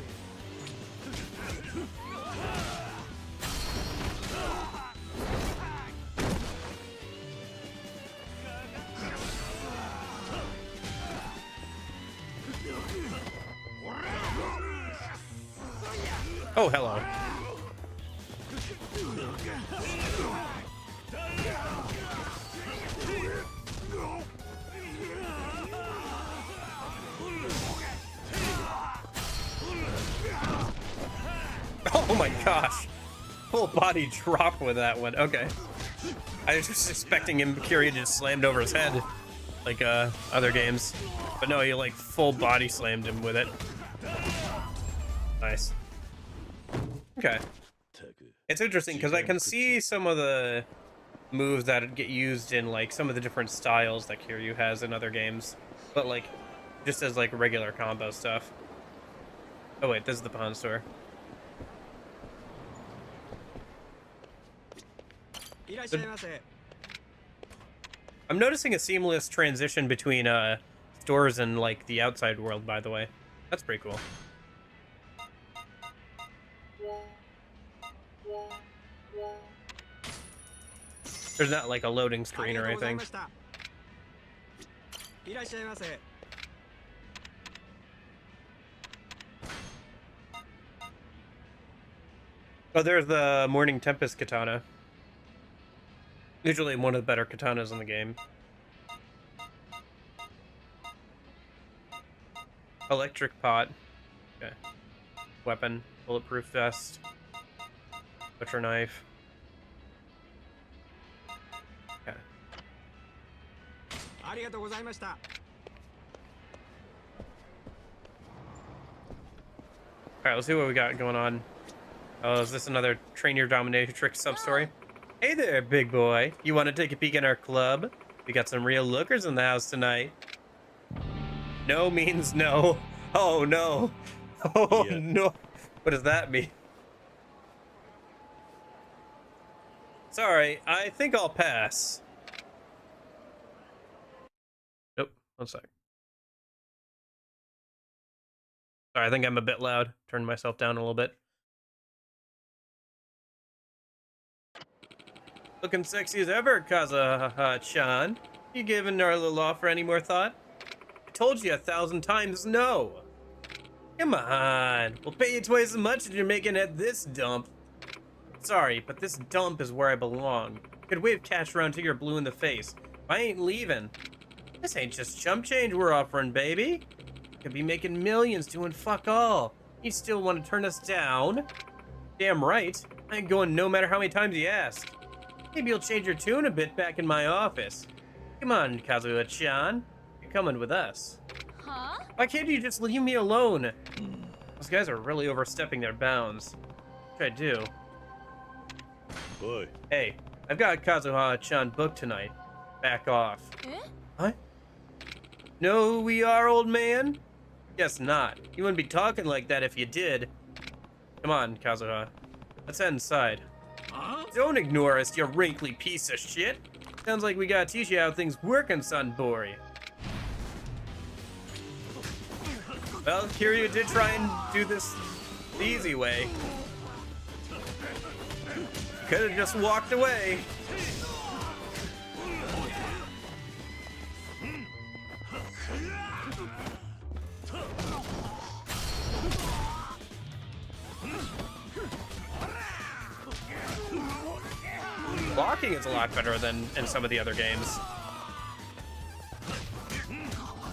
Oh, hello. Oh my gosh. Full body drop with that one. Okay. I was just expecting him Kyria just slammed over his head like other games. But no, he like full body slammed him with it. Nice. Okay. It's interesting because I can see some of the moves that get used in like some of the different styles that Kiryu has in other games, but like just as like regular combo stuff. Oh wait, this is the pawn store. I'm noticing a seamless transition between stores and like the outside world, by the way. That's pretty cool. There's not like a loading screen or anything. Oh, there's the Morning Tempest katana. Usually one of the better katanas in the game. Electric pot. Okay. Weapon. Bulletproof vest. Butcher knife. Okay. Alright, let's see what we got going on. Oh, is this another Train Your Dominatrix sub-story? Hey there, big boy. You want to take a peek in our club? We got some real lookers in the house tonight. No means no. Oh, no. Oh, yeah. No. What does that mean? Sorry, I think I'll pass. Nope, one sec. Sorry, I think I'm a bit loud. Turn myself down a little bit. Looking sexy as ever, Kazuha-chan. You giving our little offer any more thought? I told you 1,000 times no. Come on, we'll pay you twice as much as you're making at this dump. Sorry, but this dump is where I belong. Could wave cash around till you're blue in the face. I ain't leaving. This ain't just chump change we're offering, baby. Could be making millions doing fuck all. You still want to turn us down? Damn right. I ain't going no matter how many times you ask. Maybe you'll change your tune a bit back in my office. Come on, Kazuha-chan. You're coming with us. Huh? Why can't you just leave me alone? Those guys are really overstepping their bounds. What should I do? Boy. Hey, I've got Kazuha-chan booked tonight. Back off. Eh? What? Know who we are, old man? Guess not. You wouldn't be talking like that if you did. Come on, Kazuha. Let's head inside. Huh? Don't ignore us, you wrinkly piece of shit. Sounds like we gotta teach you how things work in Sunbury. Well, Kiryu did try and do this the easy way. Could have just walked away. Blocking is a lot better than in some of the other games.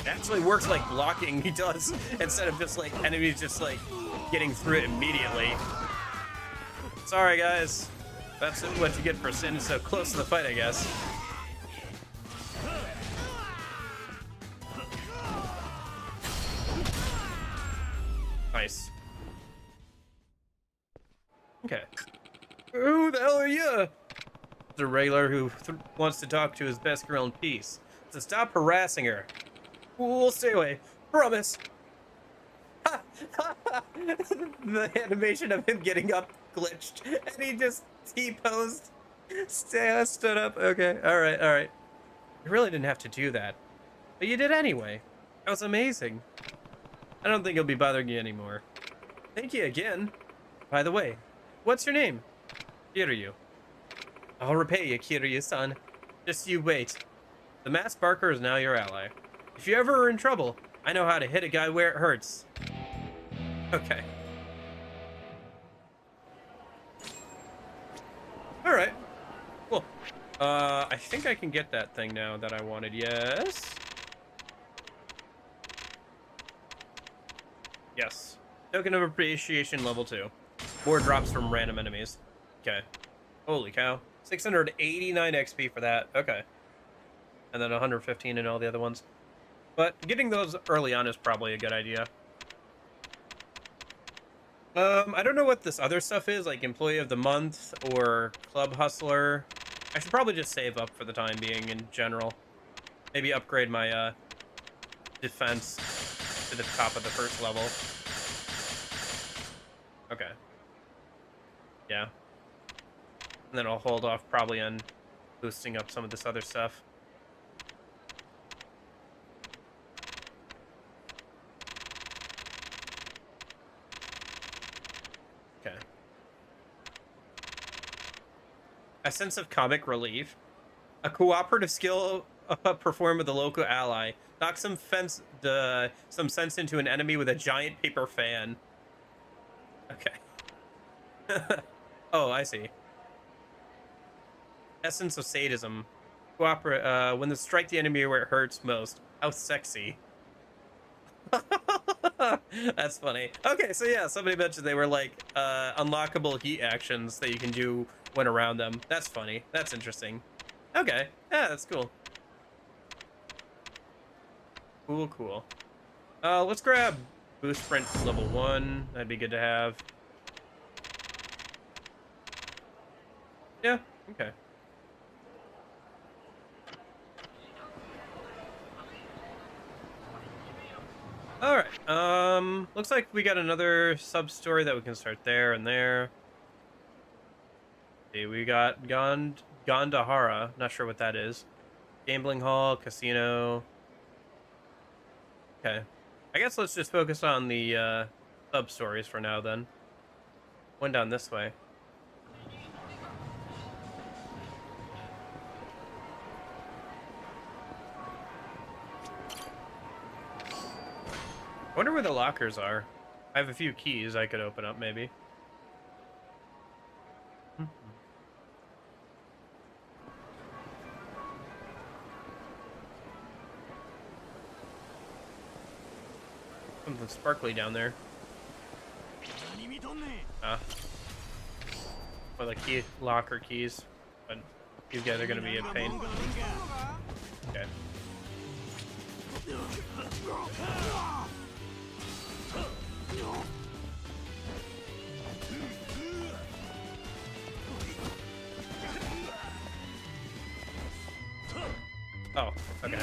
It actually works like blocking he does, instead of just like enemies just like getting through it immediately. Sorry guys, that's what you get for sitting so close to the fight, I guess. Nice. Okay. Who the hell are you? A regular who wants to talk to his best girl in peace. So stop harassing her. We'll stay away. Promise. The animation of him getting up glitched, and he just T-posed. Stood up. Okay. All right. All right. You really didn't have to do that, but you did anyway. That was amazing. I don't think he'll be bothering you anymore. Thank you again. By the way, what's your name? Kiryu. I'll repay you, Kiryu-san. Just you wait. The masked barker is now your ally. If you ever are in trouble, I know how to hit a guy where it hurts. Okay. Alright. Cool. I think I can get that thing now that I wanted. Yes. Yes. Token of appreciation level 2. More drops from random enemies. Okay. Holy cow. 689 XP for that. Okay. And then 115 in all the other ones. But getting those early on is probably a good idea. I don't know what this other stuff is, like Employee of the Month or Club Hustler. I should probably just save up for the time being in general. Maybe upgrade my defense to the top of the first level. Okay. Yeah. And then I'll hold off probably on boosting up some of this other stuff. Okay. A sense of comic relief. A cooperative skill performed with a local ally. Knock some sense into an enemy with a giant paper fan. Okay. Oh, I see. Essence of sadism. When to strike the enemy where it hurts most. How sexy. That's funny. Okay, so yeah, somebody mentioned they were like unlockable heat actions that you can do when around them. That's funny. That's interesting. Okay. Yeah, that's cool. Cool. Let's grab boost sprint level 1. That'd be good to have. Yeah, okay. Alright, looks like we got another sub-story that we can start there and there. Okay, we got Gandahara, not sure what that is. Gambling hall, casino. Okay. I guess let's just focus on the sub-stories for now then. One down this way. I wonder where the lockers are. I have a few keys I could open up, maybe. Something sparkly down there. Or the key locker keys, but these guys are gonna be a pain. Okay. Oh, okay.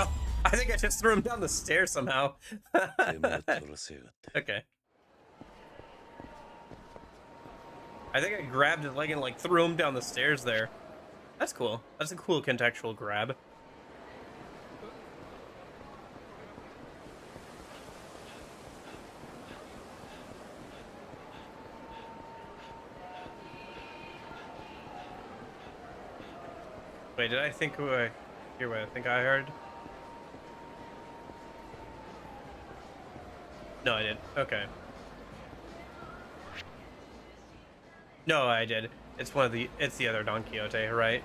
Oh, I think I just threw him down the stairs somehow. Okay. I think I grabbed his leg and like threw him down the stairs there. That's cool. That's a cool contextual grab. Wait, did I think hear what I think I heard? No, I didn't. Okay. No, I did. It's the other Don Quixote, right?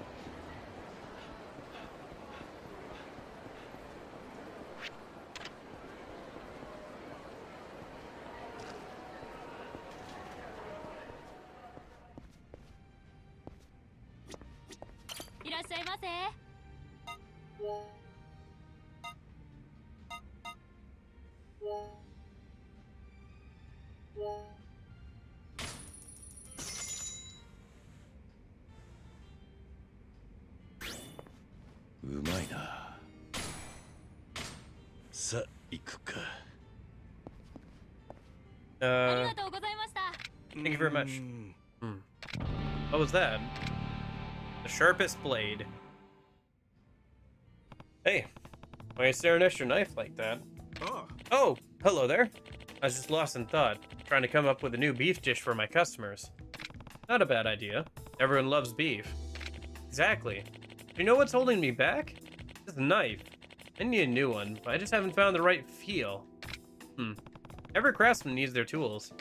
Thank you very much. What was that? The sharpest blade. Hey, why are you staring at your knife like that? Oh, hello there. I was just lost in thought, trying to come up with a new beef dish for my customers. Not a bad idea. Everyone loves beef. Exactly. Do you know what's holding me back? This knife. I need a new one, but I just haven't found the right feel. Every craftsman needs their tools.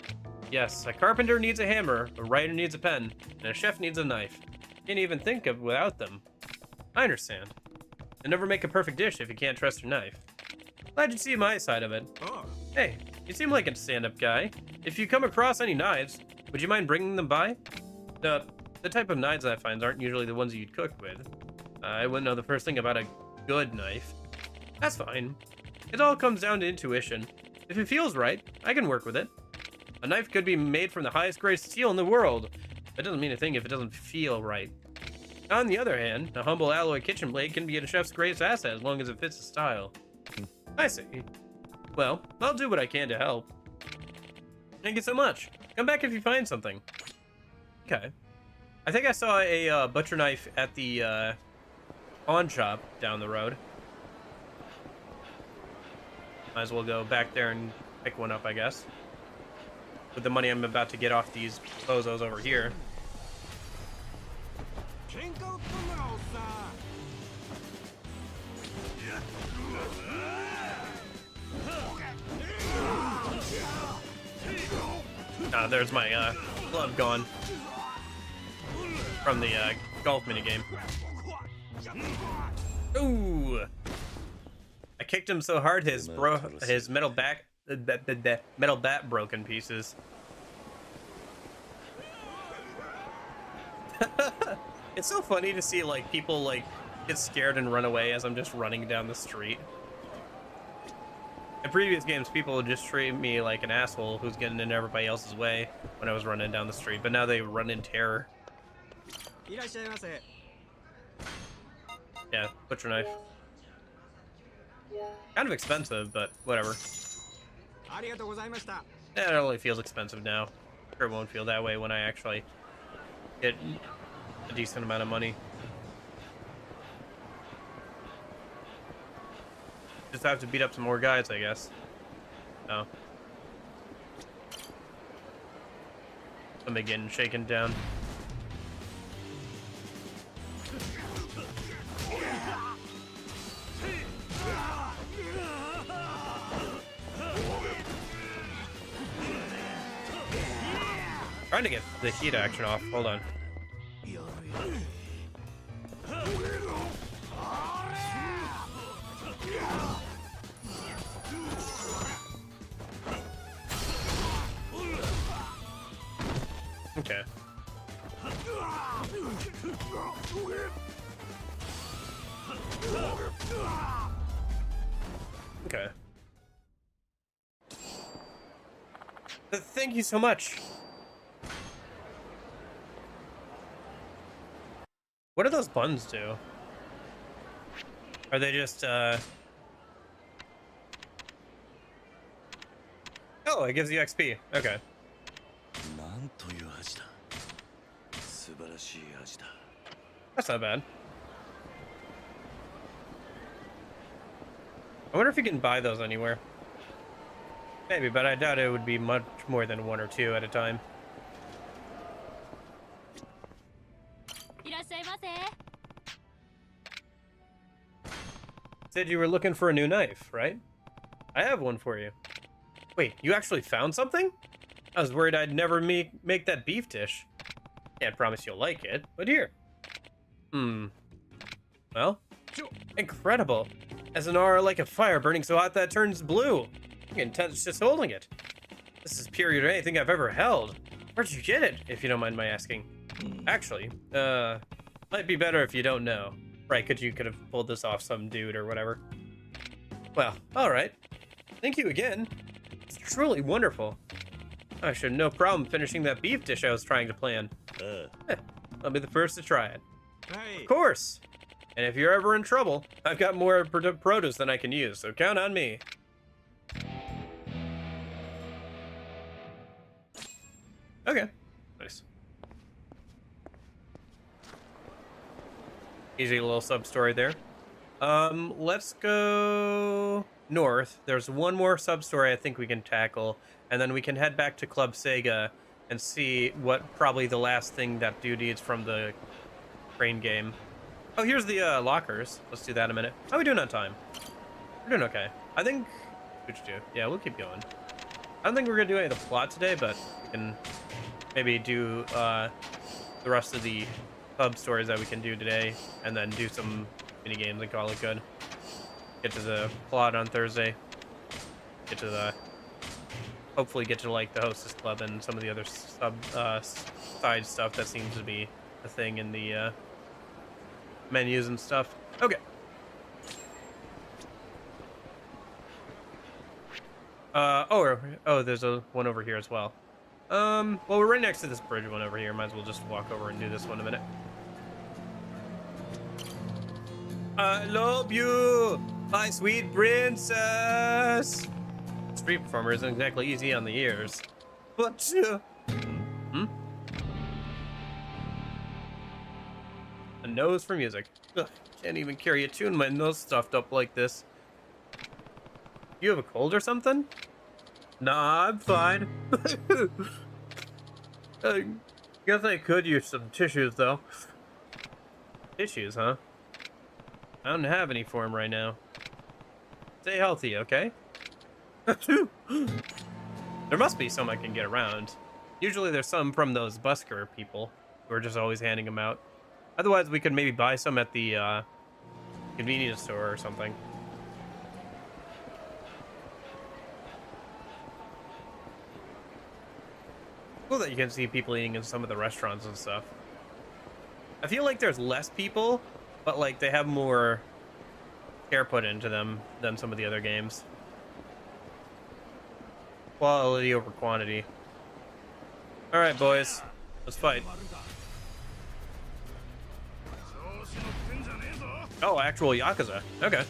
Yes, a carpenter needs a hammer, a writer needs a pen, and a chef needs a knife. Can't even think of without them. I understand. You'll never make a perfect dish if you can't trust your knife. Glad you see my side of it. Hey, you seem like a stand-up guy. If you come across any knives, would you mind bringing them by? The type of knives I find aren't usually the ones you'd cook with. I wouldn't know the first thing about a good knife. That's fine. It all comes down to intuition. If it feels right, I can work with it. A knife could be made from the highest grade steel in the world. That doesn't mean a thing if it doesn't feel right. On the other hand, a humble alloy kitchen blade can be a chef's greatest asset as long as it fits the style. I see. Well, I'll do what I can to help. Thank you so much. Come back if you find something. Okay. I think I saw a butcher knife at the pawn shop down the road. Might as well go back there and pick one up, I guess. With the money I'm about to get off these bozos over here. There's my glove gone from the golf minigame. Ooh! I kicked him so hard his metal bat broke in pieces. It's so funny to see like people like get scared and run away as I'm just running down the street. In previous games, people would just treat me like an asshole who's getting in everybody else's way when I was running down the street, but now they run in terror. Yeah, butcher knife. Kind of expensive, but whatever. Yeah, it only feels expensive now. Sure, it won't feel that way when I actually get a decent amount of money. Just have to beat up some more guys, I guess. Oh. Somebody getting shaken down. Trying to get the heat action off. Hold on. Okay. Okay. Thank you so much. What do those buttons do? Are they just, Oh, it gives you XP. Okay. That's not bad. I wonder if you can buy those anywhere. Maybe, but I doubt it would be much more than 1 or 2 at a time. Said you were looking for a new knife, right? I have one for you. Wait, you actually found something? I was worried I'd never make that beef dish. Can't promise you'll like it, but here. Well, incredible. As an aura like a fire burning so hot that it turns blue. You can touch just holding it. This is superior to anything I've ever held. Where'd you get it, if you don't mind my asking? Actually, might be better if you don't know. Right, you could have pulled this off some dude or whatever. Well, alright. Thank you again. It's truly wonderful. I should have no problem finishing that beef dish I was trying to plan. I'll be the first to try it. Hey. Of course! And if you're ever in trouble, I've got more produce than I can use, so count on me. Okay. Nice. Easy little sub-story there. Let's go north. There's one more sub-story I think we can tackle, and then we can head back to Club Sega and see what probably the last thing that dude needs from the crane game. Oh, here's the lockers. Let's do that in a minute. How are we doing on time? We're doing okay. I think... Yeah, we'll keep going. I don't think we're going to do any of the plot today, but we can maybe do the rest of the pub stories that we can do today, and then do some mini games and call it good. Get to the plot on Thursday. Get to the... Hopefully get to, like, the Hostess Club and some of the other side stuff that seems to be a thing in the menus and stuff. Okay. Oh, there's one over here as well. Well, we're right next to this bridge one over here. Might as well just walk over and do this one in a minute. I love you, my sweet princess. Street performer isn't exactly easy on the ears, but a nose for music. Ugh, can't even carry a tune, my nose stuffed up like this. You have a cold or something? Nah, I'm fine. I guess I could use some tissues, though. Tissues, huh? I don't have any for him right now. Stay healthy, okay? There must be some I can get around. Usually there's some from those busker people who are just always handing them out. Otherwise, we could maybe buy some at the convenience store or something. Cool that you can see people eating in some of the restaurants and stuff. I feel like there's less people, but like they have more care put into them than some of the other games. Quality over quantity. All right, boys, let's fight. Oh, actual Yakuza. Okay.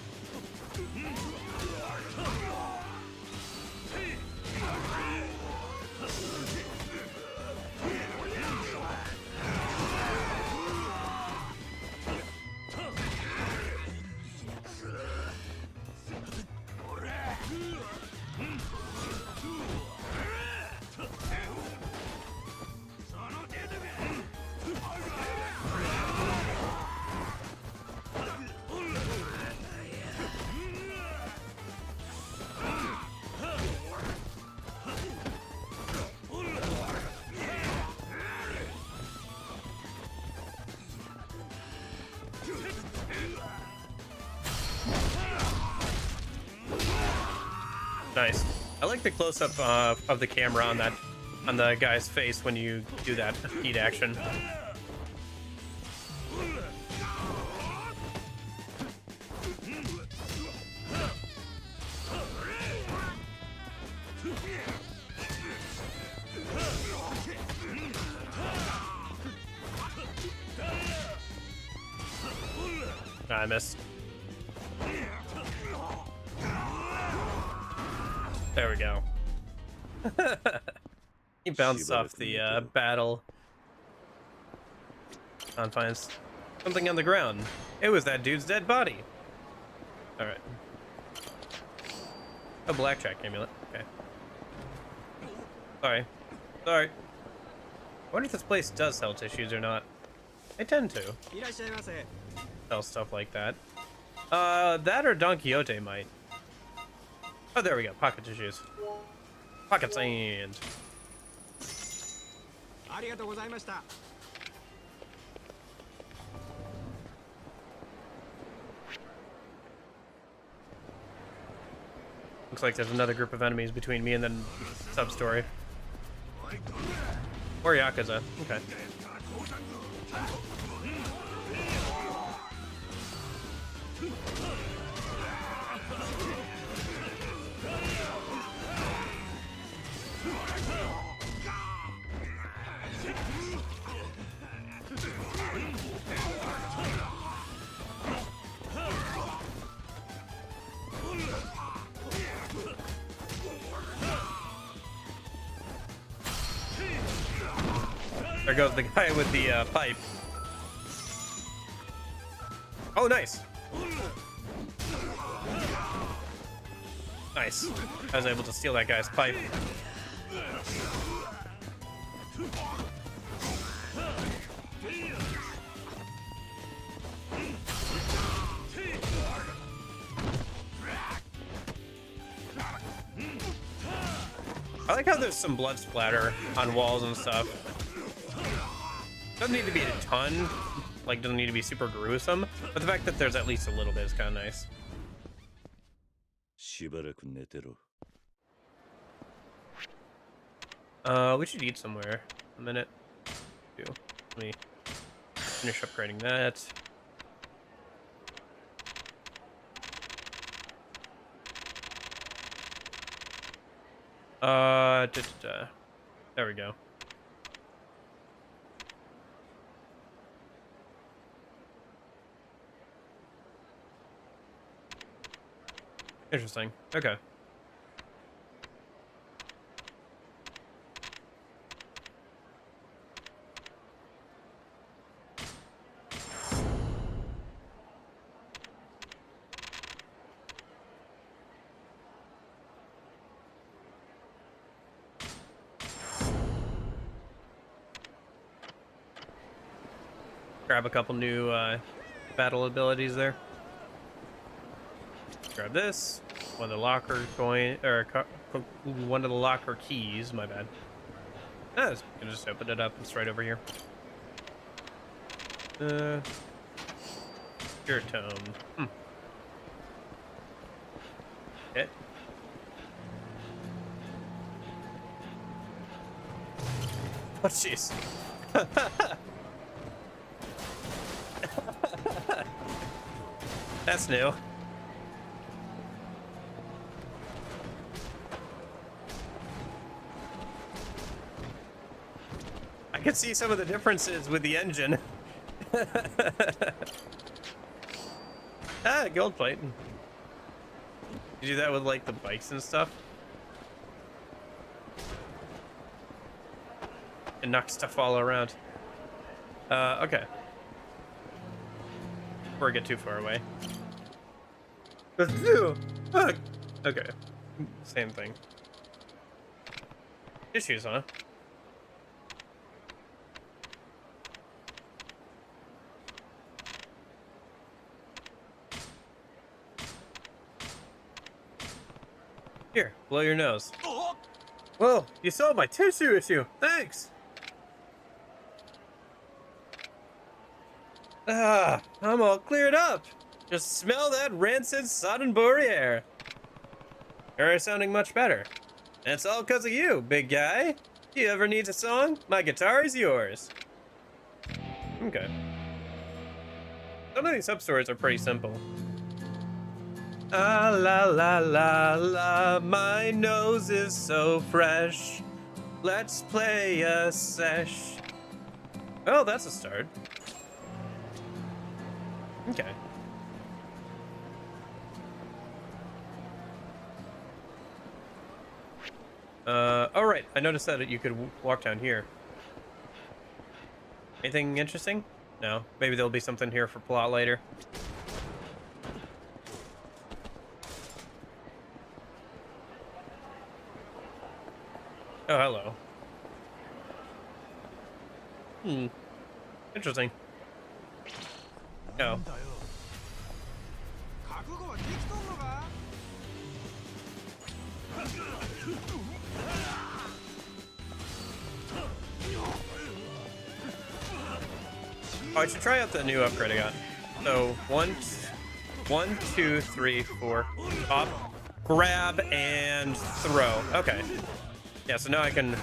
Nice. I like the close-up of the camera on the guy's face when you do that heat action. I missed. There we go. He bounced off the battle confines. Something on the ground. It was that dude's dead body. All right. A blackjack amulet. Okay. Sorry. Sorry. I wonder if this place does sell tissues or not. They tend to sell stuff like that. That or Don Quixote might. Oh, there we go. Pocket tissues. Pocket sand. Looks like there's another group of enemies between me and then sub-story. Or Yakuza. Okay. There goes the guy with the pipe. Oh, nice. Nice. I was able to steal that guy's pipe. I like how there's some blood splatter on walls and stuff. Doesn't need to be a ton, like doesn't need to be super gruesome, but the fact that there's at least a little bit is kind of nice. We should eat somewhere. A minute. Let me finish upgrading that. There we go. Interesting. Okay. Grab a couple new battle abilities there. Grab this. One of the locker coin or one of the locker keys. My bad. Ah, I can just open it up. It's right over here. Your tome. Okay. Oh jeez. That's new. I can see some of the differences with the engine. Ah, gold plate. You do that with like the bikes and stuff? And knock stuff all around. Okay. Before I get too far away. Okay. Same thing. Issues, huh? Here, blow your nose. Whoa, you solved my tissue issue. Thanks. Ah, I'm all cleared up. Just smell that rancid Soddenbury air. You're sounding much better. And it's all because of you, big guy. You ever need a song? My guitar is yours. Okay. Some of these sub-stories are pretty simple. Ah, la la la la, my nose is so fresh. Let's play a sesh. Oh, that's a start. Okay. Oh right, I noticed that you could walk down here. Anything interesting? No. Maybe there'll be something here for plot later. Oh, hello. Interesting. Oh. Oh, I should try out the new upgrade I got. So, one, two, three, four. Pop, grab, and throw. Okay. Yeah, so now I can...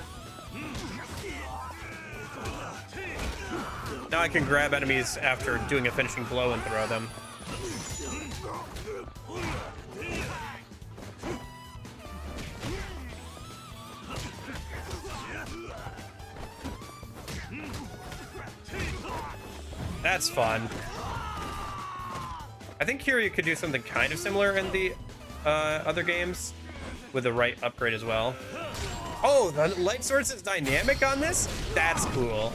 Now I can grab enemies after doing a finishing blow and throw them. That's fun. I think here you could do something kind of similar in the other games with the right upgrade as well. Oh, the light source is dynamic on this? That's cool.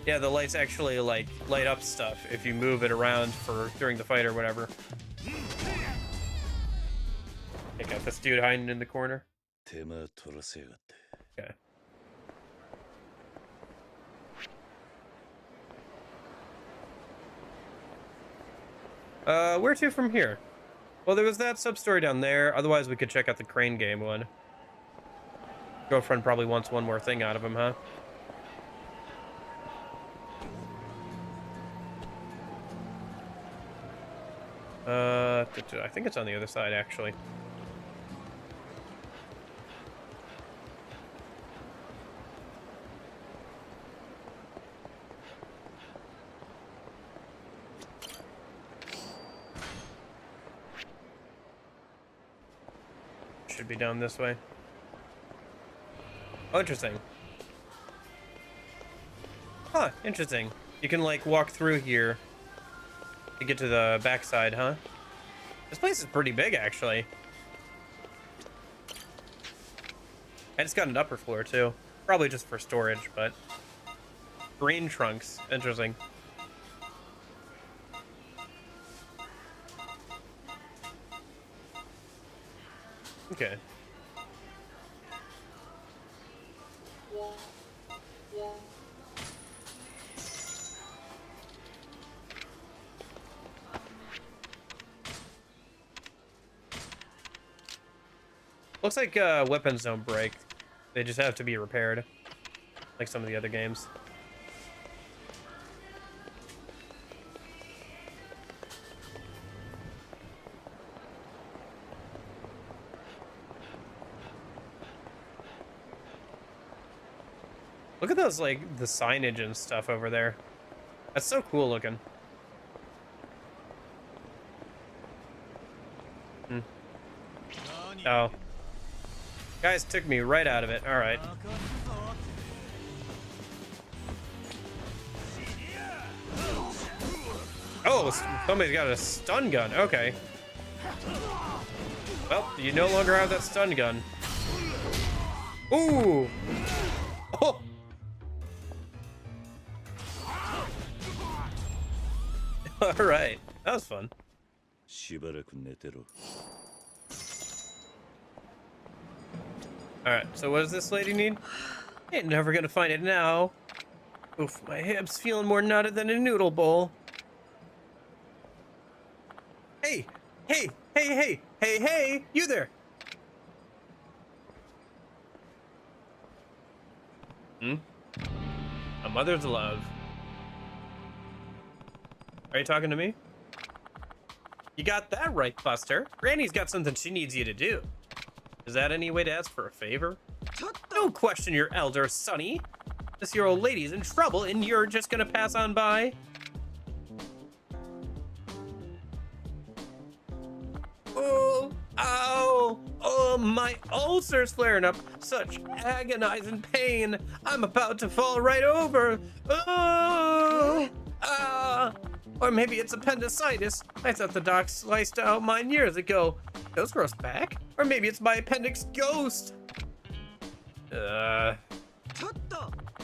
Yeah, the lights actually like light up stuff if you move it around for during the fight or whatever. I got this dude hiding in the corner. Okay. Where to from here? Well, there was that sub-story down there. Otherwise, we could check out the crane game one. Girlfriend probably wants one more thing out of him, huh? I think it's on the other side, actually. Should be down this way. Oh, interesting. Huh, interesting. You can, like, walk through here to get to the backside, huh? This place is pretty big, actually. And it's got an upper floor, too. Probably just for storage, but... Green trunks. Interesting. Okay. Looks like weapons don't break. They just have to be repaired. Like some of the other games. Look at those, like, the signage and stuff over there. That's so cool looking. Oh. Guys took me right out of it. All right. Oh, somebody's got a stun gun. Okay. Well, you no longer have that stun gun. Ooh. Oh. All right. That was fun. All right. So what does this lady need? Ain't never gonna find it now. Oof, my hip's feeling more knotted than a noodle bowl. Hey, hey, hey, hey, hey, hey, you there. A mother's love. Are you talking to me? You got that right, Buster. Granny's got something she needs you to do. Is that any way to ask for a favor? Don't question your elder, Sonny. This your old lady's in trouble and you're just gonna pass on by? Oh, ow, oh, my ulcer's flaring up. Such agonizing pain. I'm about to fall right over. Oh, ah. Or maybe it's appendicitis. I thought the doc sliced out mine years ago. Those grows back. Or maybe it's my appendix ghost.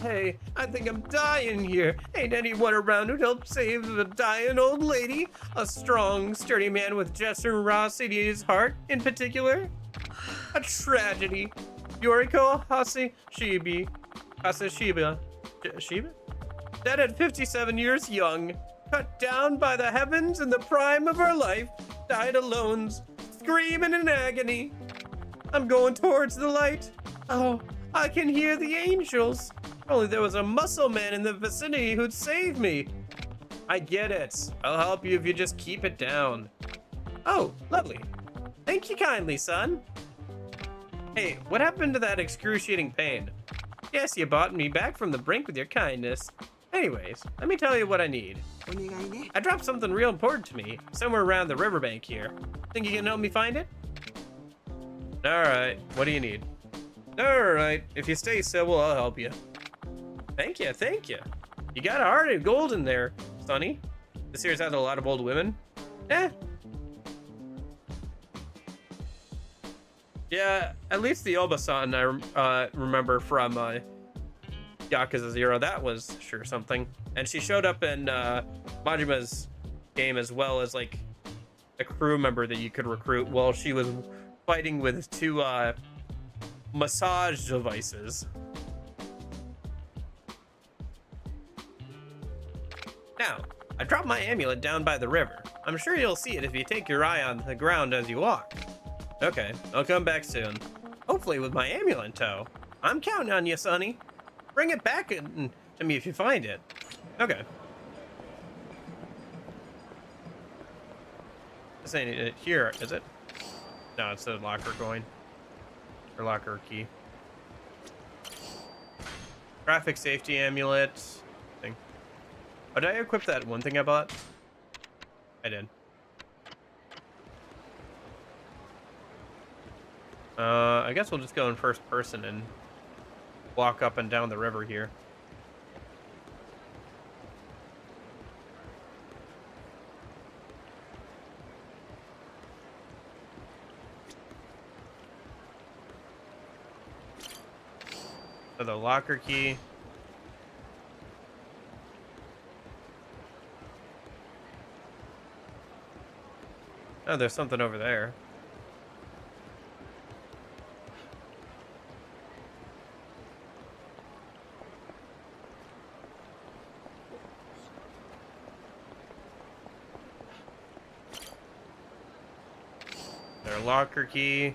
Hey, I think I'm dying here. Ain't anyone around who'd help save the dying old lady? A strong, sturdy man with generosity in his heart, in particular? A tragedy. Yoriko Hasashiba. Shiba? Dead at 57 years young. Cut down by the heavens in the prime of her life. Died alone, screaming in agony. I'm going towards the light. Oh, I can hear the angels. Only there was a muscle man in the vicinity who'd save me. I get it. I'll help you if you just keep it down. Oh, lovely. Thank you kindly, son. Hey, what happened to that excruciating pain? Yes, you brought me back from the brink with your kindness. Anyways, let me tell you what I need. I dropped something real important to me, somewhere around the riverbank here. Think you can help me find it? Alright, what do you need? Alright, if you stay civil, I'll help you. Thank you, thank you. You got a heart of gold in there, Sonny. This series has a lot of old women. Yeah, at least the Oba-san I remember from Yakuza 0. That was sure something. And she showed up in Majima's game as well as like a crew member that you could recruit while she was fighting with two massage devices. Now, I dropped my amulet down by the river. I'm sure you'll see it if you take your eye on the ground as you walk. Okay, I'll come back soon. Hopefully with my amulet in tow. I'm counting on you, Sonny. Bring it back to me if you find it. Okay. This ain't it here, is it? No, it's the locker coin. Or locker key. Traffic safety amulet. Thing. Oh, did I equip that one thing I bought? I did. I guess we'll just go in first person and walk up and down the river here. So the locker key. Oh, there's something over there. Their locker key.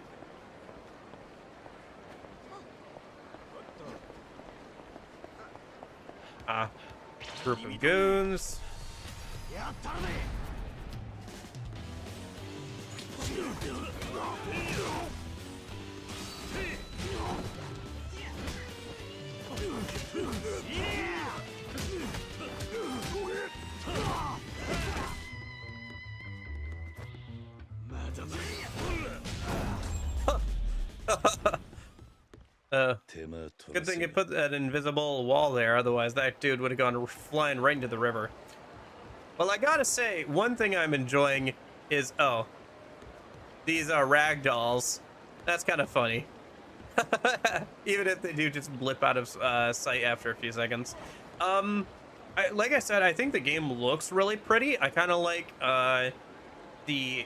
Group of goons. Good thing it put that invisible wall there, otherwise that dude would have gone flying right into the river. Well, I gotta say, one thing I'm enjoying is, these are ragdolls. That's kind of funny. Even if they do just blip out of sight after a few seconds. Like I said, I think the game looks really pretty. I kind of like the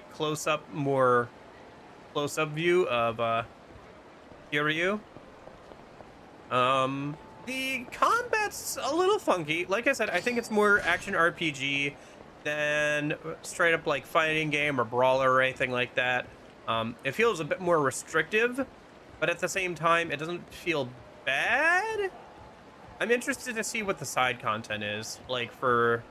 more close-up view of Kiryu. The combat's a little funky. Like I said, I think it's more action RPG than straight up like fighting game or brawler or anything like that. It feels a bit more restrictive, but at the same time, it doesn't feel bad. I'm interested to see what the side content is like for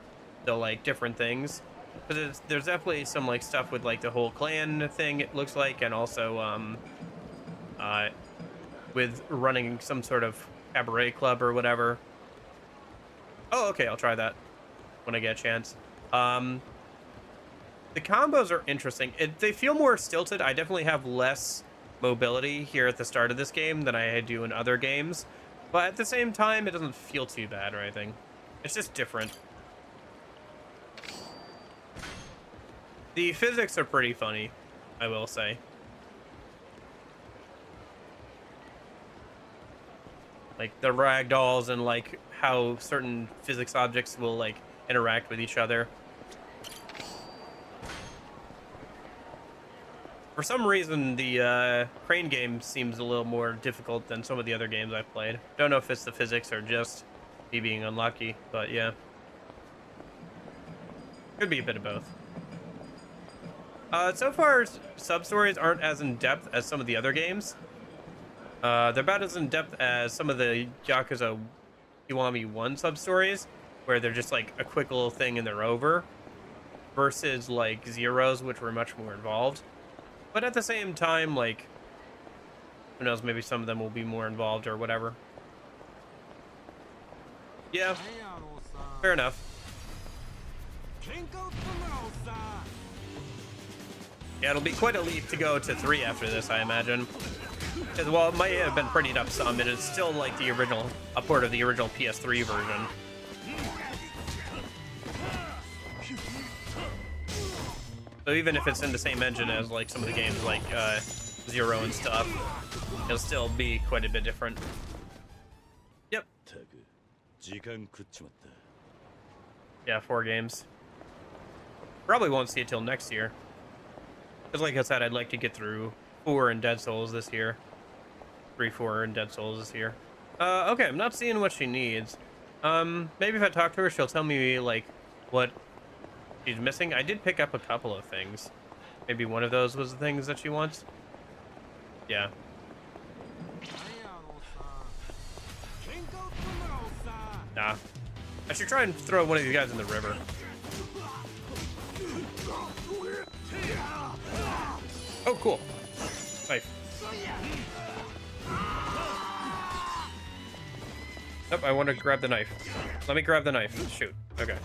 the like different things. But there's definitely some like stuff with like the whole clan thing, it looks like, and also with running some sort of cabaret club or whatever. Oh, okay, I'll try that when I get a chance. The combos are interesting. They feel more stilted. I definitely have less mobility here at the start of this game than I do in other games, but at the same time, it doesn't feel too bad or anything. It's just different. The physics are pretty funny, I will say. Like the ragdolls and like how certain physics objects will like interact with each other. For some reason, the crane game seems a little more difficult than some of the other games I've played. Don't know if it's the physics or just me being unlucky, but yeah. Could be a bit of both. So far, sub-stories aren't as in-depth as some of the other games. They're about as in-depth as some of the Yakuza Kiwami 1 sub-stories, where they're just like a quick little thing and they're over, versus like Zero's, which were much more involved. But at the same time, like, who knows, maybe some of them will be more involved or whatever. Yeah, fair enough. Yeah, it'll be quite a leap to go to 3 after this, I imagine. Because, well, it might have been prettied up some, and it's still like the original, a port of the original PS3 version. So even if it's in the same engine as like some of the games like Zero and stuff, it'll still be quite a bit different. Yep. Yeah, 4 games. Probably won't see it till next year. Because like I said, I'd like to get through 4 and Dead Souls this year. 3, 4 and Dead Souls this year. Okay, I'm not seeing what she needs. Maybe if I talk to her, she'll tell me like what she's missing. I did pick up a couple of things. Maybe one of those was the things that she wants. Yeah. Nah. I should try and throw one of you guys in the river. Oh, cool. Knife. Nope, I want to grab the knife. Let me grab the knife. Shoot. Okay.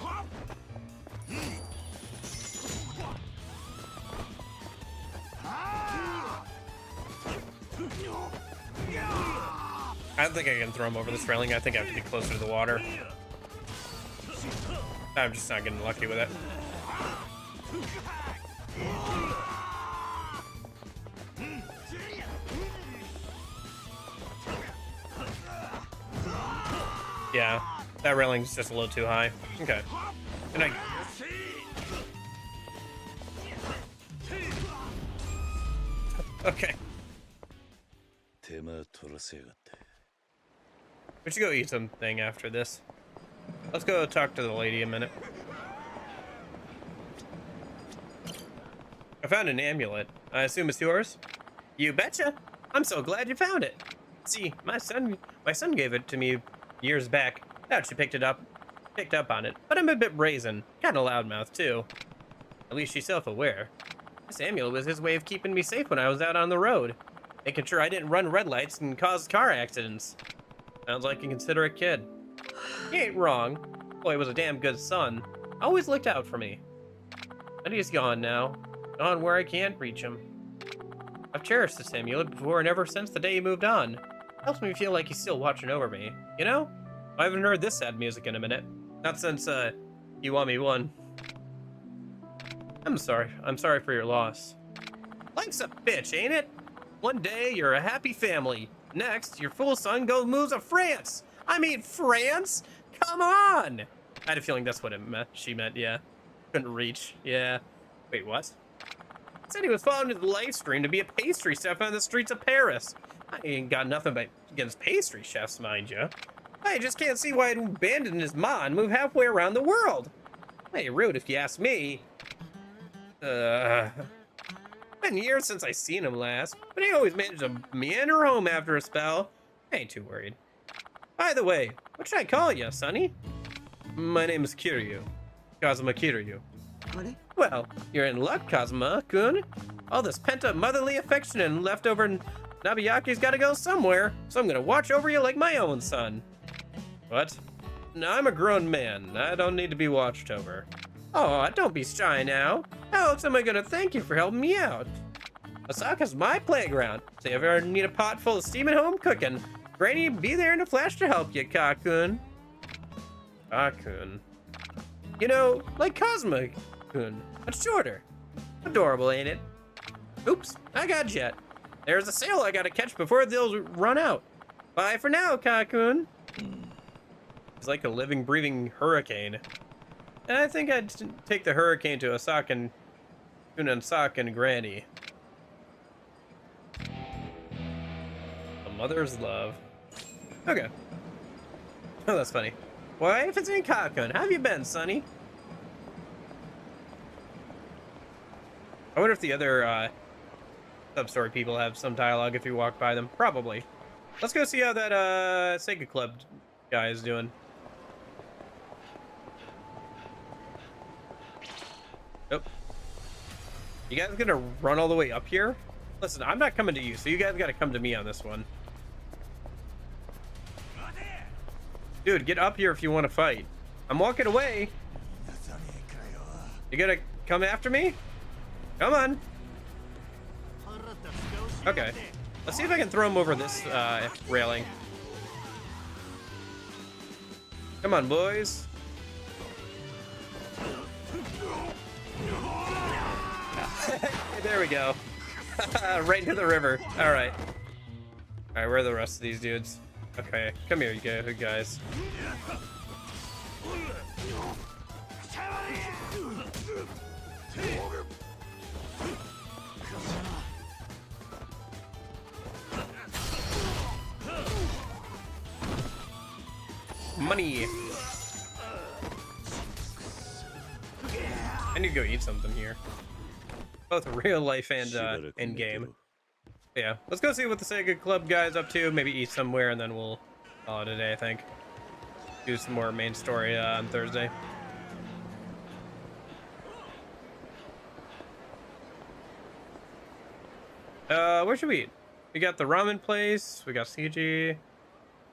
I don't think I can throw him over this railing. I think I have to be closer to the water. I'm just not getting lucky with it. Yeah, that railing's just a little too high. Okay. And I... Okay. We should go eat something after this. Let's go talk to the lady a minute. I found an amulet. I assume it's yours? You betcha. I'm so glad you found it. See, my son gave it to me years back. Doubt she picked up on it, but I'm a bit brazen. Kinda loudmouth too. At least she's self-aware. This amulet was his way of keeping me safe when I was out on the road. Making sure I didn't run red lights and cause car accidents. Sounds like a considerate kid. He ain't wrong. Boy was a damn good son. Always looked out for me. But he's gone now. Gone where I can't reach him. I've cherished this amulet before and ever since the day he moved on. Helps me feel like he's still watching over me. You know? I haven't heard this sad music in a minute. Not since, Kiwami 1. I'm sorry. I'm sorry for your loss. Life's a bitch, ain't it? One day, you're a happy family. Next, your full son moves to France. I mean, France? Come on! I had a feeling that's what she meant, yeah. Couldn't reach, yeah. Wait, what? Said he was following his live stream to be a pastry chef on the streets of Paris. I ain't got nothing against pastry chefs, mind you. I just can't see why he'd abandon his ma and move halfway around the world. Hey, rude if you ask me. Been years since I seen him last, but he always managed to meander home after a spell. I ain't too worried. By the way, what should I call you, Sonny? My name is Kiryu. Kazuma Kiryu. Well, you're in luck, Kazuma-kun. All this pent-up motherly affection and leftover Nabiyaki's gotta go somewhere, so I'm gonna watch over you like my own son. What? No, I'm a grown man. I don't need to be watched over. Oh, don't be shy now. How else am I gonna thank you for helping me out? Osaka's my playground, so if you ever need a pot full of steaming home cooking, Granny will be there in a flash to help you, Kakun. Kakun. You know, like Kazuma-kun, but shorter. Adorable, ain't it? Oops, I got jet. There's a sale I gotta catch before they'll run out. Bye for now, Kakun. He's like a living, breathing hurricane. And I think I'd take the hurricane to Osaka and Granny. A mother's love. Okay. Oh, that's funny. Why, if it's in Kakun, how have you been, Sonny? I wonder if the other sub-story people have some dialogue if you walk by them. Probably. Let's go see how that Sega Club guy is doing. Nope. You guys gonna run all the way up here? Listen, I'm not coming to you, so you guys gotta come to me on this one. Dude, get up here if you want to fight. I'm walking away. You gonna come after me? Come on. Okay. Let's see if I can throw him over this railing. Come on, boys. There we go. Right into the river. All right. All right, where are the rest of these dudes? Okay, come here, you guys. Money. I need to go eat something here. Both real life and in game. Yeah, let's go see what the Sega Club guy's up to. Maybe eat somewhere, and then we'll call it a day, I think. Do some more main story on Thursday. Where should we eat? We got the ramen place. We got CG.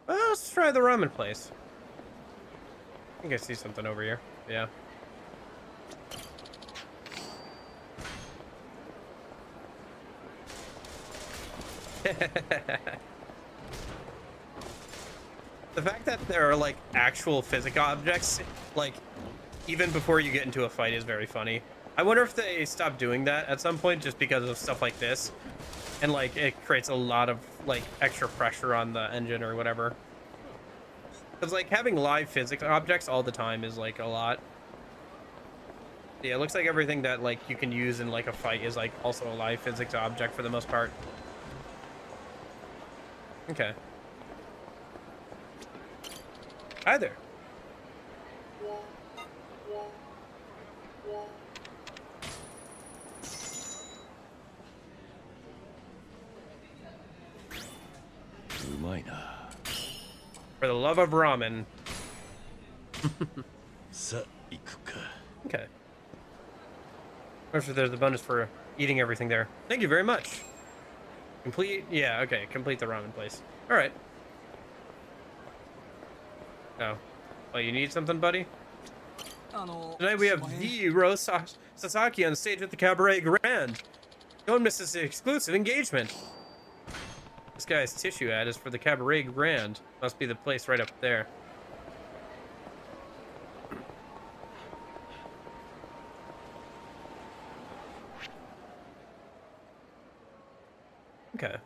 Well, let's try the ramen place. I think I see something over here. Yeah. The fact that there are like actual physical objects, like even before you get into a fight, is very funny. I wonder if they stop doing that at some point just because of stuff like this, and like it creates a lot of like extra pressure on the engine or whatever. Because like having live physics objects all the time is like a lot. Yeah, it looks like everything that like you can use in like a fight is like also a live physics object for the most part. Okay. Hi there. For the love of ramen. Okay. There's a bonus for eating everything there. Thank you very much. Complete, yeah, okay, complete the ramen place. All right. Oh, well, you need something, buddy? Tonight we have the Rose Sasaki on stage at the Cabaret Grand. Don't miss this exclusive engagement. This guy's tissue ad is for the Cabaret Grand. Must be the place right up there. Okay.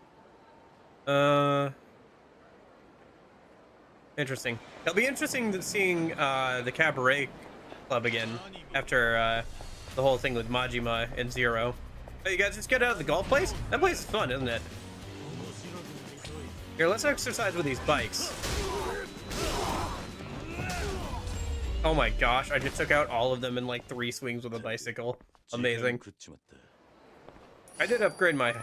Interesting. It'll be interesting seeing the Cabaret Club again after the whole thing with Majima and Zero. Oh, you guys just get out of the golf place? That place is fun, isn't it? Here, let's exercise with these bikes. Oh my gosh, I just took out all of them in like 3 swings with a bicycle. Amazing. I did upgrade my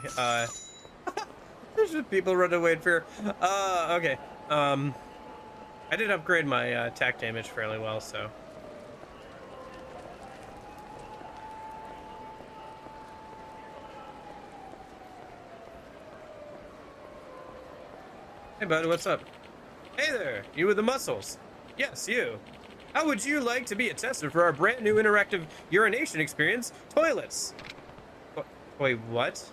there's just people run away in fear. Okay. I did upgrade my attack damage fairly well, so. Hey, bud, what's up? Hey there, you with the muscles. Yes, you. How would you like to be a tester for our brand new interactive urination experience, Toilets? Wait, what?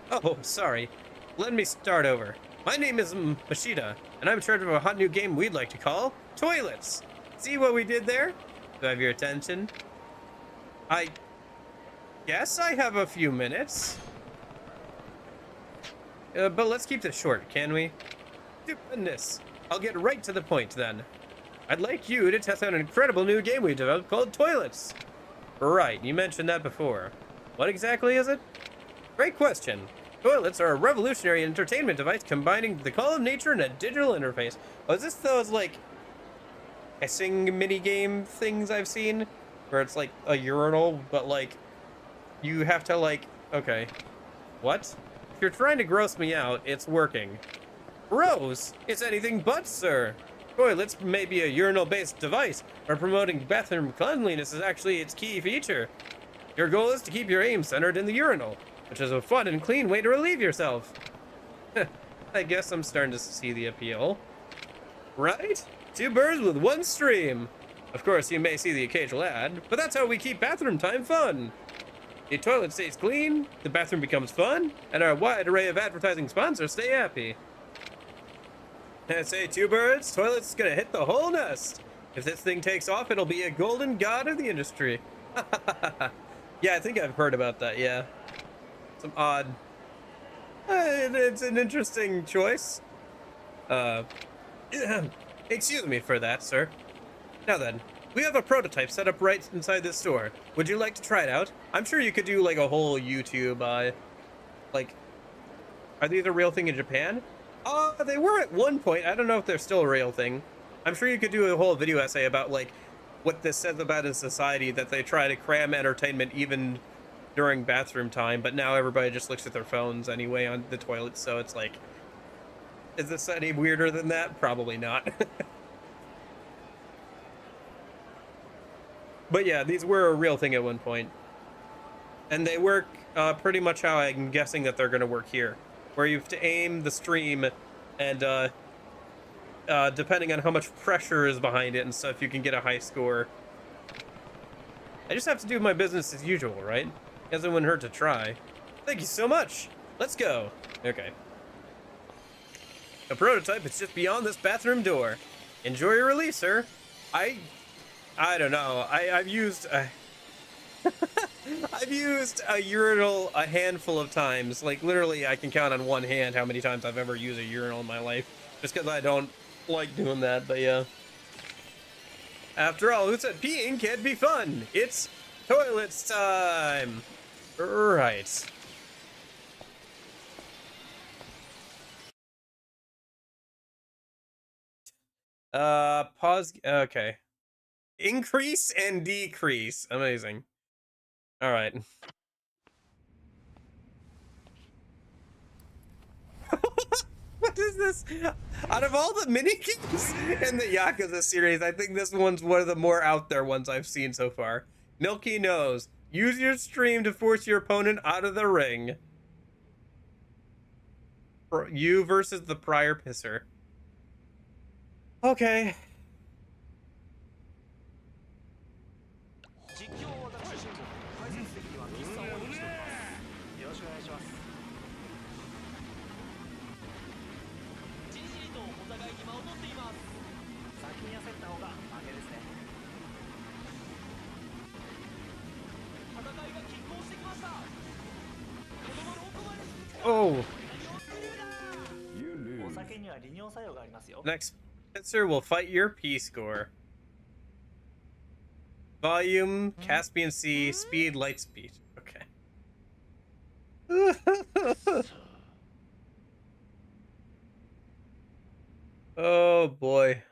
Oh, sorry. Let me start over. My name is Mashida, and I'm in charge of a hot new game we'd like to call Toilets. See what we did there? Do I have your attention? I guess I have a few minutes. But let's keep this short, can we? Goodness. I'll get right to the point then. I'd like you to test out an incredible new game we developed called Toilets. Right, you mentioned that before. What exactly is it? Great question. Toilets are a revolutionary entertainment device combining the call of nature and a digital interface. Oh, is this those, like, hissing minigame things I've seen? Where it's like a urinal, but, like, you have to, like, okay. What? If you're trying to gross me out, it's working. Gross? It's anything but, sir. Toilets may be a urinal-based device, but promoting bathroom cleanliness is actually its key feature. Your goal is to keep your aim centered in the urinal, which is a fun and clean way to relieve yourself. I guess I'm starting to see the appeal. Right? Two birds with one stream. Of course, you may see the occasional ad, but that's how we keep bathroom time fun. The toilet stays clean, the bathroom becomes fun, and our wide array of advertising sponsors stay happy. I say two birds, toilet's gonna hit the whole nest. If this thing takes off, it'll be a golden god of the industry. Yeah, I think I've heard about that, yeah. Some odd... it's an interesting choice. Excuse me for that, sir. Now then, we have a prototype set up right inside this store. Would you like to try it out? I'm sure you could do, like, a whole YouTube, like... Are these a real thing in Japan? They were at one point. I don't know if they're still a real thing. I'm sure you could do a whole video essay about, like, what this says about in society, that they try to cram entertainment even during bathroom time, but now everybody just looks at their phones anyway on the toilet, so it's like, is this any weirder than that? Probably not. But yeah, these were a real thing at one point. And they work pretty much how I'm guessing that they're going to work here, where you have to aim the stream, and depending on how much pressure is behind it and stuff, you can get a high score. I just have to do my business as usual, right? It wouldn't hurt to try. Thank you so much. Let's go. Okay. A prototype is just beyond this bathroom door. Enjoy your release, sir. I don't know. I've used I've used a urinal a handful of times. Like, literally, I can count on one hand how many times I've ever used a urinal in my life. Just because I don't like doing that, but yeah. After all, who said peeing can't be fun? It's toilets time! Right. Pause. Okay. Increase and decrease. Amazing. All right. What is this? Out of all the minigames in the Yakuza series, I think this one's one of the more out there ones I've seen so far. Milky Nose. Use your stream to force your opponent out of the ring. You versus the prior pisser. Okay. Oh. Next pisser will fight your P score. Volume, Caspian Sea, speed, light speed. Okay. Oh boy.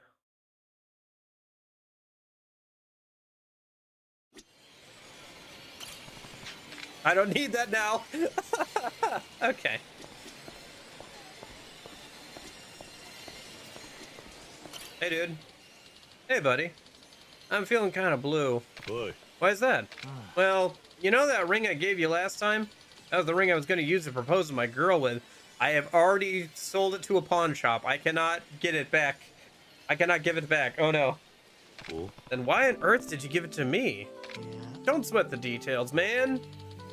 I don't need that now. Okay. Hey, dude. Hey, buddy. I'm feeling kind of blue. Boy. Why is that? Well, you know that ring I gave you last time? That was the ring I was going to use to propose to my girl with. I have already sold it to a pawn shop. I cannot get it back. I cannot give it back. Oh no. Oh? Then why on earth did you give it to me? Don't sweat the details, man.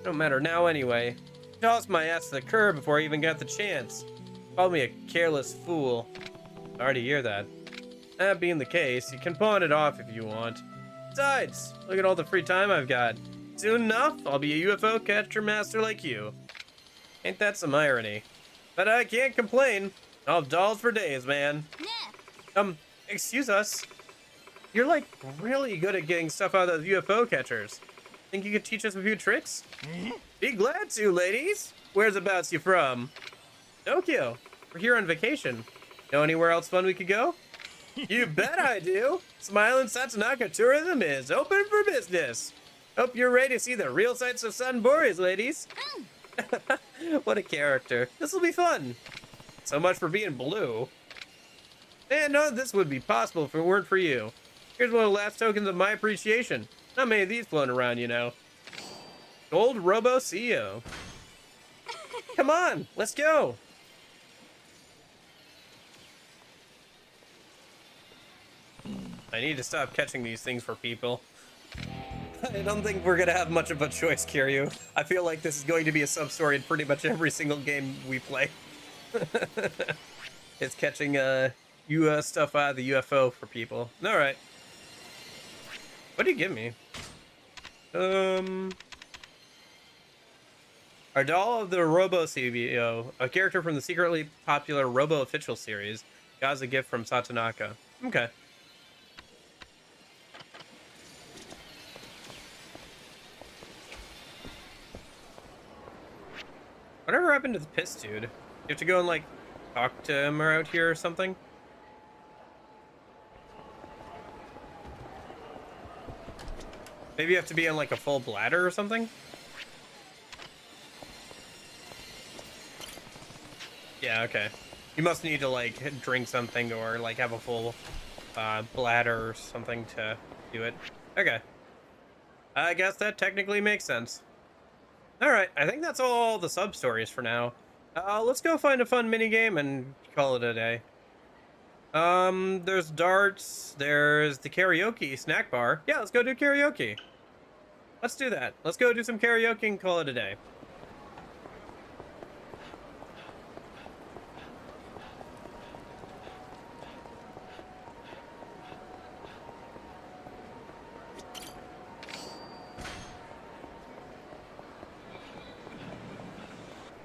Don't matter now anyway. Tossed my ass to the curb before I even got the chance. Called me a careless fool. Sorry to hear that. That being the case, you can pawn it off if you want. Besides, look at all the free time I've got. Soon enough, I'll be a UFO catcher master like you. Ain't that some irony? But I can't complain. I'll have dolls for days, man. Excuse us. You're like really good at getting stuff out of those UFO catchers. Think you could teach us a few tricks? Be glad to, ladies. Whereabouts you from? Tokyo. We're here on vacation. Know anywhere else fun we could go? You bet I do. Smiling Satsunaka Tourism is open for business. Hope you're ready to see the real sights of Sun Boreas, ladies. What a character. This will be fun. So much for being blue. Man, none of this would be possible if it weren't for you. Here's one of the last tokens of my appreciation. Not many of these floating around, you know. Gold Robo CEO. Come on, let's go. I need to stop catching these things for people. I don't think we're gonna have much of a choice, Kiryu. I feel like this is going to be a sub-story in pretty much every single game we play. It's catching stuff out of the UFO for people. All right. What did you give me? Our doll of the Robo CBO, a character from the secretly popular Robo Official series, got as a gift from Satonaka. Okay. Whatever happened to the piss dude? You have to go and like talk to him or out here or something? Maybe you have to be in like a full bladder or something? Yeah, okay. You must need to like drink something or like have a full bladder or something to do it. Okay. I guess that technically makes sense. Alright, I think that's all the sub-stories for now. Let's go find a fun minigame and call it a day. There's darts, there's the karaoke snack bar. Yeah, let's go do karaoke. Let's do that. Let's go do some karaoke and call it a day.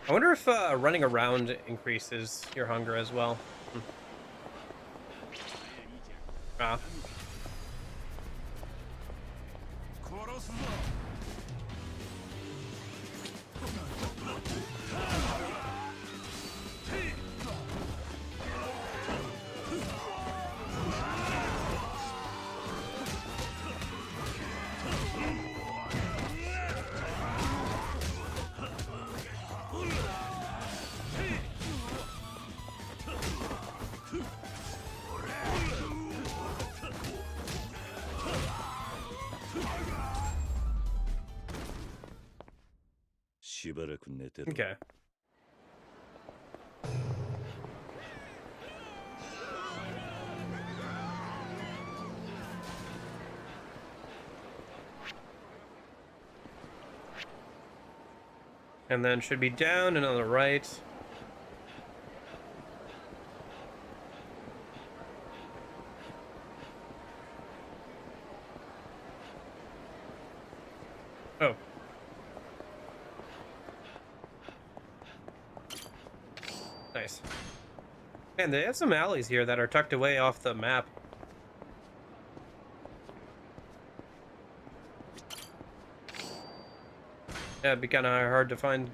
I wonder if running around increases your hunger as well. Ah. Okay. And then should be down and on the right. Oh. Nice. Man, they have some alleys here that are tucked away off the map. Yeah, it'd be kind of hard to find.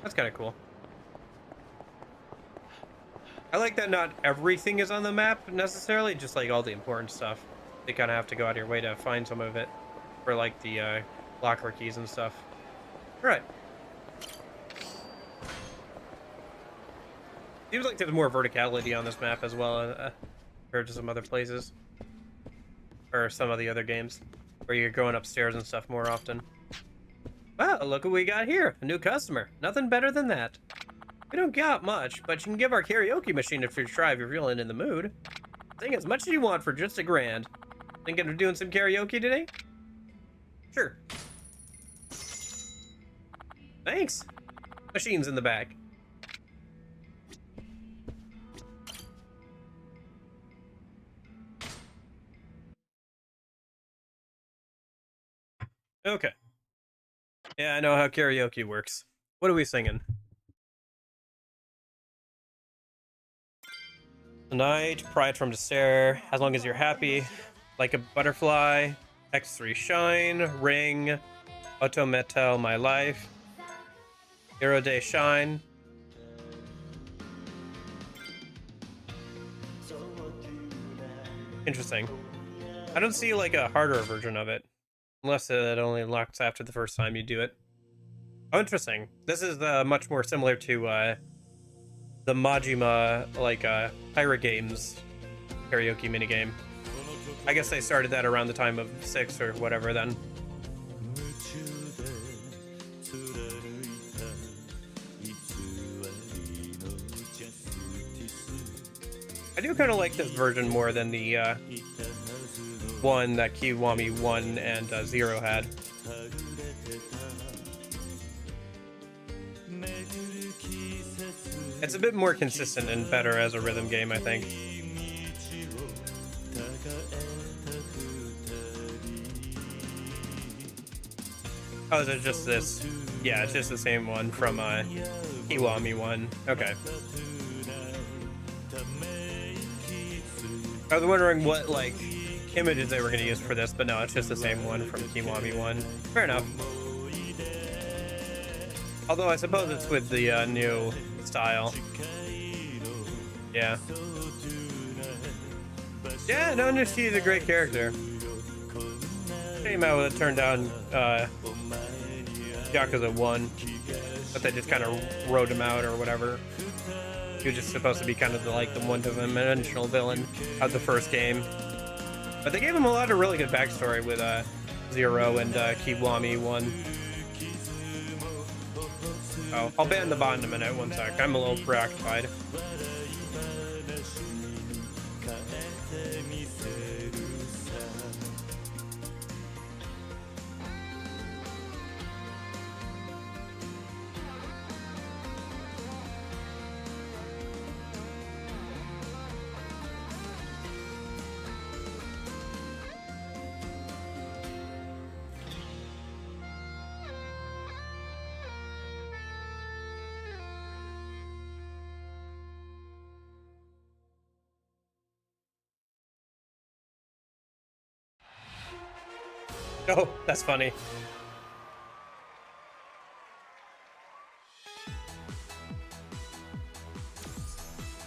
That's kind of cool. I like that not everything is on the map necessarily, just like all the important stuff. They kind of have to go out of your way to find some of it for like the locker keys and stuff. All right. Seems like there's more verticality on this map as well compared to some other places. Or some of the other games where you're going upstairs and stuff more often. Well, look what we got here. A new customer. Nothing better than that. We don't got much, but you can give our karaoke machine a try if you're feeling in the mood. Sing as much as you want for just $1,000. Thinking of doing some karaoke today? Sure. Thanks. Machine's in the back. Okay. Yeah, I know how karaoke works. What are we singing? Tonight, Pride from Despair, As Long as You're Happy, Like a Butterfly, X3 Shine, Ring, Autometal My Life, Hero Day Shine. Interesting. I don't see like a harder version of it. Unless it only unlocks after the first time you do it. Oh, interesting. This is much more similar to the Majima, like, Pirate Games karaoke minigame. I guess they started that around the time of 6 or whatever then. I do kind of like this version more than the one that Kiwami 1 and 0 had. It's a bit more consistent and better as a rhythm game, I think. Oh, is it just this? Yeah, it's just the same one from Kiwami 1. Okay. I was wondering what, like, images they were going to use for this, but no, it's just the same one from Kiwami 1. Fair enough. Although I suppose it's with the new style. Yeah. Yeah, no, Nishi's a great character. Shame I would have turned down Yakuza 1, but they just kind of wrote him out or whatever. He was just supposed to be kind of like the one-dimensional villain of the first game. But they gave him a lot of really good backstory with 0 and Kiwami 1. Oh, I'll ban the bot in a minute, one sec. I'm a little preoccupied. Oh, that's funny.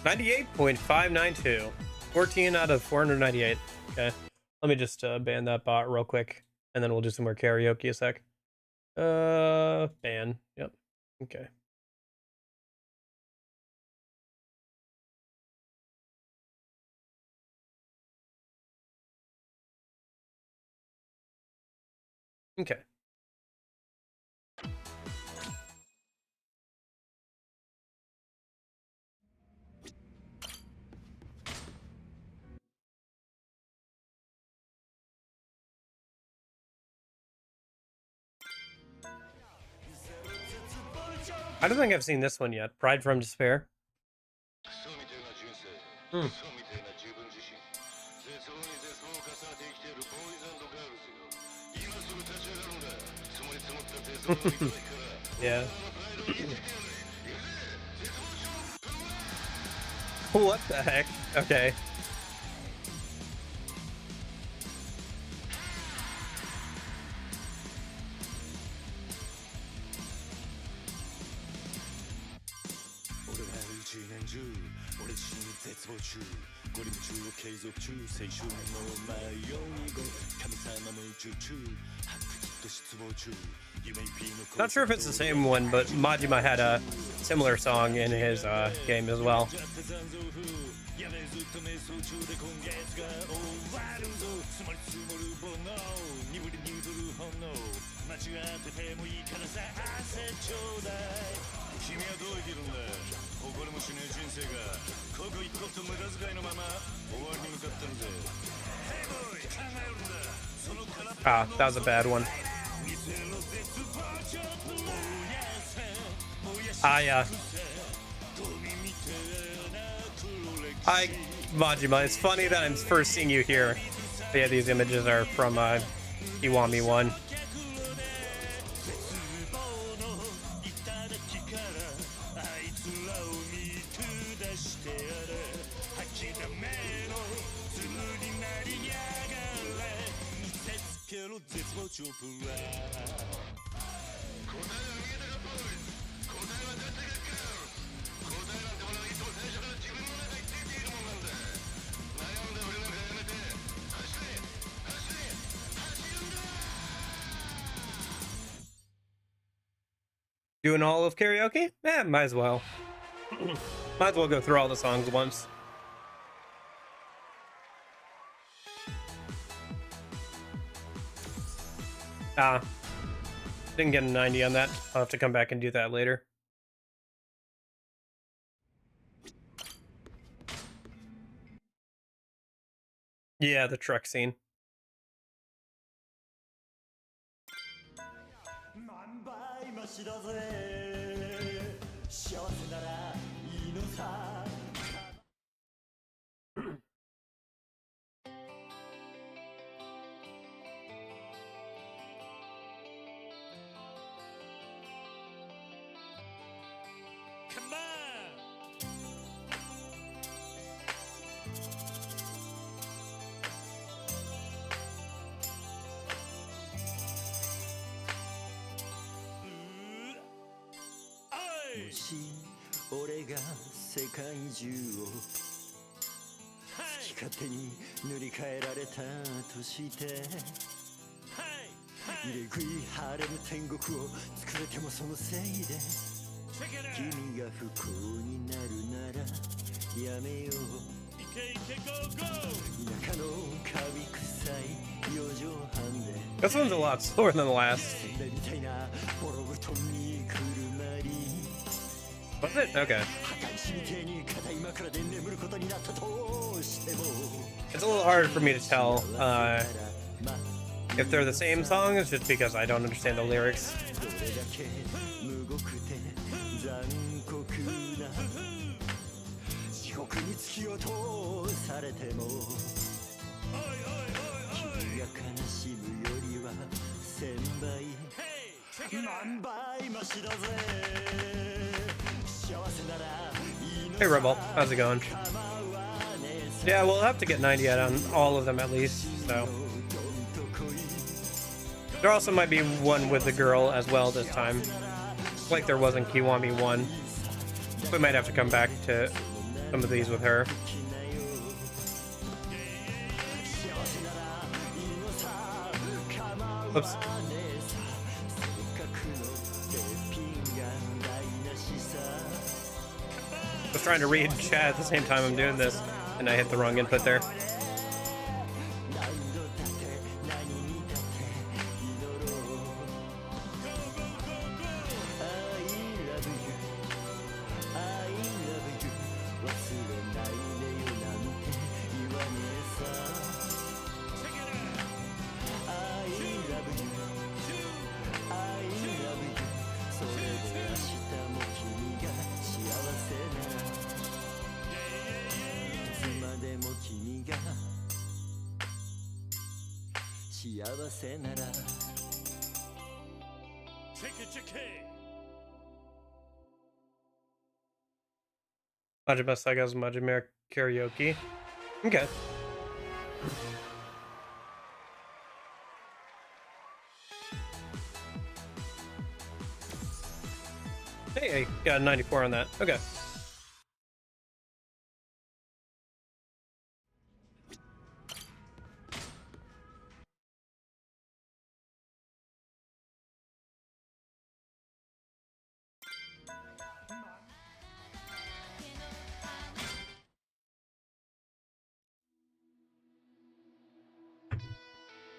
$98.592. 14 out of 498. Okay. Let me just ban that bot real quick, and then we'll do some more karaoke a sec. Ban. Yep. Okay. Okay. I don't think I've seen this one yet. Pride from Despair. Hmm. Yeah. What the heck? Okay. Not sure if it's the same one, but Majima had a similar song in his game as well. やべえずっと瞑想中で今月が終わるぞ積もり積もる煩悩鈍り鈍る本能間違っててもいいからさ汗ちょうだい君はどう生きるんだ誇りもしねえ人生が刻一刻と無駄遣いのまま終わりに向かってるぜ Hey boy 考えるんだその空っぽ Ah, that was a bad one. Majima, it's funny that I'm first seeing you here. But yeah, these images are from Kiwami 1. Doing all of karaoke? Eh, might as well. Might as well go through all the songs once. Ah. Didn't get a 90 on that. I'll have to come back and do that later. Yeah, the truck scene. Come on! もし俺が世界中を好き勝手に塗り替えられたとして入れ食い晴れぬ天国を作れてもそのせいで君が不幸になるならやめよう田舎のカビ臭い四畳半で This one's a lot slower than the last. Was it? Okay. It's a little hard for me to tell if they're the same songs, just because I don't understand the lyrics. Hey Rebel, how's it going? Yeah, we'll have to get 90 out on all of them at least, so. There also might be one with the girl as well this time. Like there was in Kiwami 1. We might have to come back to some of these with her. Oops. I was trying to read chat at the same time I'm doing this, and I hit the wrong input there. Majima Saga's Majima Karaoke. Okay. Hey, I got a 94 on that. Okay.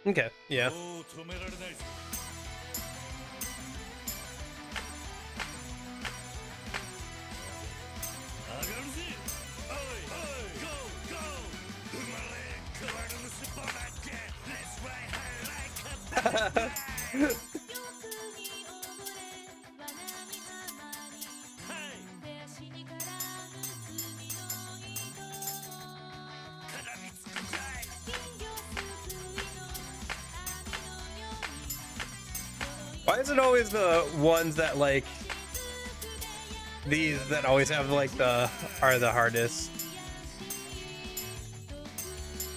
Okay, yeah. Why is it always the ones that like these that always have like are the hardest?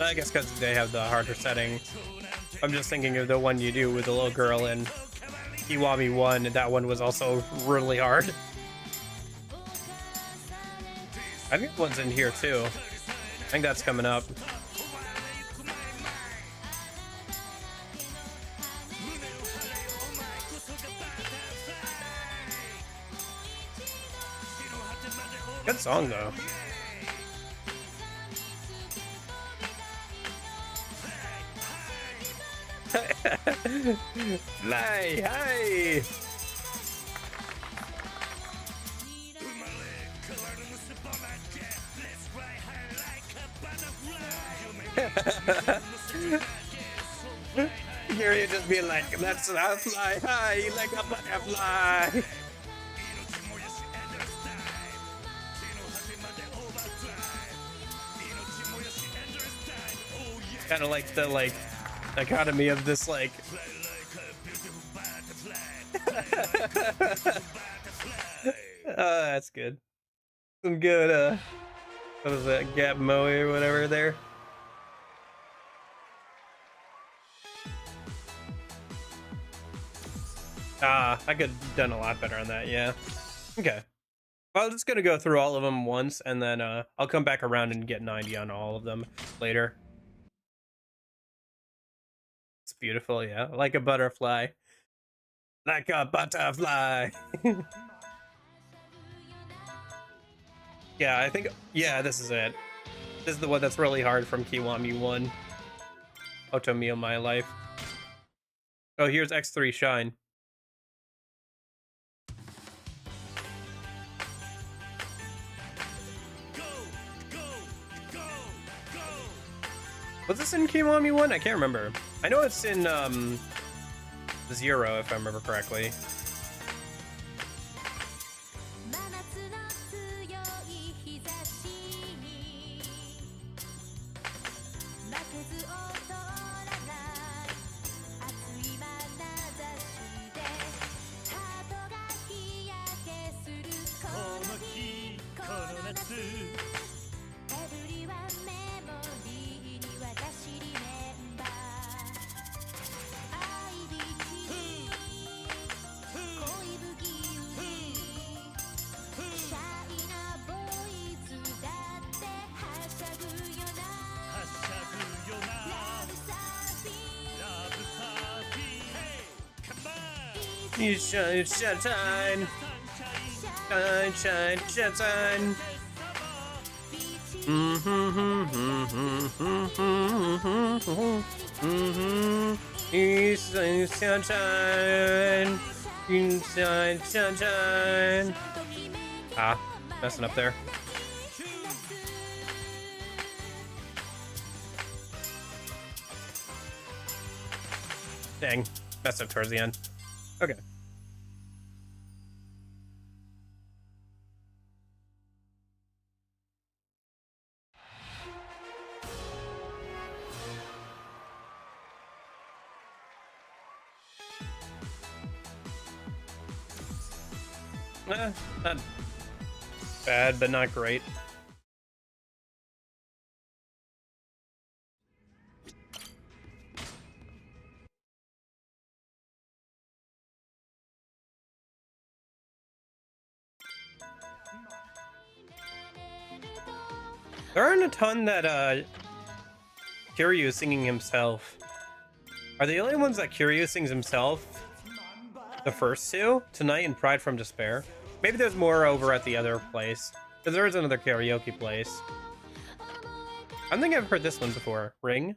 I guess because they have the harder setting. I'm just thinking of the one you do with the little girl in Kiwami 1, and that one was also really hard. I think one's in here too. I think that's coming up. Good song though. Fly high. Here you just be like, let's fly high like a butterfly. Kind of like the dichotomy of this like that's good. Some good what was that, Gap Moe or whatever there. I could have done a lot better on that, yeah. Okay. Well, I'm just gonna go through all of them once, and then I'll come back around and get 90 on all of them later. It's beautiful, yeah. Like a butterfly. Like a butterfly. Yeah, I think, yeah, this is it. This is the one that's really hard from Kiwami 1. Otomio My Life. Oh, here's X3 Shine. Was this in Kiwami 1? I can't remember. I know it's in 0, if I remember correctly. You shine, shine, shine, shine, shine, shine, shine. You shine, shine, shine. You shine, shine, shine. Ah, messing up there. Dang, messed up towards the end. Okay. Not bad, but not great. There aren't a ton that Kiryu is singing himself. Are the only ones that Kiryu sings himself the first two? Tonight and Pride from Despair? Maybe there's more over at the other place. Because there is another karaoke place. I think I've heard this one before. Ring?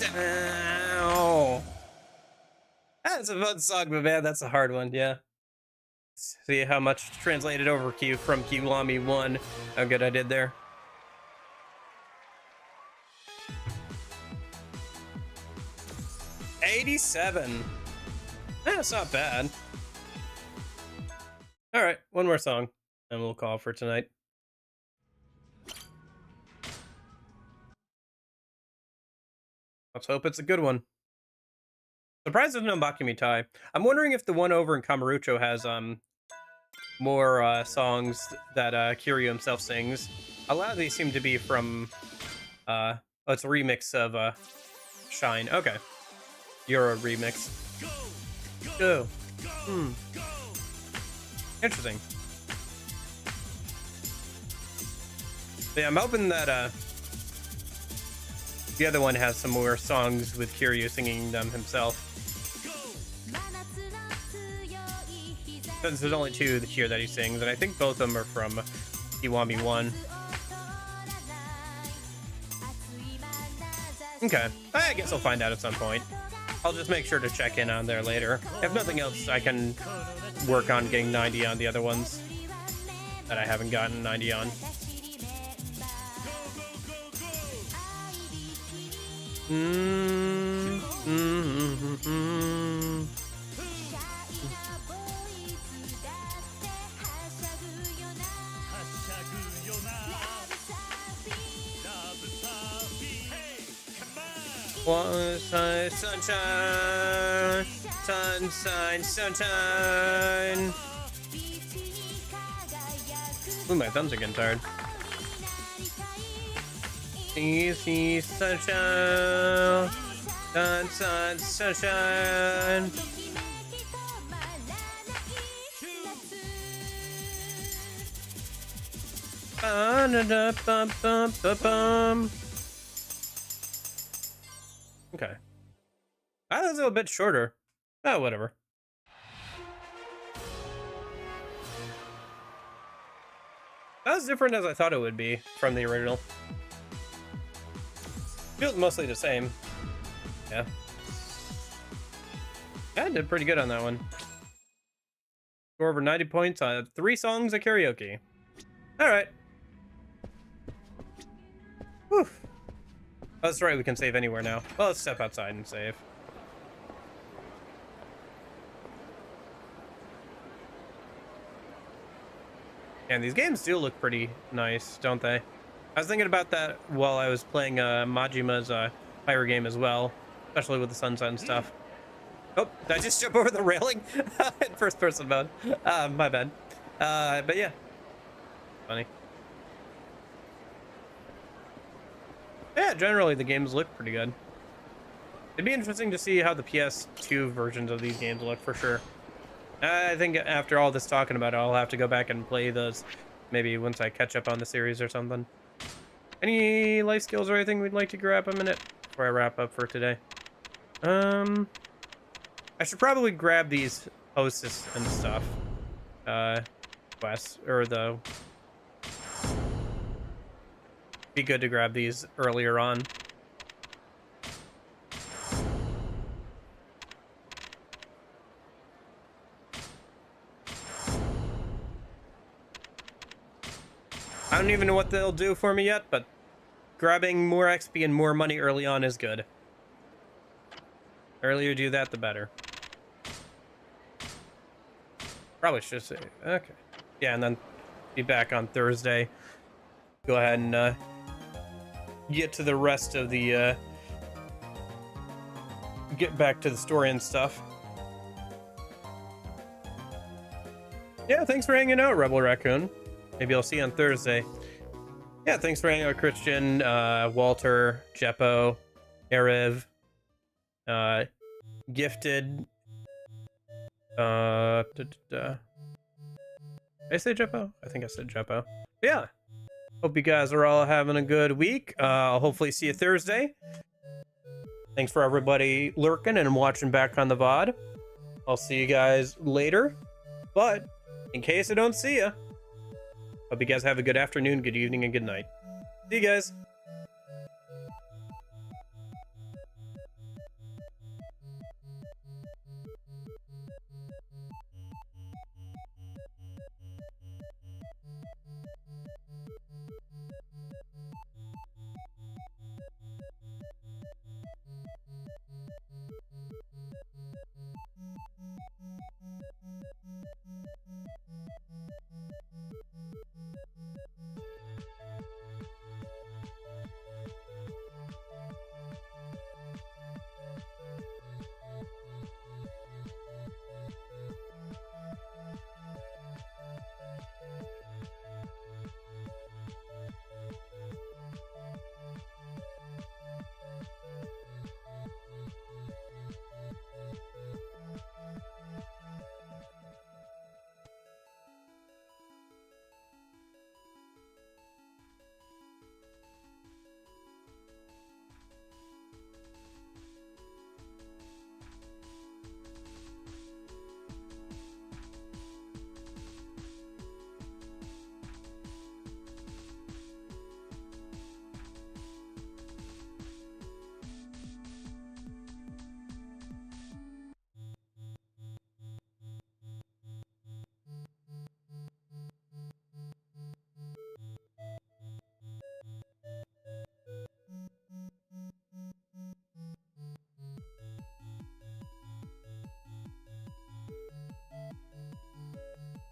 Down. That's a fun song, but man, that's a hard one. Yeah. See how much translated over from Kiwami 1. How good I did there. $87. That's not bad. All right, one more song, and we'll call for tonight. Let's hope it's a good one. Surprised there's no Bakumitai. I'm wondering if the one over in Kamurocho has more songs that Kiryu himself sings. A lot of these seem to be from oh, it's a remix of Shine. Okay. Euro remix. Go. Interesting. But yeah, I'm hoping that the other one has some more songs with Kiryu singing them himself. Since there's only two here that he sings, and I think both of them are from Kiwami 1. Okay, I guess I'll find out at some point. I'll just make sure to check in on there later. If nothing else, I can work on getting 90 on the other ones that I haven't gotten 90 on. Sunshine, sunshine, sunshine. Ooh, my thumbs are getting tired. Easy sunshine, sunshine, sunshine. Ba-da-da-bum-bum-ba-bum. Okay. That was a little bit shorter. Oh, whatever. That was different as I thought it would be from the original. Feels mostly the same. Yeah. Yeah, I did pretty good on that one. Score over 90 points on 3 songs of karaoke. Alright. Whew. Oh, that's right, we can save anywhere now. Well, let's step outside and save. And these games do look pretty nice, don't they? I was thinking about that while I was playing Majima's pirate game as well, especially with the sunset and stuff. Oh, did I just jump over the railing in first person mode? My bad. But yeah, funny. Yeah, generally the games look pretty good. It'd be interesting to see how the PS2 versions of these games look for sure. I think after all this talking about it, I'll have to go back and play those maybe once I catch up on the series or something. Any life skills or anything we'd like to grab a minute before I wrap up for today? I should probably grab these hostess and stuff. Quests, or the... Be good to grab these earlier on. I don't even know what they'll do for me yet, but grabbing more XP and more money early on is good. The earlier you do that, the better. Probably should say, okay. Yeah, and then be back on Thursday. Go ahead and get to the rest of the, get back to the story and stuff. Yeah, thanks for hanging out, Rebel Raccoon. Maybe I'll see you on Thursday. Yeah, thanks for hanging out, Christian, Walter, Jeppo, Erev, Gifted. Did I say Jeppo? I think I said Jeppo. Yeah. Hope you guys are all having a good week. I'll hopefully see you Thursday. Thanks for everybody lurking and watching back on the VOD. I'll see you guys later. But in case I don't see you, hope you guys have a good afternoon, good evening, and good night. See you guys.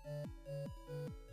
Bye.